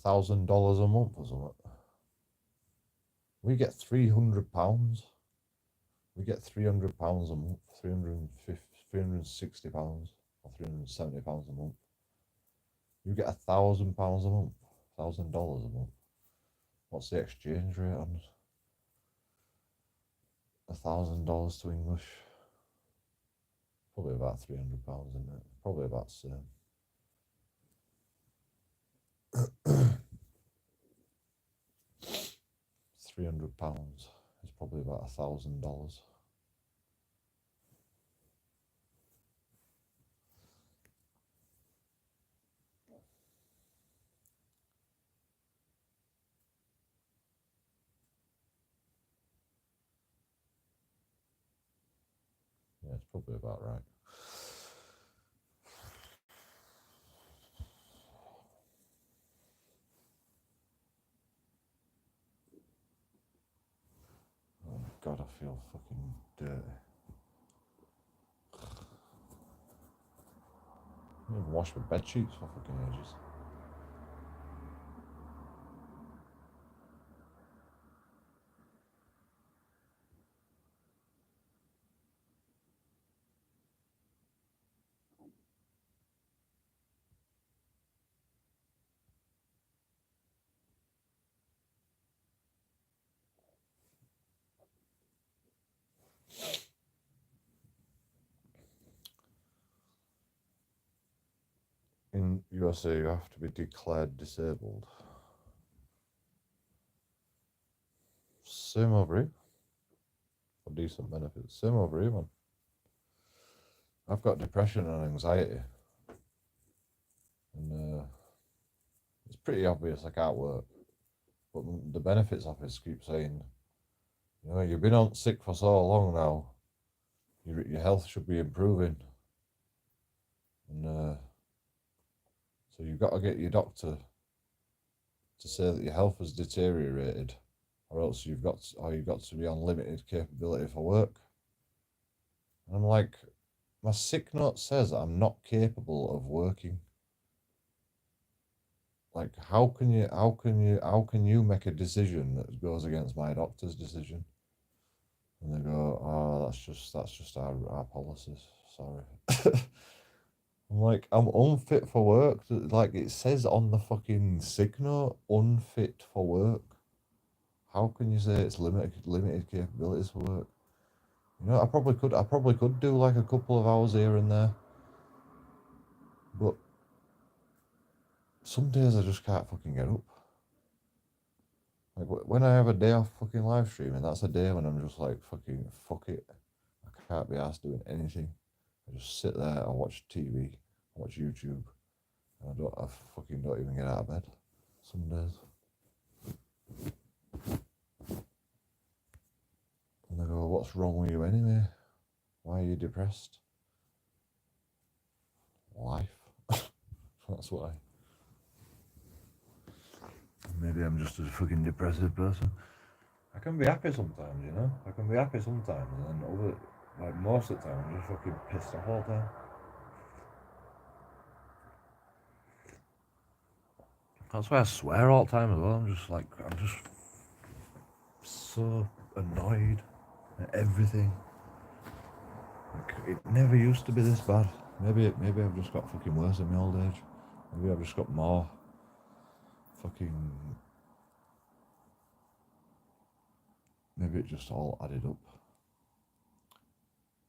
$1,000 a month or something. We get £300. We get £300 a month, £360 or £370 a month. You get £1,000 a month, $1,000 a month. What's the exchange rate on $1,000 to English? Probably about £300, isn't it? Probably about the same. £300 is probably about $1,000. Yeah, it's probably about right. Oh God, I feel fucking dirty. I haven't even washed my bed sheets for fucking ages. In USA, you have to be declared disabled. Same over here. For decent benefits. Same over here, man. I've got depression and anxiety. And it's pretty obvious I can't work. But the benefits office keep saying, you know, you've been on sick for so long now. Your health should be improving. And so you've got to get your doctor to say that your health has deteriorated, or else you've got to be on limited capability for work. And I'm like, my sick note says I'm not capable of working. Like, how can you make a decision that goes against my doctor's decision? And they go, oh, that's just our policies. Sorry. I'm like, I'm unfit for work. Like it says on the fucking sick note, unfit for work. How can you say it's limited capabilities for work? You know, I probably could do like a couple of hours here and there. But some days I just can't fucking get up. Like when I have a day off fucking live streaming, that's a day when I'm just like fucking fuck it. I can't be asked doing anything. I just sit there, I watch TV, I watch YouTube, and I fucking don't even get out of bed. Some days. And they go, what's wrong with you anyway? Why are you depressed? Life. That's why. Maybe I'm just a fucking depressive person. I can be happy sometimes, you know? I can be happy sometimes, and then like most of the time, I'm just fucking pissed off all the time. That's why I swear all the time as well. I'm just so annoyed at everything. Like, it never used to be this bad. Maybe I've just got fucking worse in my old age. Maybe I've just got more fucking. Maybe it just all added up.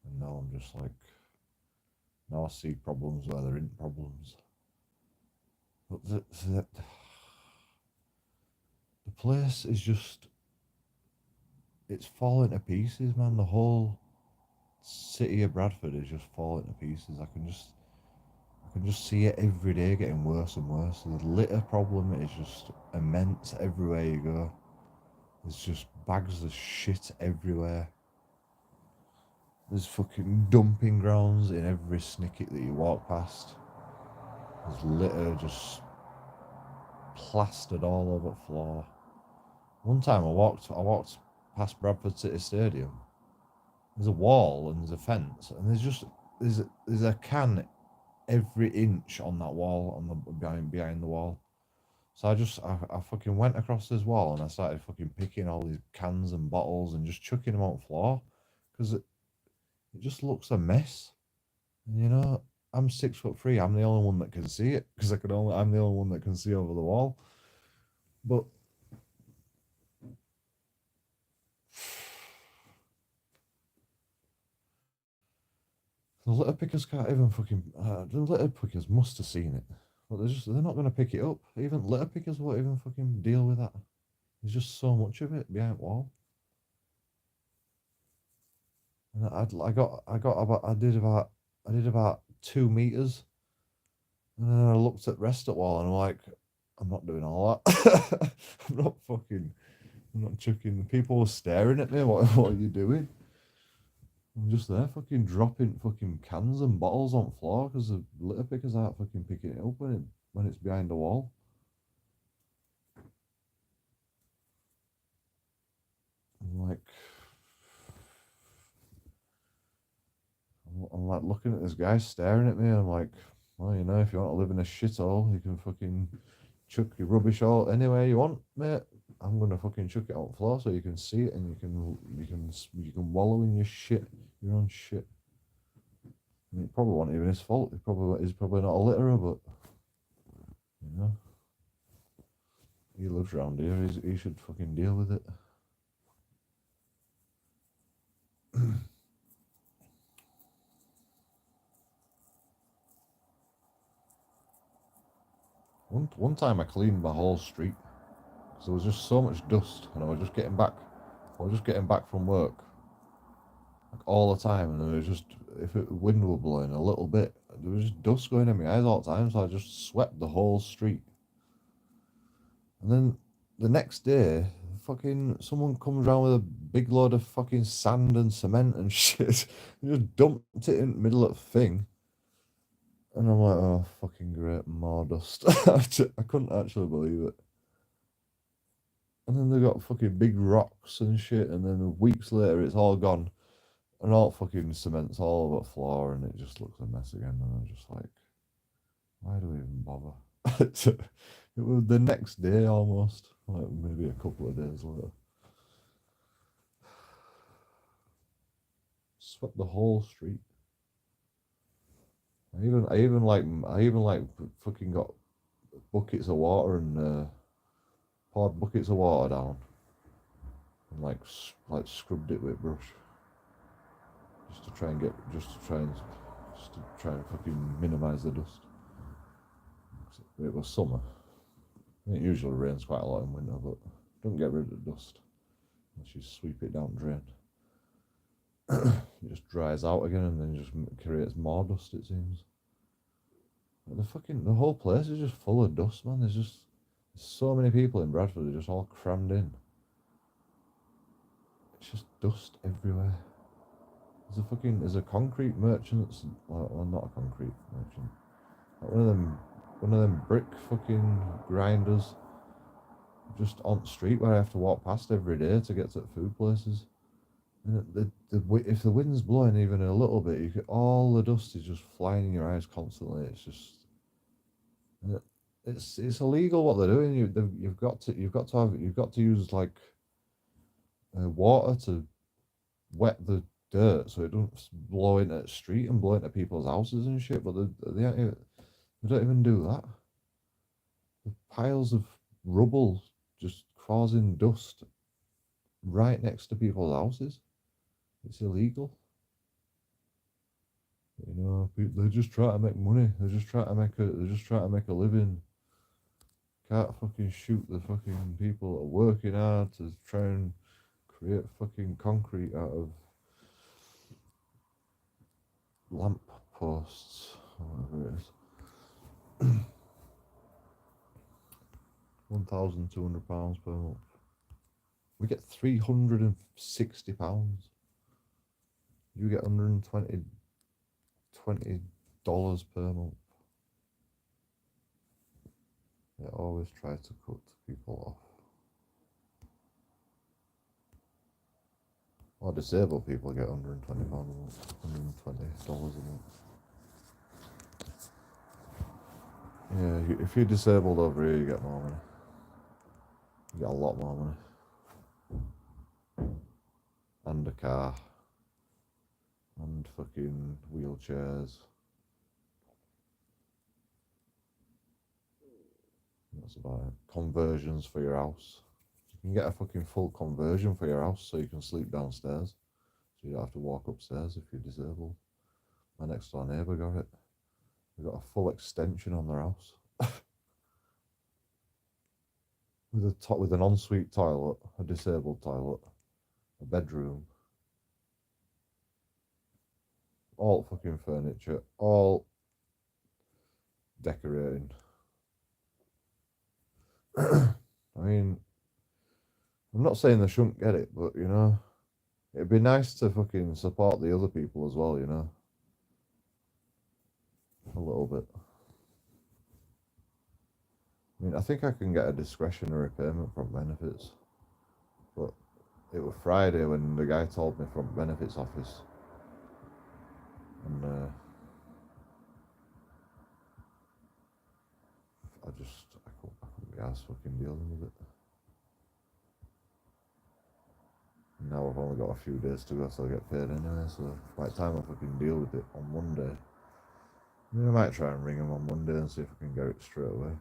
And now I'm just like. Now I see problems where there ain't problems. But the place is just. It's falling to pieces, man. The whole city of Bradford is just falling to pieces. I can just see it every day getting worse and worse. The litter problem is just immense everywhere you go. There's just bags of shit everywhere. There's fucking dumping grounds in every snicket that you walk past. There's litter just plastered all over the floor. One time I walked past Bradford City Stadium. There's a wall and there's a fence, and there's a can every inch on that wall, on the behind the wall. So I fucking went across this wall and I started fucking picking all these cans and bottles and just chucking them on the floor because it just looks a mess. And you know, I'm 6'3". I'm the only one that can see it because I'm the only one that can see over the wall. But the litter pickers can't even fucking. The litter pickers must have seen it, but they're not going to pick it up. Even litter pickers won't even fucking deal with that. There's just so much of it behind the wall. And I did about 2 meters, and then I looked at rest at wall and I'm like, I'm not doing all that. I'm not chucking. People were staring at me. What are you doing? I'm just there fucking dropping fucking cans and bottles on the floor because the litter pickers aren't fucking picking it up when it's behind the wall. I'm like looking at this guy staring at me, and I'm like, well, you know, if you want to live in a shithole, you can fucking chuck your rubbish all anywhere you want, mate. I'm gonna fucking chuck it on the floor so you can see it, and you can wallow in your own shit. I mean, it probably wasn't even his fault. He's probably not a litterer, but you know, he lives around here. He should fucking deal with it. One time I cleaned my whole street because there was just so much dust, and I was just getting back. I was just getting back from work, like all the time, and there was just, if the wind were blowing a little bit, there was just dust going in my eyes all the time. So I just swept the whole street, and then the next day, fucking someone comes around with a big load of fucking sand and cement and shit, and just dumped it in the middle of the thing. And I'm like, oh, fucking great, more dust. I couldn't actually believe it. And then they got fucking big rocks and shit, and then weeks later it's all gone. And all fucking cement's all over the floor, and it just looks a mess again. And I'm just like, why do we even bother? It was the next day almost, like maybe a couple of days later. Swept the whole street. I even like fucking got buckets of water and poured buckets of water down and like scrubbed it with a brush just to try and fucking minimize the dust. It was summer. It usually rains quite a lot in winter, but don't get rid of the dust unless you sweep it down drain. It just dries out again and then just creates more dust, it seems. The whole place is just full of dust, man. There's so many people in Bradford. They're just all crammed in. It's just dust everywhere. There's a concrete merchant. Well, not a concrete merchant. Like one of them brick fucking grinders. Just on the street where I have to walk past every day to get to the food places. And if the wind's blowing even a little bit, all the dust is just flying in your eyes constantly. It's illegal what they're doing. You've got to use like water to wet the dirt so it doesn't blow into the street and blow into people's houses and shit. But they don't even do that. The piles of rubble just causing dust right next to people's houses. It's illegal. You know, they just try to make money. They're just trying to make a living. Can't fucking shoot the fucking people that are working hard to try and create fucking concrete out of lamp posts or whatever it is. £1,200 per month. We get £360. You get $120 per month. They always try to cut people off. Or disabled people get £120 a month, $120 a month. Yeah, if you're disabled over here, you get more money. You get a lot more money. And a car. And fucking wheelchairs. That's about it. Conversions for your house. You can get a fucking full conversion for your house so you can sleep downstairs. So you don't have to walk upstairs if you're disabled. My next door neighbour got it. They got a full extension on their house. with an ensuite toilet, a disabled toilet, a bedroom, all fucking furniture, all decorating. I mean, I'm not saying they shouldn't get it, but you know, it'd be nice to fucking support the other people as well, you know, a little bit. I mean, I think I can get a discretionary payment from benefits, but it was Friday when the guy told me from benefits office, and I couldn't be arsed fucking dealing with it. Now I've only got a few days to go, so I'll get paid anyway, so by the time I fucking deal with it on Monday, I mean, I might try and ring him on Monday and see if I can get it straight away.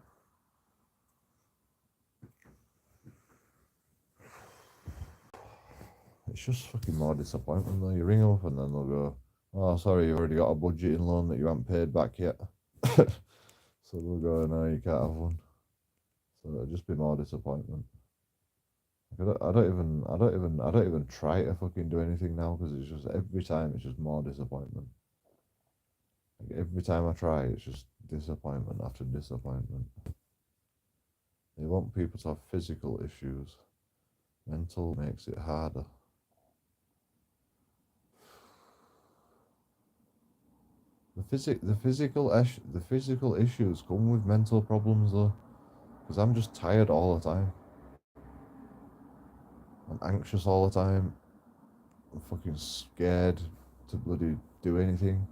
It's just fucking more disappointment though. You ring them up and then they'll go, oh, sorry, you've already got a budgeting loan that you haven't paid back yet. So they'll go, no, you can't have one. So it'll just be more disappointment. Like I don't even try to fucking do anything now because it's just every time it's just more disappointment. Like every time I try, it's just disappointment after disappointment. They want people to have physical issues. Mental makes it harder. The physical issues come with mental problems though, because I'm just tired all the time. I'm anxious all the time. I'm fucking scared to bloody do anything.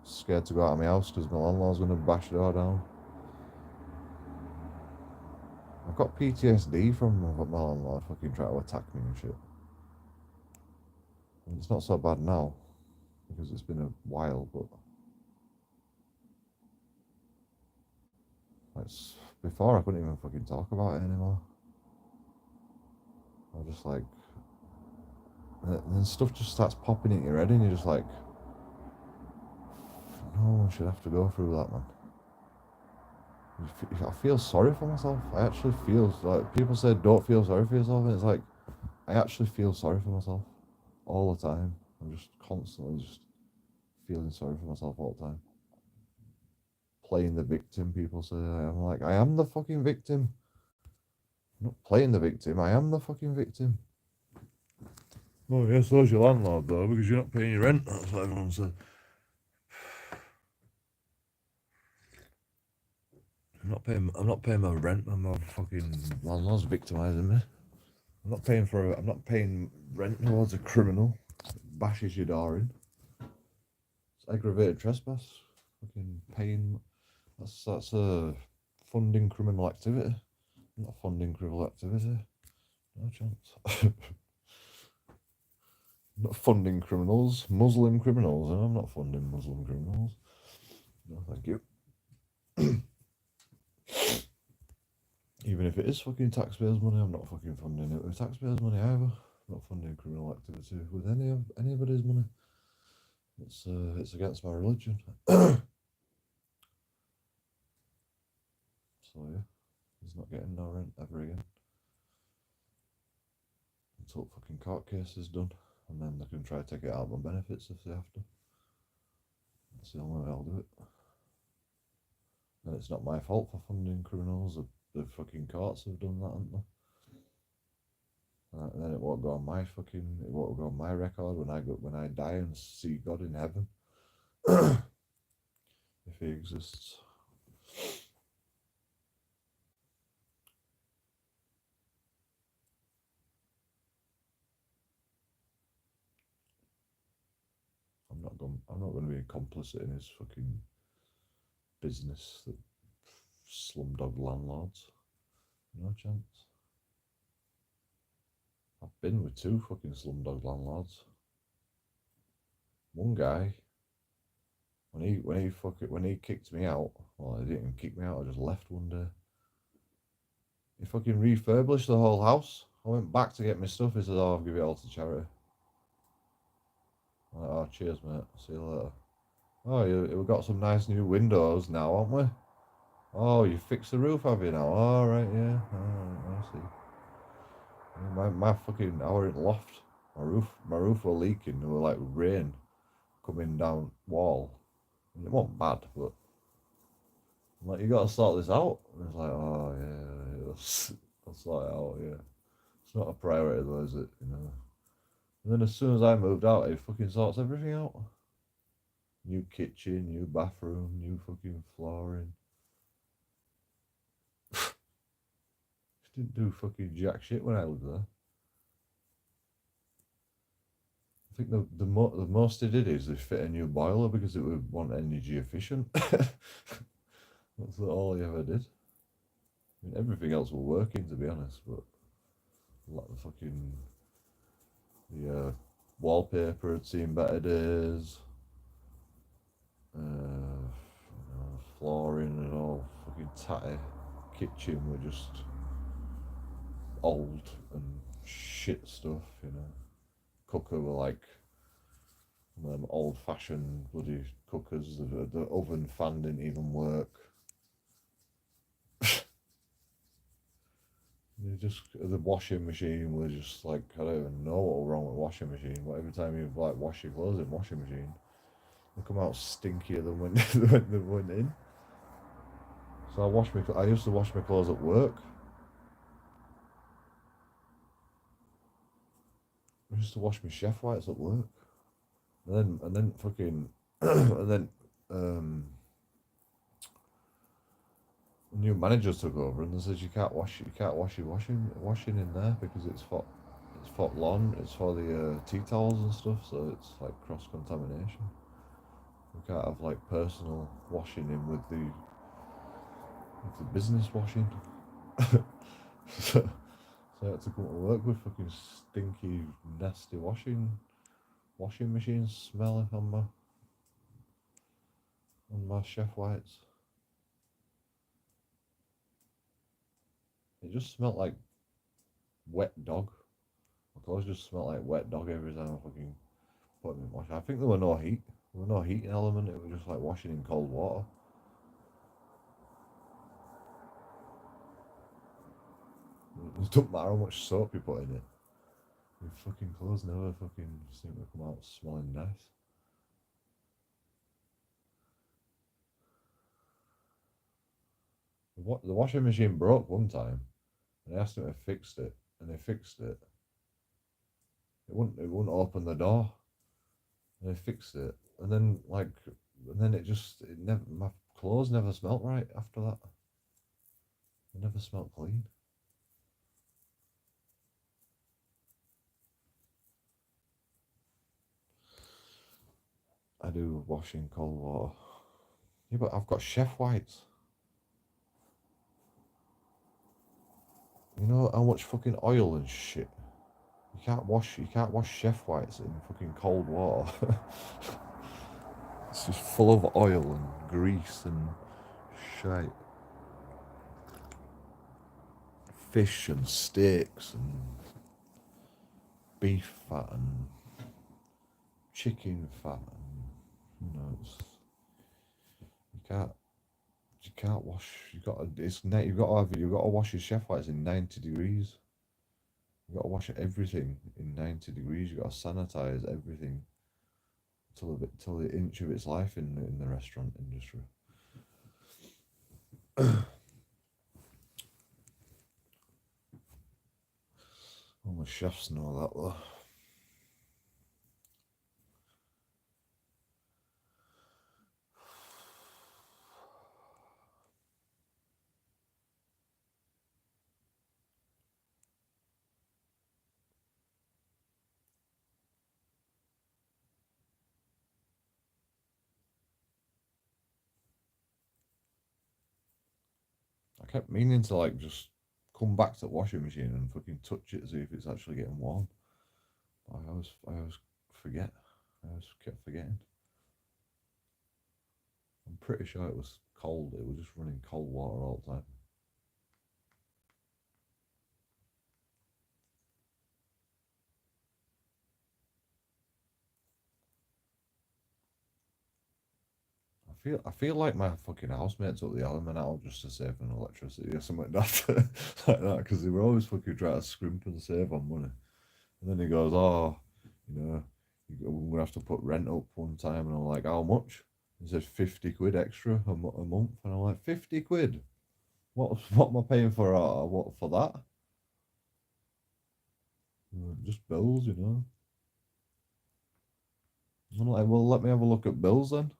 Scared to go out of my house because my landlord's gonna bash the door down. I've got PTSD from my landlord fucking trying to attack me and shit. And it's not so bad now because it's been a while, but before I couldn't even fucking talk about it anymore. I was just like, and then stuff just starts popping in your head and you're just like, no one should have to go through that, man. I feel sorry for myself. I actually feel like people say don't feel sorry for yourself, and it's like I actually feel sorry for myself all the time. I'm just constantly just feeling sorry for myself all the time. Playing the victim, people say. I'm like, I am the fucking victim. I'm not playing the victim, I am the fucking victim. Oh yeah, so's your landlord though, because you're not paying your rent. That's what everyone said. I'm not paying my rent, and my fucking landlord's victimising me. I'm not paying rent towards a criminal. Bashes your door in. It's aggravated trespass. Fucking paying. That's a funding criminal activity. I'm not funding criminal activity. No chance. I'm not funding criminals. Muslim criminals. I'm not funding Muslim criminals. No, thank you. Even if it is fucking taxpayers' money, I'm not fucking funding it with taxpayers' money either. I'm not funding criminal activity with anybody's money. It's against my religion. So yeah, he's not getting no rent ever again until fucking court case is done, and then they can try to take it out on benefits if they have to. That's the only way I'll do it. And it's not my fault for funding criminals. The fucking courts have done that, haven't they? And then it won't go on my fucking. It won't go on my record when I die and see God in heaven, if He exists. I'm not going to be complicit in his fucking business. That slumdog landlords. No chance. I've been with 2 fucking slumdog landlords. One guy, when he kicked me out, well, he didn't even kick me out. I just left one day. He fucking refurbished the whole house. I went back to get my stuff. He said, "Oh, I'll give it all to charity." I'm like, "Oh, cheers, mate. See you later." "Oh, we've got some nice new windows now, haven't we?" "Oh, you fixed the roof, have you now?" "All right, yeah. All right, I see." My fucking, I were in loft. My roof were leaking. There were like rain coming down wall. And it wasn't bad, but I'm like, "You got to sort this out." And it's like, "Oh yeah, I'll sort it out." Yeah, it's not a priority though, is it? You know. And then as soon as I moved out, he fucking sorts everything out. New kitchen, new bathroom, new fucking flooring. Didn't do fucking jack shit when I lived there. I think the most they did is they fit a new boiler because it would want energy efficient. That's all he ever did. I mean, everything else were working, to be honest, but like the fucking wallpaper had seen better days. Flooring and all fucking tatty. Kitchen were just old and shit stuff, you know. Cooker were like old-fashioned bloody cookers. The oven fan didn't even work. The washing machine was just like, I don't even know what was wrong with the washing machine, but every time you like wash your clothes in washing machine, they come out stinkier than when they went in. So I used to wash my clothes at work. I used to wash my chef whites at work. And then fucking and then new managers took over and they said you can't wash your washing in there because it's for lawn, it's for the tea towels and stuff, so it's like cross contamination. We can't have like personal washing in with the business washing. so I had to come to work with fucking stinky, nasty washing machine smell on my chef whites. It just smelled like wet dog. My clothes just smelled like wet dog every time I fucking put them in wash. I think there were no heat. There were no heating element. It was just like washing in cold water. It doesn't matter how much soap you put in it. Your fucking clothes never fucking seem to come out smelling nice. The washing machine broke one time, and I asked them to fix it, and they fixed it. It wouldn't open the door. And they fixed it, and then my clothes never smelt right after that. They never smelt clean. I do wash in cold water. Yeah, but I've got chef whites. You know how much fucking oil and shit. You can't wash chef whites in fucking cold water. It's just full of oil and grease and shite. Fish and steaks and beef fat and chicken fat and you can't wash. You've got to wash your chef whites in 90 degrees. You've got to wash everything in 90 degrees. You've got to sanitize everything till the inch of its life in the restaurant industry. Oh my the chefs know that though. I kept meaning to like just come back to the washing machine and fucking touch it, see if it's actually getting warm. I always forget. I always kept forgetting. I'm pretty sure it was cold. It was just running cold water all the time. I feel like my fucking housemates took the element out just to save on electricity or something like that, because they were always fucking trying to scrimp and save on money. And then he goes, "Oh, you know, we're gonna have to put rent up one time," and I'm like, "How much?" He said 50 quid extra a month, and I'm like, 50 quid? What am I paying for? What for that? Just bills, you know. I'm like, well, let me have a look at bills then.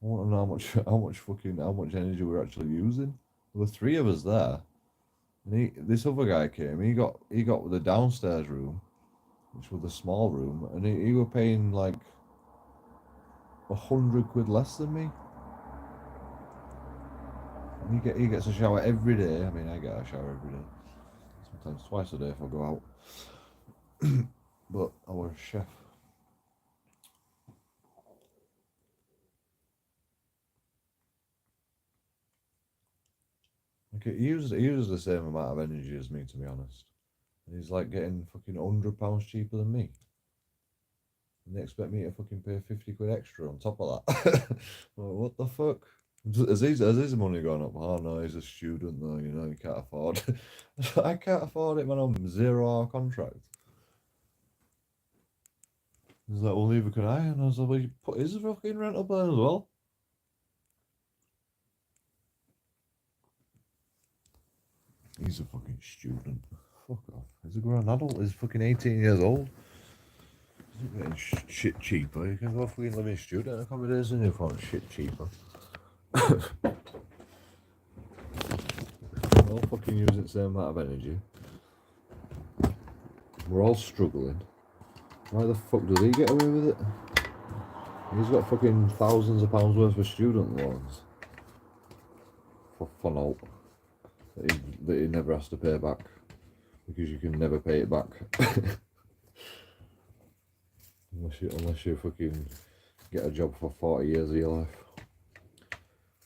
I want to know how much energy we're actually using. There were three of us there, and this other guy came. He got the downstairs room, which was the small room, and he were paying like 100 quid less than me. And he gets a shower every day. I mean, I get a shower every day, sometimes twice a day if I go out. But I was a chef. Like he uses the same amount of energy as me, to be honest. And he's like getting fucking £100 cheaper than me. And they expect me to fucking pay 50 quid extra on top of that. Like, what the fuck? Has his money gone up? Oh no, he's a student though, you know, he can't afford it. I can't afford it, man, I'm 0-hour contract. He's like, well, neither can I. And I was like, well, you put his fucking rent up there as well. He's a fucking student. Fuck off. He's a grown adult. He's fucking 18 years old. He's not getting shit cheaper. You can go fucking live in student accommodation if you want shit cheaper. We're all fucking using the same amount of energy. We're all struggling. Why the fuck does he get away with it? He's got fucking thousands of pounds worth of student loans. For naught. That he never has to pay back. Because you can never pay it back. unless you fucking get a job for 40 years of your life.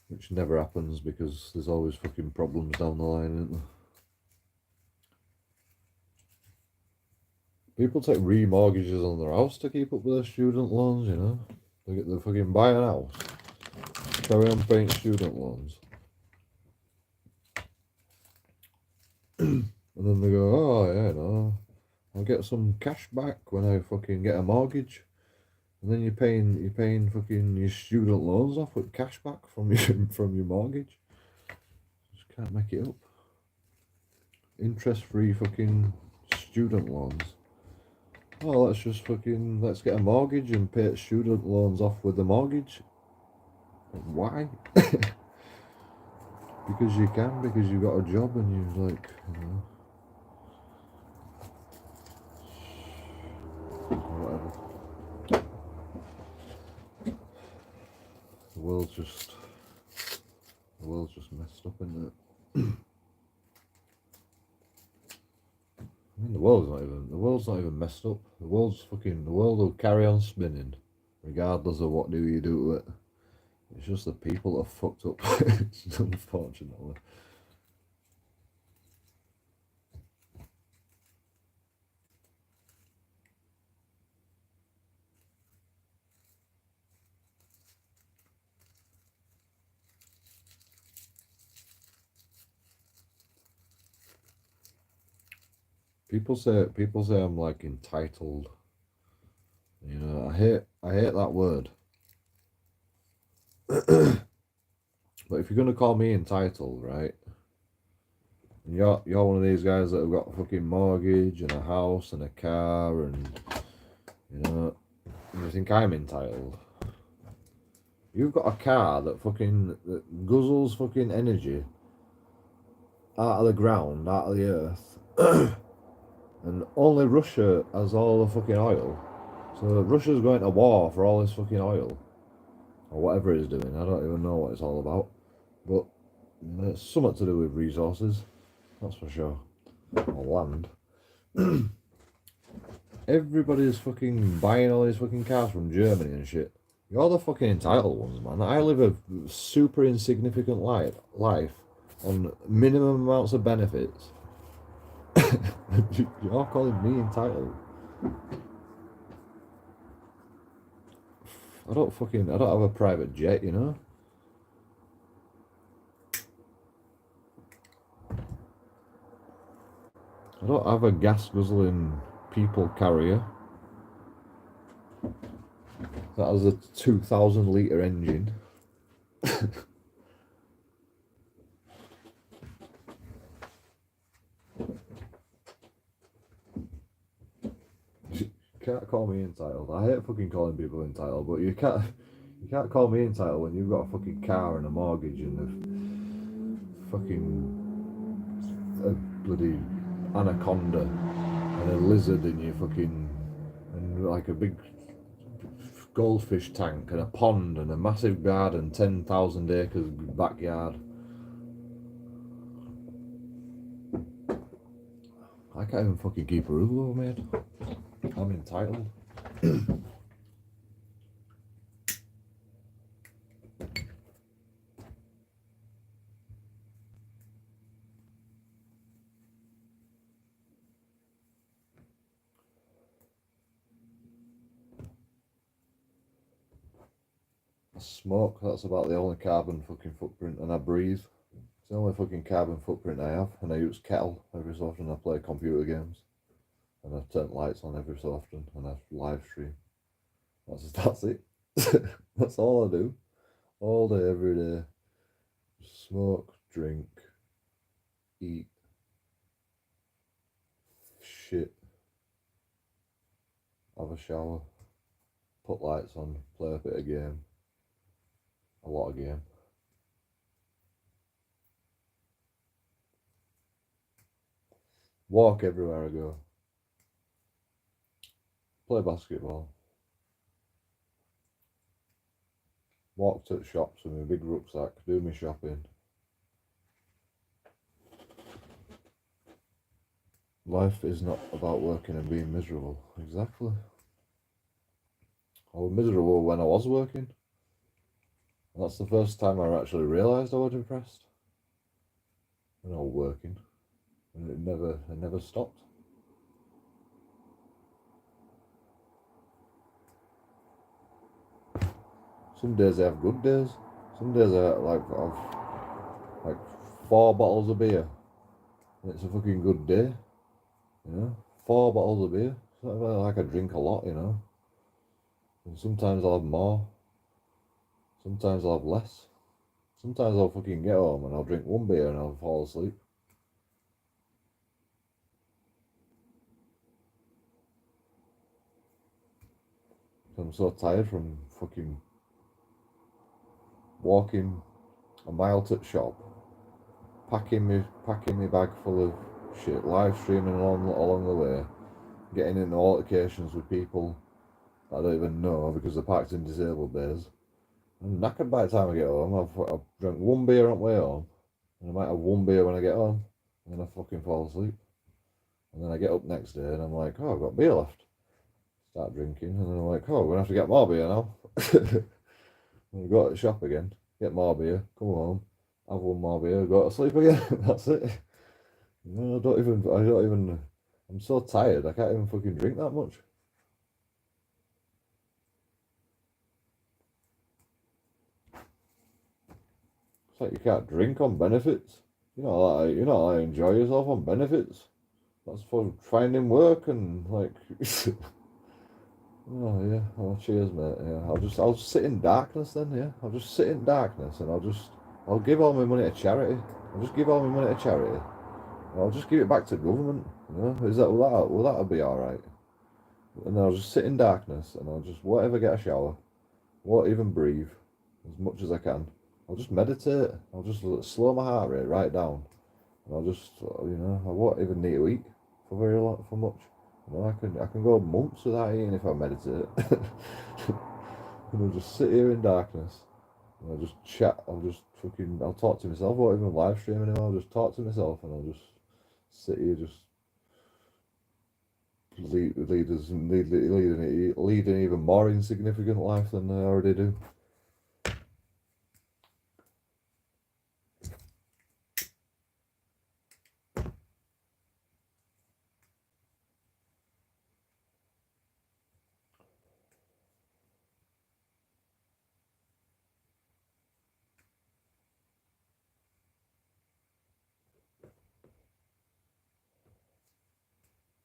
Which never happens because there's always fucking problems down the line, isn't there? People take remortgages on their house to keep up with their student loans, you know. They fucking buy an house, carry on paying student loans. And then they go, oh yeah, no, I'll get some cash back when I fucking get a mortgage. And then you're paying fucking your student loans off with cash back from your mortgage. Just can't make it up. Interest-free fucking student loans. Oh, let's get a mortgage and pay student loans off with the mortgage. Why? Because you can, because you've got a job and you're like, you know, whatever. The world's just messed up, isn't it? I mean, the world's not even messed up. The world will carry on spinning, regardless of what you do to it. It's just the people that are fucked up, unfortunately. People say I'm like entitled. You know, I hate that word. But if you're gonna call me entitled, right? And you're one of these guys that have got a fucking mortgage and a house and a car and, you know, you think I'm entitled. You've got a car that that guzzles fucking energy out of the ground, out of the earth, and only Russia has all the fucking oil. So Russia's going to war for all this fucking oil, or whatever it's doing. I don't even know what it's all about, but it's something to do with resources, that's for sure, or land. Everybody's fucking buying all these fucking cars from Germany and shit. You're the fucking entitled ones, man. I live a super insignificant life on minimum amounts of benefits. You're calling me entitled. I don't have a private jet, you know? I don't have a gas guzzling people carrier that has a 2,000 litre engine. You can't call me entitled. I hate fucking calling people entitled, but you can't call me entitled when you've got a fucking car and a mortgage and a bloody anaconda and a lizard in your fucking, and like a big goldfish tank and a pond and a massive garden, 10,000 acres backyard. I can't even fucking keep a roof over my head. I'm entitled. I smoke, that's about the only carbon fucking footprint, and I breathe. It's the only fucking carbon footprint I have, and I use kettle every so often. I play computer games, and I turn lights on every so often, and I live stream. That's it. That's all I do, all day, every day. Smoke, drink, eat, shit, have a shower, put lights on, play a bit of game, a lot of game. Walk everywhere I go. Play basketball. Walk to the shops with my big rucksack, do my shopping. Life is not about working and being miserable. Exactly. I was miserable when I was working. And that's the first time I actually realised I was depressed. When I was working. And it never stopped. Some days I have good days. Some days I have like 4 bottles of beer. And it's a fucking good day. You know? 4 bottles of beer. It's not like I drink a lot, you know. And sometimes I'll have more. Sometimes I'll have less. Sometimes I'll fucking get home and I'll drink 1 beer and I'll fall asleep. I'm so tired from fucking walking a mile to the shop, packing me bag full of shit, live streaming along the way, getting into altercations with people I don't even know because they're parked in disabled bays. I'm knackered by the time I get home. I've drank 1 beer on the way home, and I might have 1 beer when I get home, and then I fucking fall asleep. And then I get up next day and I'm like, oh, I've got beer left. Start drinking, and then I'm like, oh, we're gonna have to get more beer now. And go to the shop again, get more beer, come home, have 1 more beer, go to sleep again. That's it. No, I don't even. I'm so tired. I can't even fucking drink that much. It's like you can't drink on benefits. You know, I enjoy yourself on benefits. That's for finding work and like. Oh yeah, oh cheers mate, yeah. I'll just sit in darkness then, yeah. I'll just sit in darkness and I'll give all my money to charity. I'll just give all my money to charity. I'll just give it back to government. You know, will that be all right? And then I'll just sit in darkness and I'll just whatever get a shower, won't even breathe as much as I can. I'll just meditate. I'll just slow my heart rate right down, and I'll just I won't even need to eat for much. You know, I can go months without eating if I meditate. And I'll just sit here in darkness. And I'll just chat. I'll talk to myself. I won't even live stream anymore. I'll just talk to myself, and I'll just sit here just lead an even more insignificant life than I already do.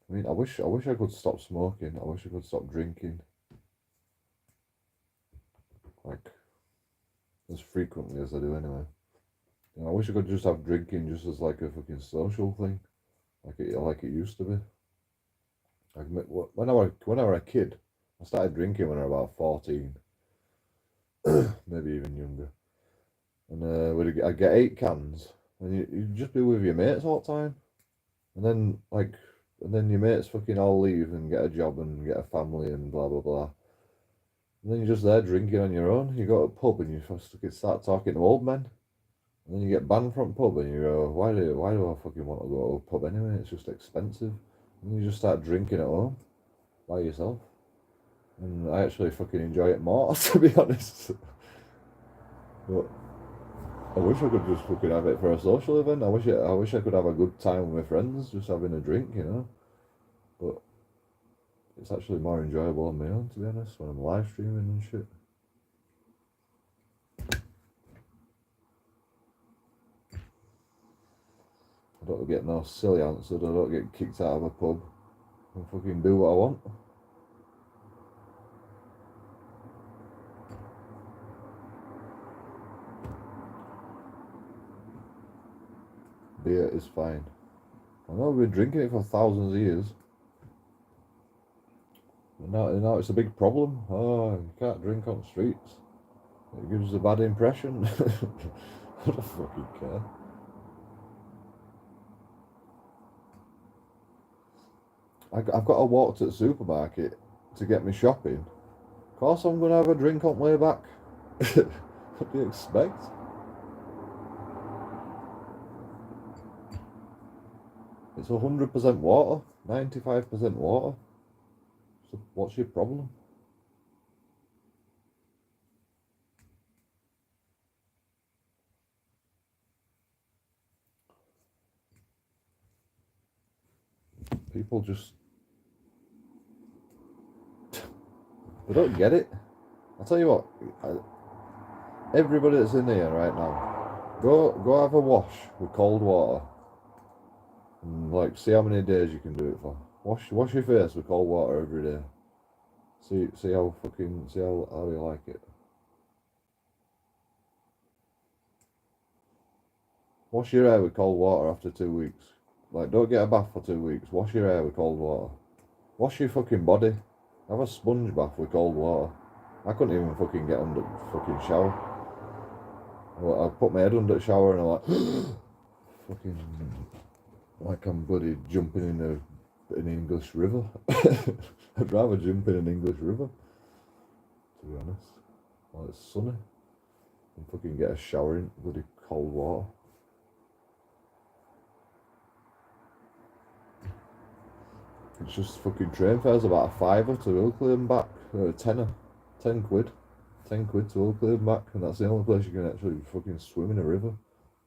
I mean, I wish I could stop smoking. I wish I could stop drinking, like as frequently as I do anyway. You know, I wish I could just have drinking just as like a fucking social thing, like it used to be. Like when I was a kid, I started drinking when I was about 14, maybe even younger. And I'd get 8 cans, and you'd just be with your mates all the time, and then your mates fucking all leave and get a job and get a family and blah blah blah. And then you're just there drinking on your own. You go to a pub and you start talking to old men. And then you get banned from pub and you go, why do I fucking want to go to a pub anyway? It's just expensive. And you just start drinking at home by yourself. And I actually fucking enjoy it more, to be honest. But I wish I could just fucking have it for a social event. I wish I could have a good time with my friends, just having a drink, you know. But it's actually more enjoyable on my own, to be honest, when I'm live streaming and shit. I don't get no silly answers. I don't get kicked out of a pub. I can fucking do what I want. Beer is fine. I know we've been drinking it for thousands of years. And now it's a big problem. Oh, you can't drink on streets. It gives a bad impression. I don't fucking care. I've got to walk to the supermarket to get me shopping. Of course I'm going to have a drink on the way back. What do you expect? It's 100% water, 95% water. So what's your problem? People just... they don't get it. I'll tell you what, everybody that's in here right now, go have a wash with cold water. And like, see how many days you can do it for. Wash your face with cold water every day. See how you like it. Wash your hair with cold water after 2 weeks. Like, don't get a bath for 2 weeks. Wash your hair with cold water. Wash your fucking body. Have a sponge bath with cold water. I couldn't even fucking get under the fucking shower. I put my head under the shower and I'm like, fucking, like I'm bloody jumping in an English river. I'd rather jump in an English river, to be honest. While it's sunny. And fucking get a shower in bloody cold water. It's just fucking train fares about a £5 to Ilkley and back, or a tenner, 10 quid. 10 quid to Ilkley and back, and that's the only place you can actually fucking swim in a river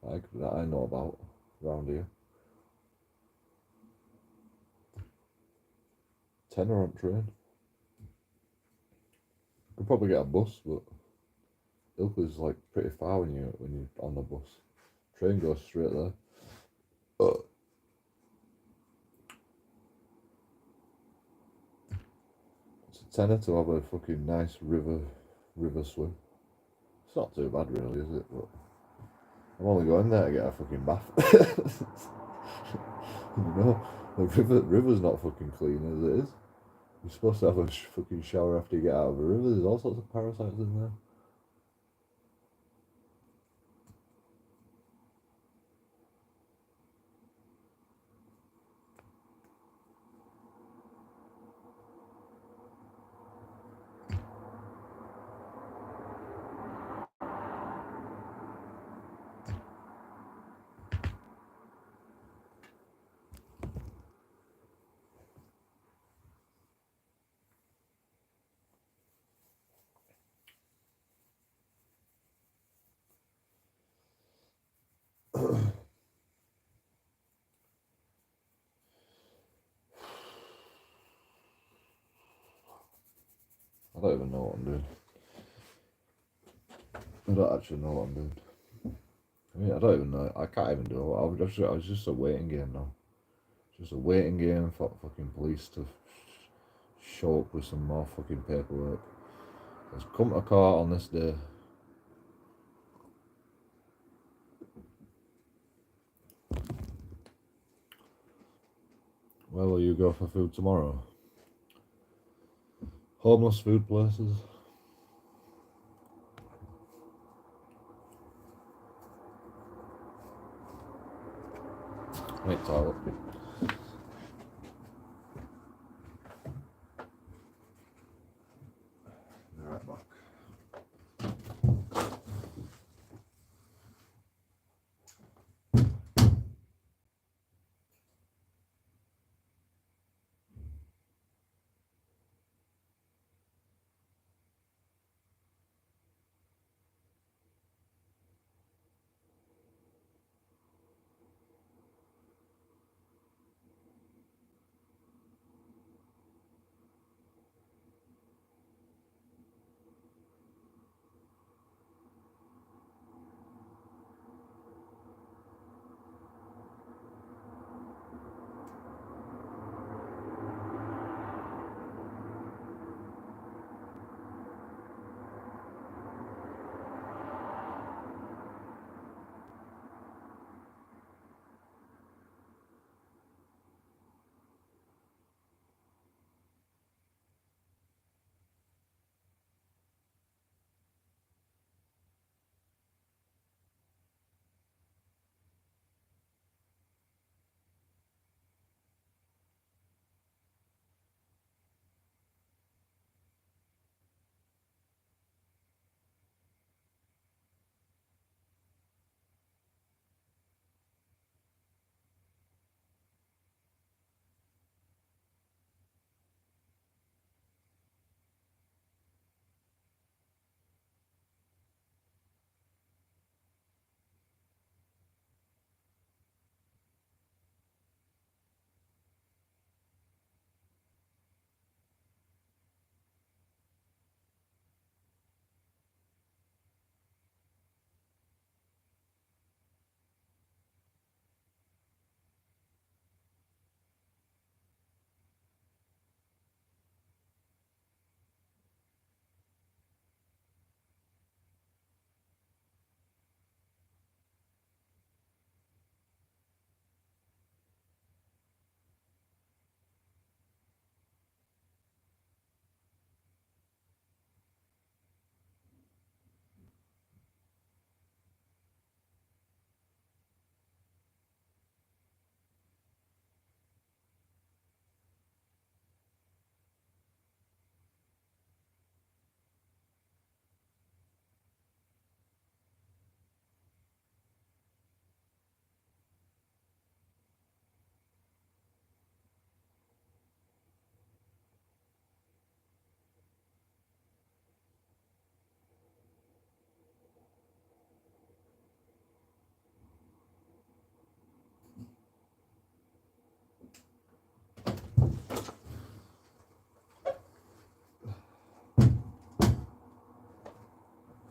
that I know about around here. Tenner on train. Could probably get a bus, but Ilkley's like pretty far when you're on the bus. Train goes straight there. It's a tenner to have a fucking nice river swim. It's not too bad really, is it? But I'm only going there to get a fucking bath. No, the river's not fucking clean as it is. You're supposed to have a fucking shower after you get out of a river. There's all sorts of parasites in there. I don't even know what I'm doing. I don't actually know what I'm doing. I mean, I don't even know. I can't even do it. I was just a waiting game now. Just a waiting game for fucking police to show up with some more fucking paperwork. Let's come to court on this day. Where will you go for food tomorrow? Homeless food places. Right, toilet. Be right back.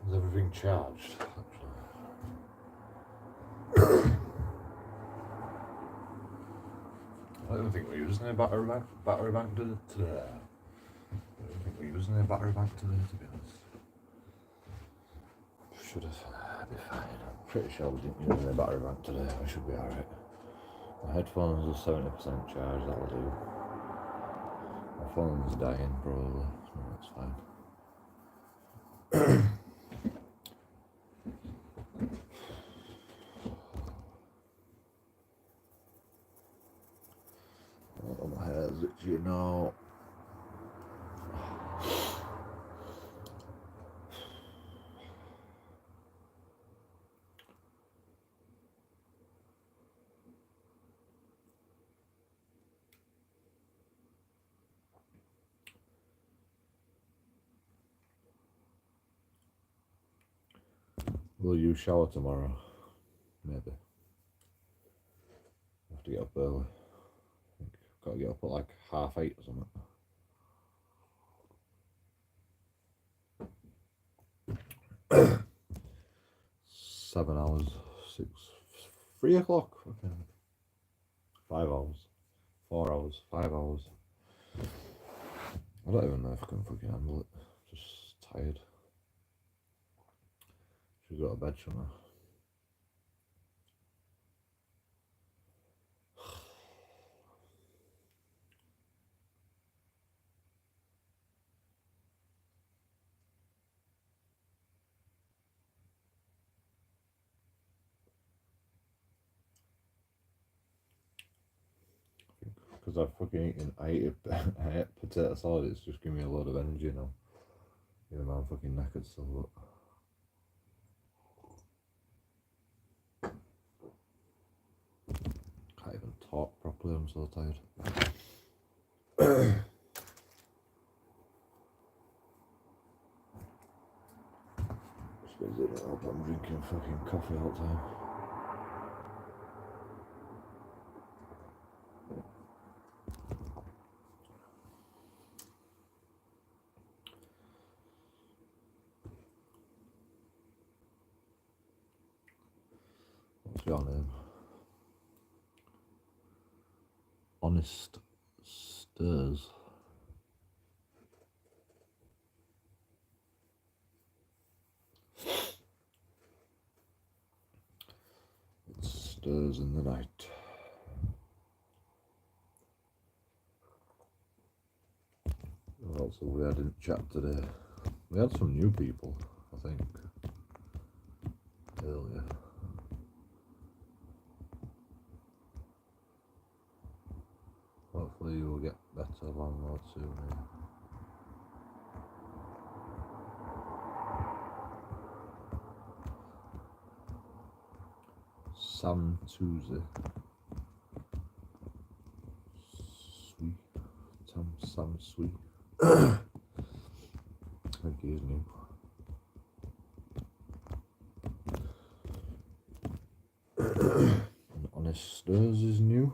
Is everything charged? I don't think we're using a battery bank today. I don't think we're using a battery bank today, to be honest. Should have. Be fine. I'm pretty sure we didn't use a battery bank today. We should be alright. My headphones are 70% charged, that'll do. My phone's dying probably, no, that's fine. Oh, my hair's itchy now. Will you shower tomorrow? Maybe. I have to get up early. I think I've got to get up at like 8:30 or something. 7 hours, 3 o'clock, okay. 5 hours, 4 hours, 5 hours. I don't even know if I can fucking handle it. Just tired. Should go to bed, shouldn't I? Because I've fucking eaten, I ate potato salad, it's just giving me a load of energy now. Even though I'm fucking knackered still, but can't even talk properly, I'm so tired. Just because I hope I'm drinking fucking coffee all the time. What's your name? Honest Stirs. It stirs in the night. What else have we had in chat today? We had some new people, I think, earlier. Hopefully you will get better landlord soon. Yeah. Sam Tuesday. Sweet. Sam Sweet. I think he is new. And Honest Stirs is new.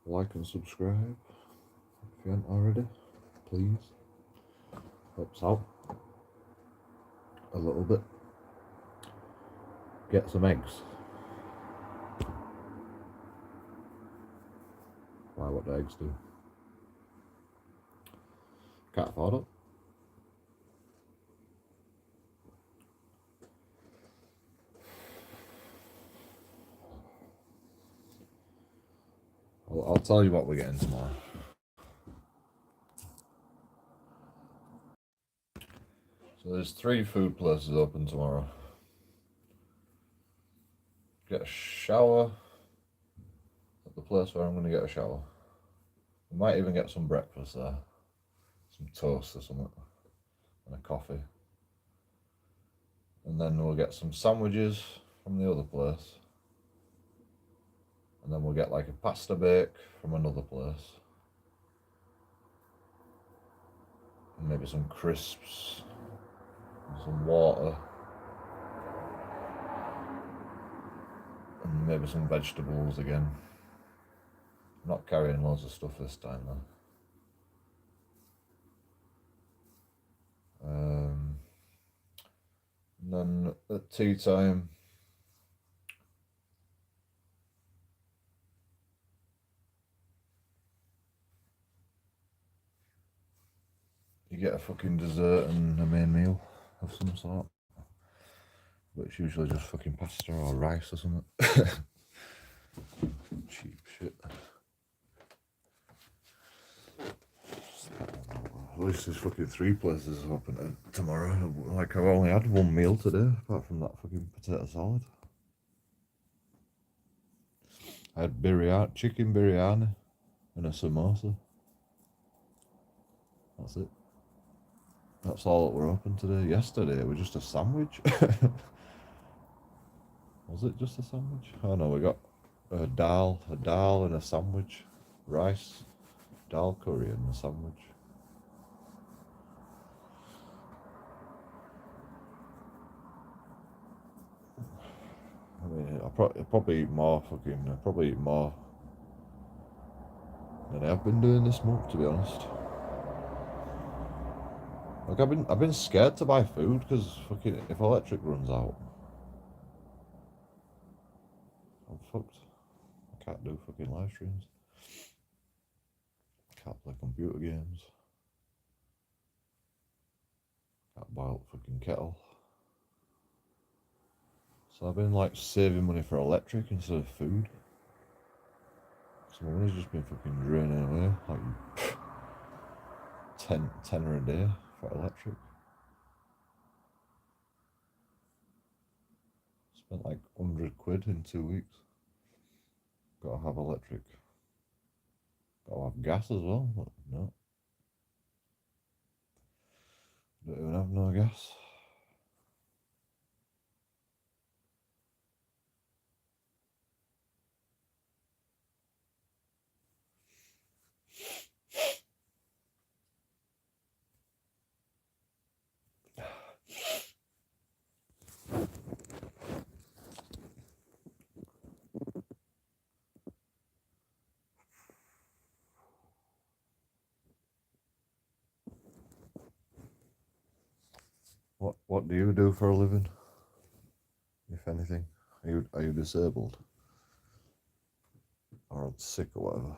Like and subscribe if you haven't already, please. Helps out a little bit. Get some eggs. Why, what do eggs do? Can't afford it. I'll tell you what we're getting tomorrow. So there's 3 food places open tomorrow. Get a shower at the place where I'm going to get a shower. We might even get some breakfast there. Some toast or something. And a coffee. And then we'll get some sandwiches from the other place. And then we'll get like a pasta bake from another place. And maybe some crisps. And some water. And maybe some vegetables again. I'm not carrying loads of stuff this time though. And then at tea time, you get a fucking dessert and a main meal of some sort. But it's usually just fucking pasta or rice or something. Cheap shit. At least there's fucking 3 places open tomorrow. Like, I've only had one meal today, apart from that fucking potato salad. I had biryani, chicken biryani, and a samosa. That's it. That's all that were open today. Yesterday it was just a sandwich. Was it just a sandwich? Oh no, we got a dal and a sandwich. Rice, dal curry and a sandwich. I mean, I'll probably eat more than I've been doing this month, to be honest. Like, I've been scared to buy food because fucking if electric runs out, I'm fucked. I can't do fucking live streams. Can't play computer games. Can't boil fucking kettle. So I've been like saving money for electric instead of food. So my money's just been fucking draining away, like 10 a day for electric. Spent like 100 quid in 2 weeks. Gotta have electric. Gotta have gas as well, but no. Don't even have no gas. What do you do for a living? If anything? Are you disabled? Or sick or whatever?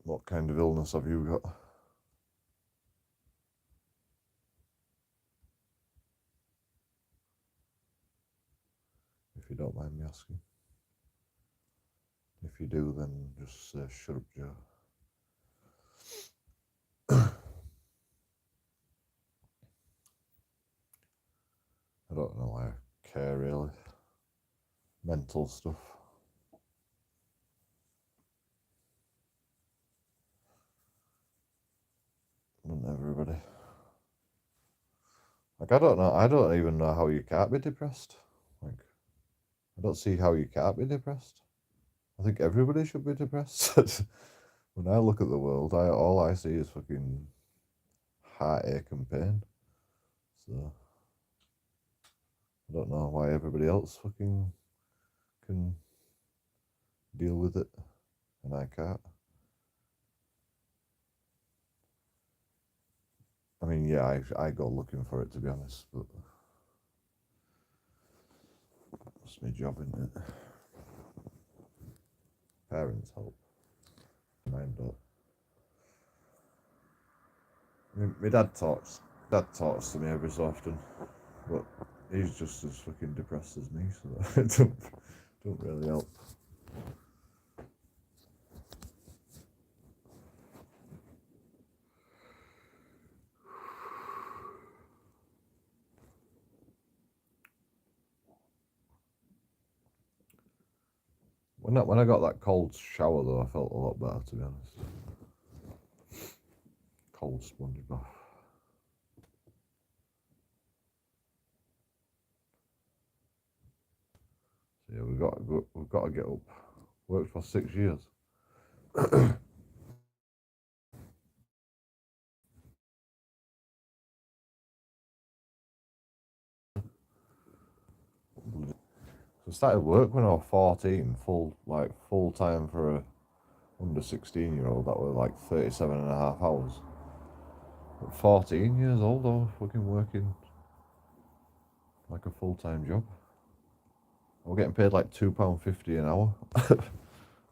What kind of illness have you got? If you don't mind me asking. If you do, then just say, shut up, Joe. I don't know why I care, really. Mental stuff. Not everybody. Like, I don't even know how you can't be depressed. Like, I don't see how you can't be depressed. I think everybody should be depressed. When I look at the world, all I see is fucking heartache and pain. So I don't know why everybody else fucking can deal with it and I can't. I mean, yeah, I go looking for it, to be honest, but it's my job, isn't it? Parents help. Mine don't. I mean, my dad talks to me every so often, but he's just as fucking depressed as me, so it don't really help. When I got that cold shower though, I felt a lot better, to be honest. Cold sponge bath. So yeah, we've got to get up. Worked for 6 years. I started work when I was 14, full time for a under 16-year-old. That was like 37 and a half hours. At 14 years old, I was fucking working like a full-time job. I was getting paid like £2.50 an hour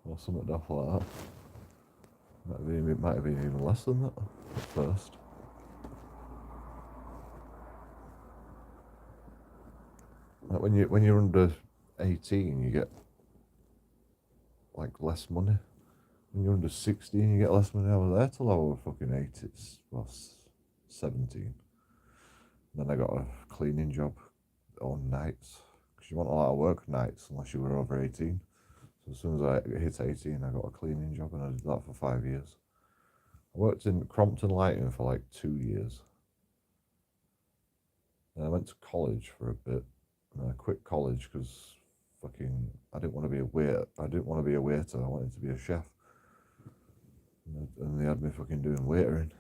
or something daft like that. Might have been even less than that at first. when you're under 18, you get like less money. When you're under 16, you get less money. I was there till I was fucking 8. Well, 17. Then I got a cleaning job on nights, because you weren't allowed to work nights unless you were over 18. So as soon as I hit 18, I got a cleaning job, and I did that for 5 years. I worked in Crompton Lighting for like 2 years. And I went to college for a bit, and I quit college because fucking I didn't want to be a waiter. I wanted to be a chef. And they had me fucking doing waitering.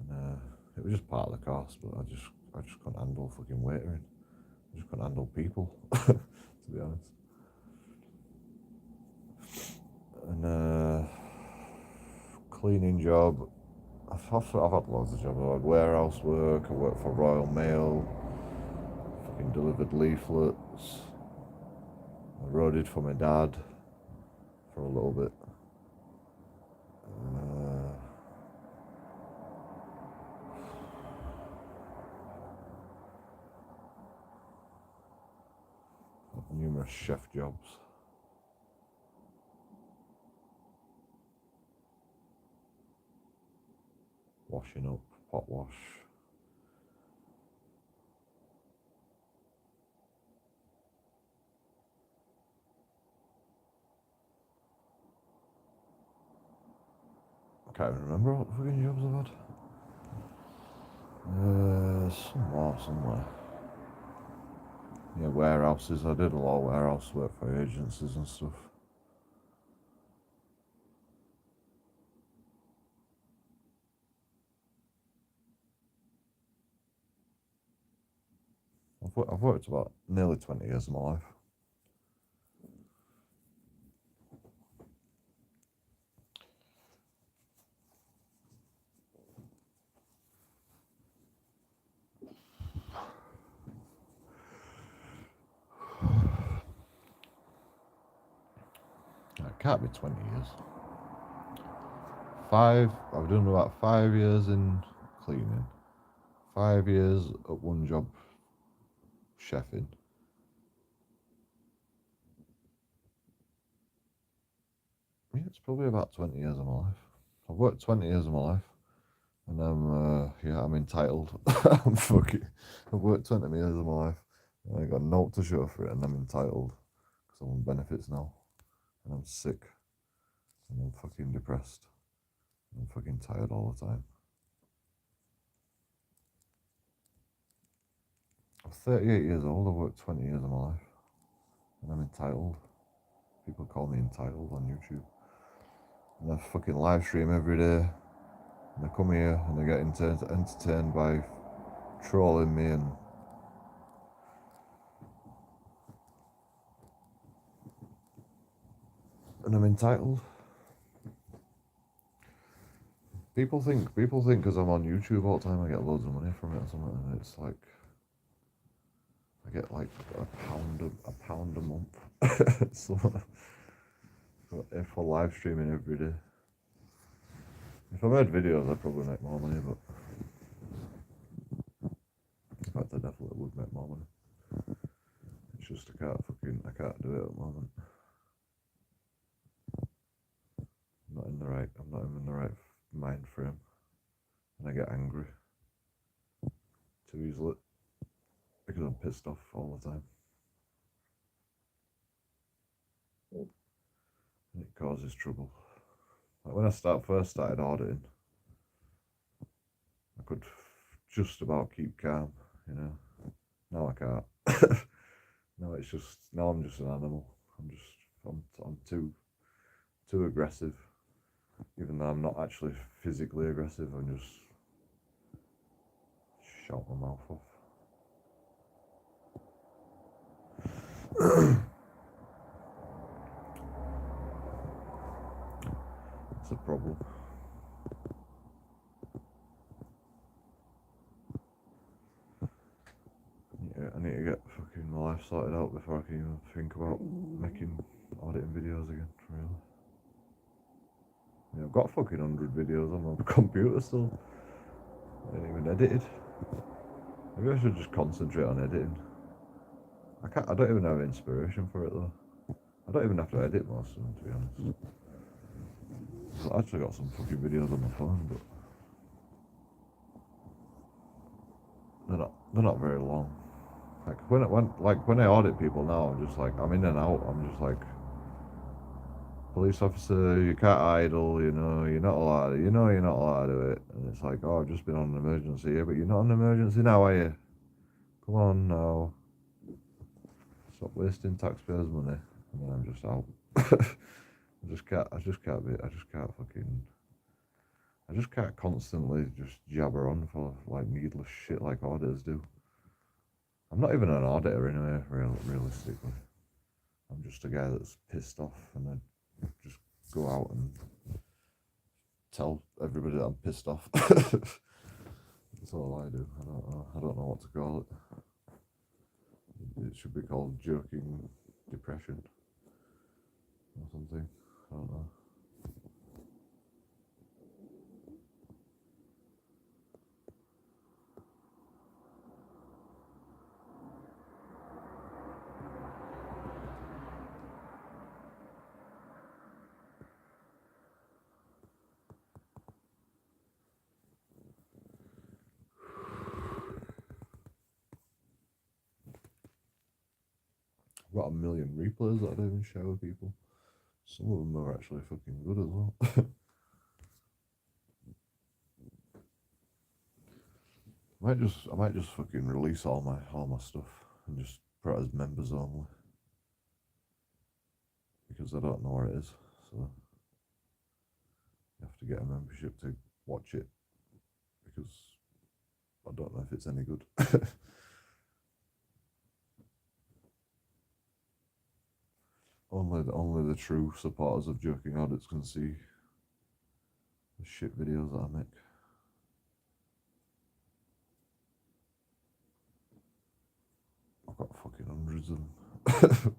And it was just part of the course, but I just couldn't handle fucking waitering. I just couldn't handle people, to be honest. And cleaning job. I've had loads of jobs. I had warehouse work. I worked for Royal Mail. Fucking delivered leaflets. I roaded for my dad for a little bit. Numerous chef jobs. Washing up, pot wash. I can't even remember what fucking jobs I've had. Somewhere. Yeah, warehouses. I did a lot of warehouse work for agencies and stuff. I've worked about nearly 20 years of my life. It can't be 20 years. I've done about 5 years in cleaning. 5 years at one job chefing. Yeah, it's probably about 20 years of my life. I've worked 20 years of my life, and I'm entitled. I've worked 20 years of my life, and I got a note to show for it, and I'm entitled, because I'm on benefits now, and I'm sick, and I'm fucking depressed, and I'm fucking tired all the time. I'm 38 years old, I've worked 20 years of my life, and I'm entitled. People call me entitled on YouTube. And I fucking live stream every day. And they come here and they get entertained by trolling me and I'm entitled. People think because I'm on YouTube all the time I get loads of money from it or something, and it's like I get like a pound a month. So for live streaming every day. If I made videos, I'd probably make more money, but in fact, I definitely would make more money. It's just I can't do it at the moment. I'm not in the right mind frame, and I get angry too easily because I'm pissed off all the time. And it causes trouble. Like when I first started auditing, I could just about keep calm, you know. Now I can't. Now I'm just an animal. I'm too aggressive. Even though I'm not actually physically aggressive, I'm just shout my mouth off. It's a problem. I need to get fucking my life sorted out before I can even think about making auditing videos again, really. Yeah, I've got fucking 100 videos on my computer still. I ain't even edited. Maybe I should just concentrate on editing. I don't even have inspiration for it though. I don't even have to edit most of them, to be honest. I've actually got some fucking videos on my phone, but they're not very long. Like when I audit people now, I'm just like, I'm in and out. I'm just like, police officer, you can't idle. You know, you're not allowed to. You know, you're not allowed to do it. And it's like, oh, I've just been on an emergency here, but you're not on an emergency now, are you? Come on now. Stop wasting taxpayers' money. And then I'm just out. I just can't constantly just jabber on for like needless shit like auditors do. I'm not even an auditor anyway, realistically. I'm just a guy that's pissed off and I just go out and tell everybody that I'm pissed off. That's all I do. I don't know what to call it. It should be called joking depression or something. I don't know. I've got a million replays that I don't even share with people. Some of them are actually fucking good as well. I might just fucking release all my stuff and just put it as members only. Because I don't know where it is, so you have to get a membership to watch it because I don't know if it's any good. Only the true supporters of Joking Audits can see the shit videos that I make. I've got fucking hundreds of them.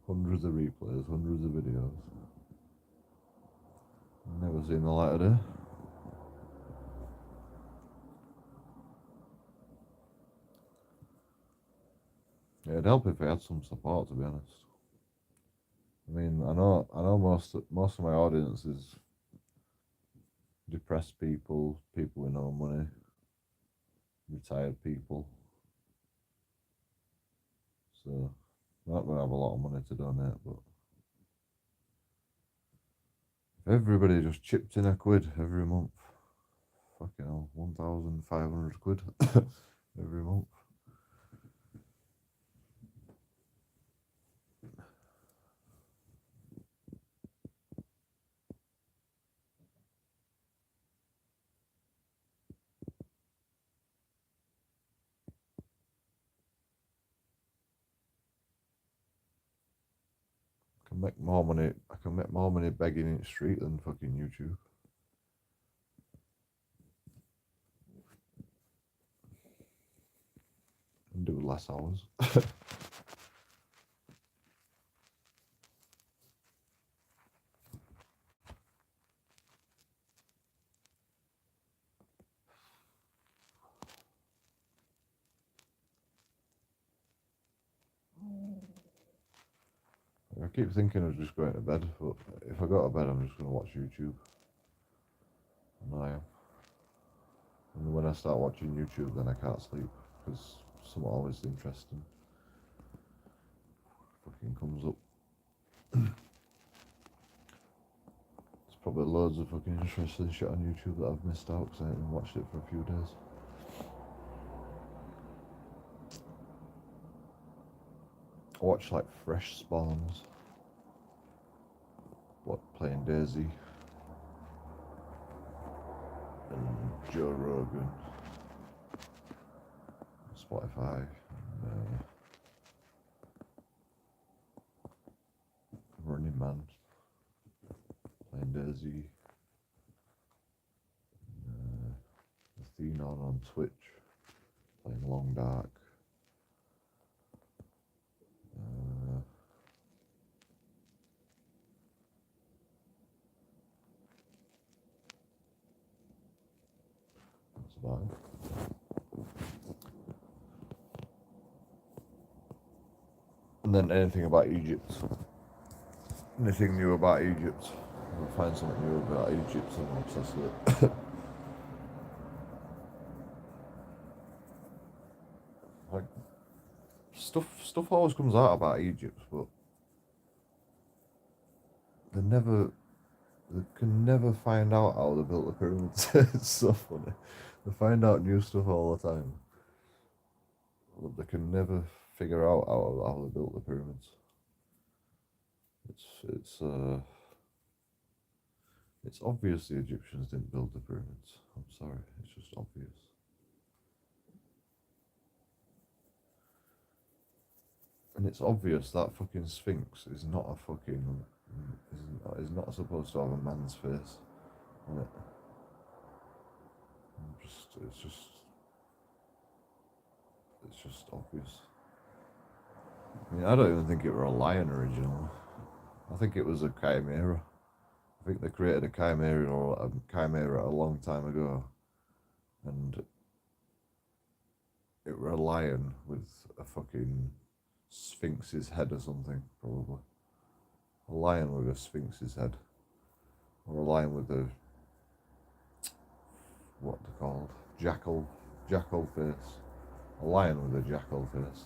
Hundreds of replays, hundreds of videos. Never seen the light of day. Yeah, it'd help if I had some support, to be honest. I mean, I know most of my audience is depressed people, people with no money, retired people. So I'm not gonna have a lot of money to donate, but if everybody just chipped in a quid every month, fucking hell, 1,500 quid every month. I can make more money begging in the street than fucking YouTube. And do less hours. I keep thinking of just going to bed, but if I go to bed, I'm just going to watch YouTube. And I am. And when I start watching YouTube, then I can't sleep because something always interesting fucking comes up. There's probably loads of fucking interesting shit on YouTube that I've missed out because I haven't watched it for a few days. I watch like Fresh Spawns, playing Daisy, and Joe Rogan, Spotify, and, Running Man, playing Daisy, Athenon on Twitch, playing Long Dark. That's about it. And then anything about Egypt. Anything new about Egypt. I'll find something new about Egypt and I'm obsessed with it. Like, stuff always comes out about Egypt, but they can never find out how they built the pyramids. It's so funny. They find out new stuff all the time, but they can never figure out how they built the pyramids. It's obvious the Egyptians didn't build the pyramids. I'm sorry, it's just obvious. And it's obvious that fucking Sphinx is not a fucking is not supposed to have a man's face on it. It's just obvious. I mean, I don't even think it were a lion originally. I think it was a chimera. I think they created a chimera a long time ago, and it were a lion with a fucking sphinx's head or something, probably. A lion with a sphinx's head, or a lion with a what they're called, jackal face. A lion with a jackal face.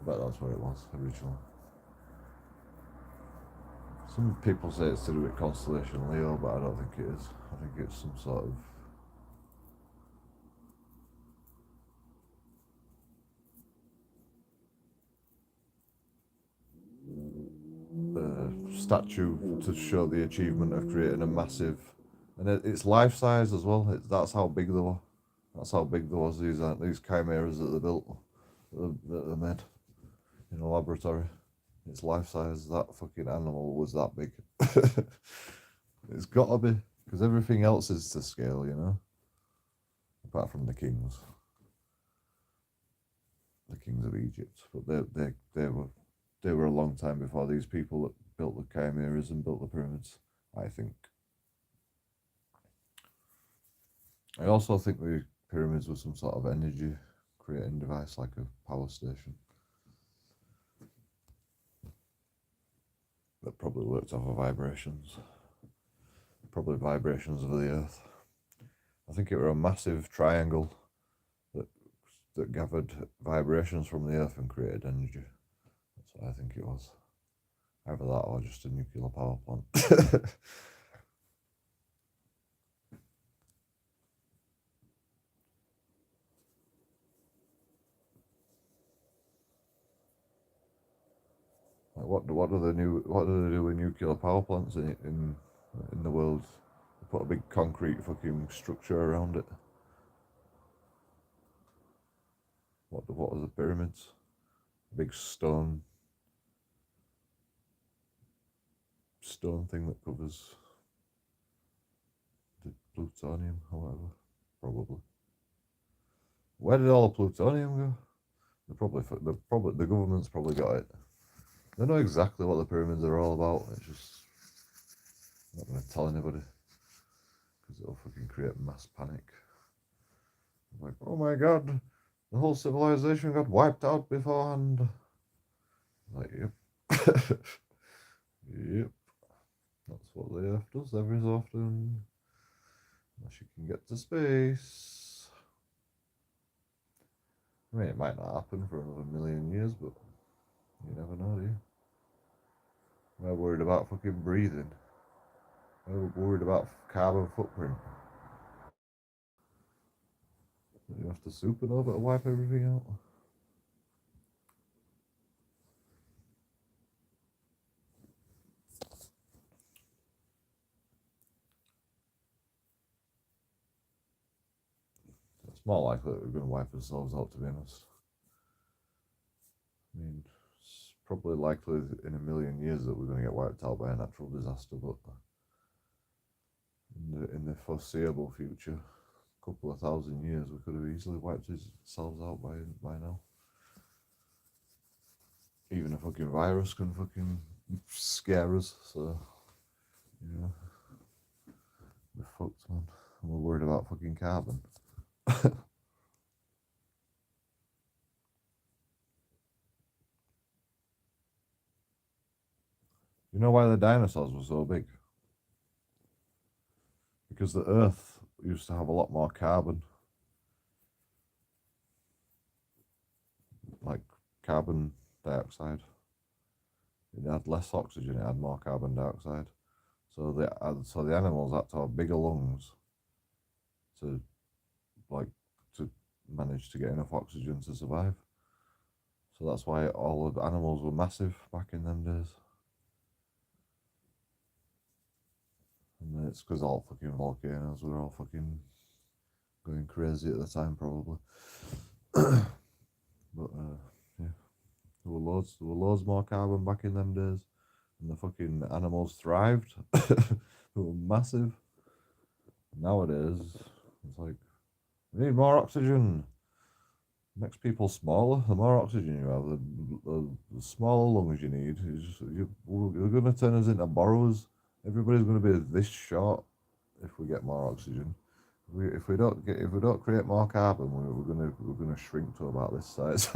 I bet that's what it was originally. Some people say it's to do with constellation Leo, but I don't think it is. I think it's some sort of statue to show the achievement of creating a massive, and it's life size as well. That's how big they were. That's how big there was these chimeras that they built, that they made in a laboratory. It's life size. That fucking animal was that big. It's gotta be, because everything else is to scale, you know. Apart from the kings of Egypt, but they were a long time before these people that built the chimeras and built the pyramids, I think. I also think the pyramids were some sort of energy creating device, like a power station that probably worked off of vibrations, probably vibrations of the earth. I think it were a massive triangle that gathered vibrations from the earth and created energy. That's what I think it was. Either that or just a nuclear power plant. Like what do they do with nuclear power plants in the world? They put a big concrete fucking structure around it. What are the pyramids? A big stone thing that covers the plutonium or whatever. Probably. Where did all the plutonium go? The government's probably got it. They know exactly what the pyramids are all about. It's just I'm not going to tell anybody because it'll fucking create mass panic. Like, oh my god, the whole civilization got wiped out beforehand. Like, yep. Yep. That's what the Earth does every so often. Unless you can get to space. I mean, it might not happen for another million years, but you never know, do you? We're worried about fucking breathing. We're worried about carbon footprint. You have to supernova to wipe everything out. It's more likely that we're going to wipe ourselves out, to be honest. I mean, it's probably likely in a million years that we're going to get wiped out by a natural disaster, but in the foreseeable future, a couple of thousand years, we could have easily wiped ourselves out by now. Even a fucking virus can fucking scare us, so, you know, we're fucked, man. And we're worried about fucking carbon. You know why the dinosaurs were so big? Because the Earth used to have a lot more carbon, like carbon dioxide. It had less oxygen, it had more carbon dioxide. So the animals had to have bigger lungs to like to manage to get enough oxygen to survive. So that's why all of the animals were massive back in them days. And it's because all fucking volcanoes were all fucking going crazy at the time, probably. But yeah, there were loads more carbon back in them days, and the fucking animals thrived. They were massive. Nowadays, it's like we need more oxygen. Makes people smaller. The more oxygen you have, the smaller lungs you need. You're going to turn us into borrowers. Everybody's going to be this short if we get more oxygen. If we don't create more carbon, we're gonna shrink to about this size.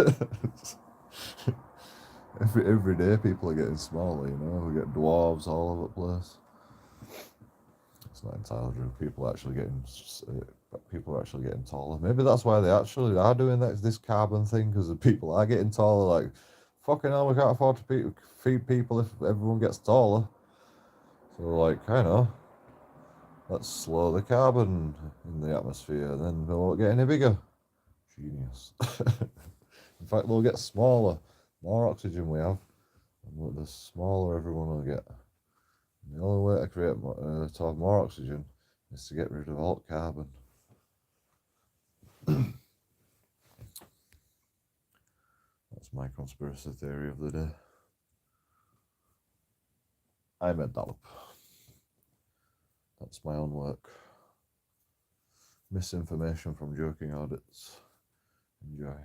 every day, people are getting smaller. You know, we get dwarves all over the place. It's not entirely true. People are actually getting taller. Maybe that's why they actually are doing this carbon thing, because the people are getting taller. Like, fucking hell, we can't afford to feed people if everyone gets taller. So, like, I know, let's slow the carbon in the atmosphere, and then they won't get any bigger. Genius. In fact, they'll get smaller. More oxygen we have, and the smaller everyone will get. And the only way to to have more oxygen is to get rid of all carbon. That's my conspiracy theory of the day. I made that up. That's my own work. Misinformation from JoeKingAudits. Enjoy.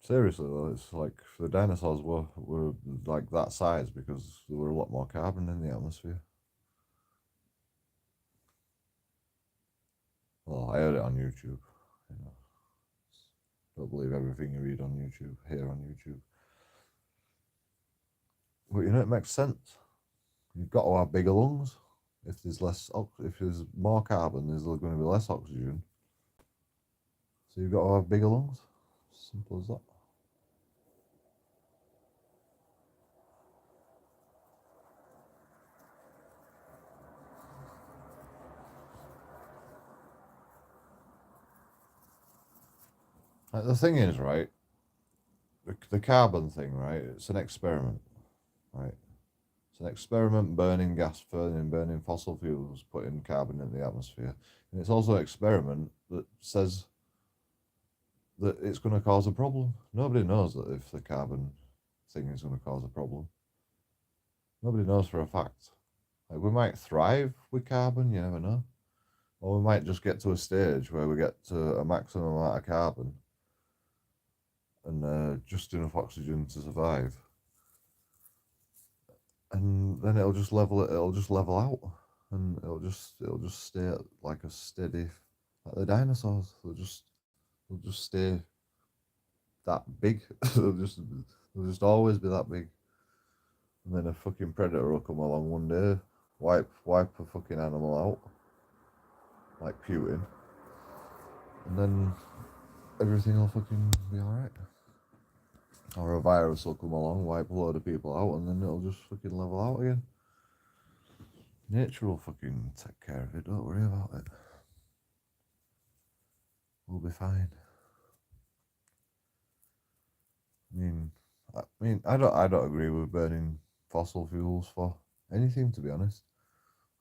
Seriously though, it's like the dinosaurs were like that size because there were a lot more carbon in the atmosphere. Well, I heard it on YouTube. You know, don't believe everything you read on YouTube, hear on YouTube. But you know, it makes sense. You've got to have bigger lungs. If there's more carbon, there's going to be less oxygen. So you've got to have bigger lungs. Simple as that. Like, the thing is, right? The carbon thing, right? It's an experiment, right? It's an experiment burning burning fossil fuels, putting carbon in the atmosphere. And it's also an experiment that says that it's going to cause a problem. Nobody knows that if the carbon thing is going to cause a problem. Nobody knows for a fact. Like, we might thrive with carbon, you never know. Or we might just get to a stage where we get to a maximum amount of carbon and just enough oxygen to survive. And then it'll just level out, and it'll just stay at like a steady, like the dinosaurs. They'll just stay that big. they'll just always be that big. And then a fucking predator will come along one day, wipe a fucking animal out, like Putin, and then everything will fucking be alright. Or a virus will come along, wipe a load of people out, and then it'll just fucking level out again. Nature will fucking take care of it, don't worry about it. We'll be fine. I don't agree with burning fossil fuels for anything, to be honest.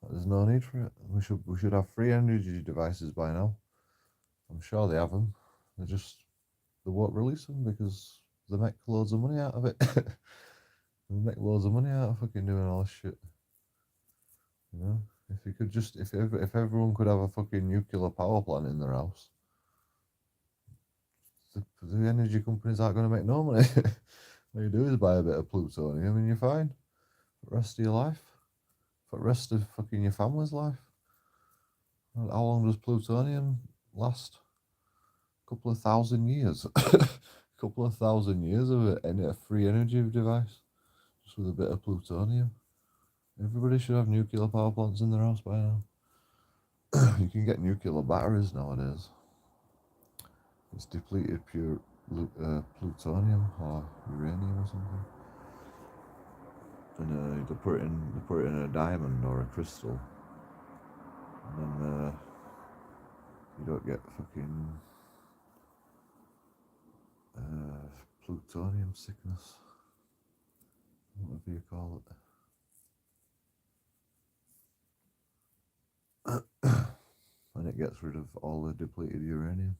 There's no need for it. We should have free energy devices by now. I'm sure they have them. They won't release them because they make loads of money out of it. They make loads of money out of fucking doing all this shit. You know, if everyone could have a fucking nuclear power plant in their house, the energy companies aren't going to make no money. All you do is buy a bit of plutonium and you're fine for the rest of your life, for the rest of fucking your family's life. How long does plutonium last? A couple of thousand years. couple of thousand years of a free energy device, just with a bit of plutonium. Everybody should have nuclear power plants in their house by now. You can get nuclear batteries nowadays. It's depleted pure plutonium or uranium or something, and they put it in a diamond or a crystal, and then you don't get fucking plutonium sickness, whatever you call it. And it gets rid of all the depleted uranium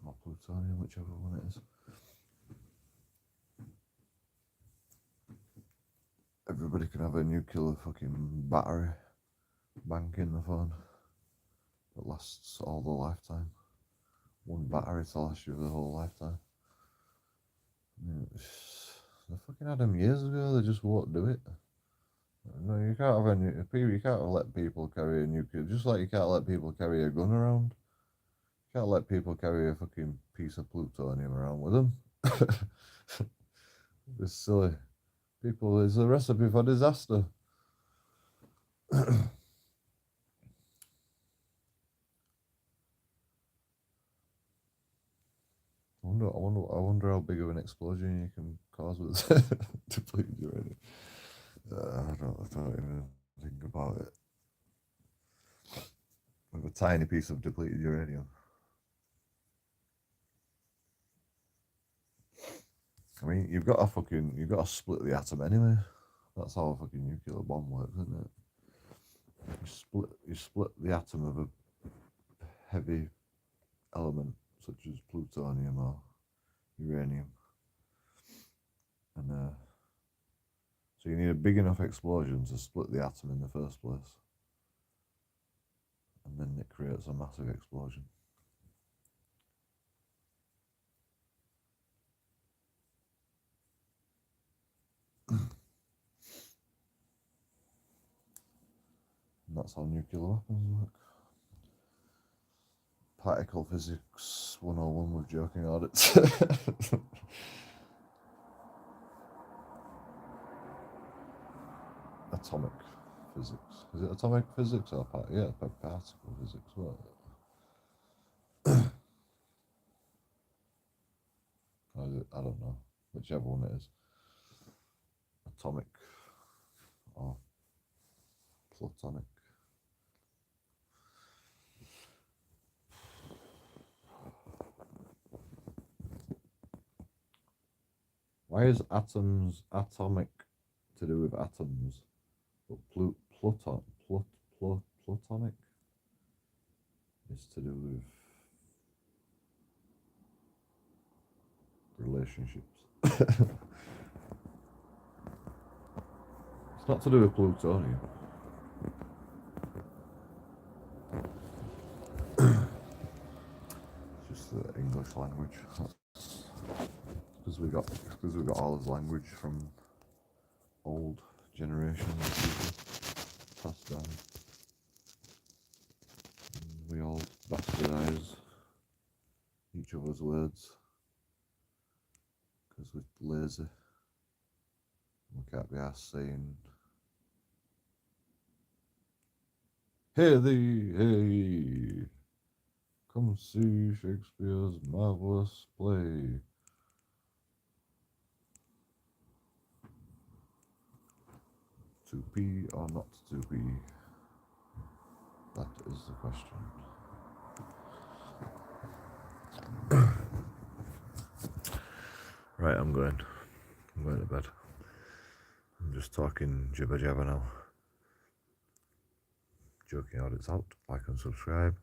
or plutonium, whichever one it is. Everybody can have a nuclear fucking battery bank in the phone that lasts all the lifetime. One battery to last you the whole lifetime. They fucking had them years ago, they just won't do it. No, you can't have you can't let people carry a nuclear, just like you can't let people carry a gun around. You can't let people carry a fucking piece of plutonium around with them. It's silly. People is a recipe for disaster. I wonder how big of an explosion you can cause with depleted uranium. I don't even think about it. With a tiny piece of depleted uranium. I mean, you've got to split the atom anyway. That's how a fucking nuclear bomb works, isn't it? You split the atom of a heavy element such as plutonium or uranium, and so you need a big enough explosion to split the atom in the first place, and then it creates a massive explosion. And that's how nuclear weapons work. Particle physics 101 with JoeKingAudits. Atomic physics. Is it atomic physics or particle physics? What? I don't know. Whichever one it is. Atomic or platonic. Why is atomic to do with atoms, but platonic is to do with relationships? It's not to do with plutonium. It's just the English language. Because we got all his language from old generations of people passed down. And we all bastardize each other's words because we're lazy. We can't be asked saying, "Hey thee, hey, come see Shakespeare's marvelous play." To be or not to be? That is the question. Right, I'm going to bed. I'm just talking jibber jabber now. JoeKingAudits out. Like and subscribe.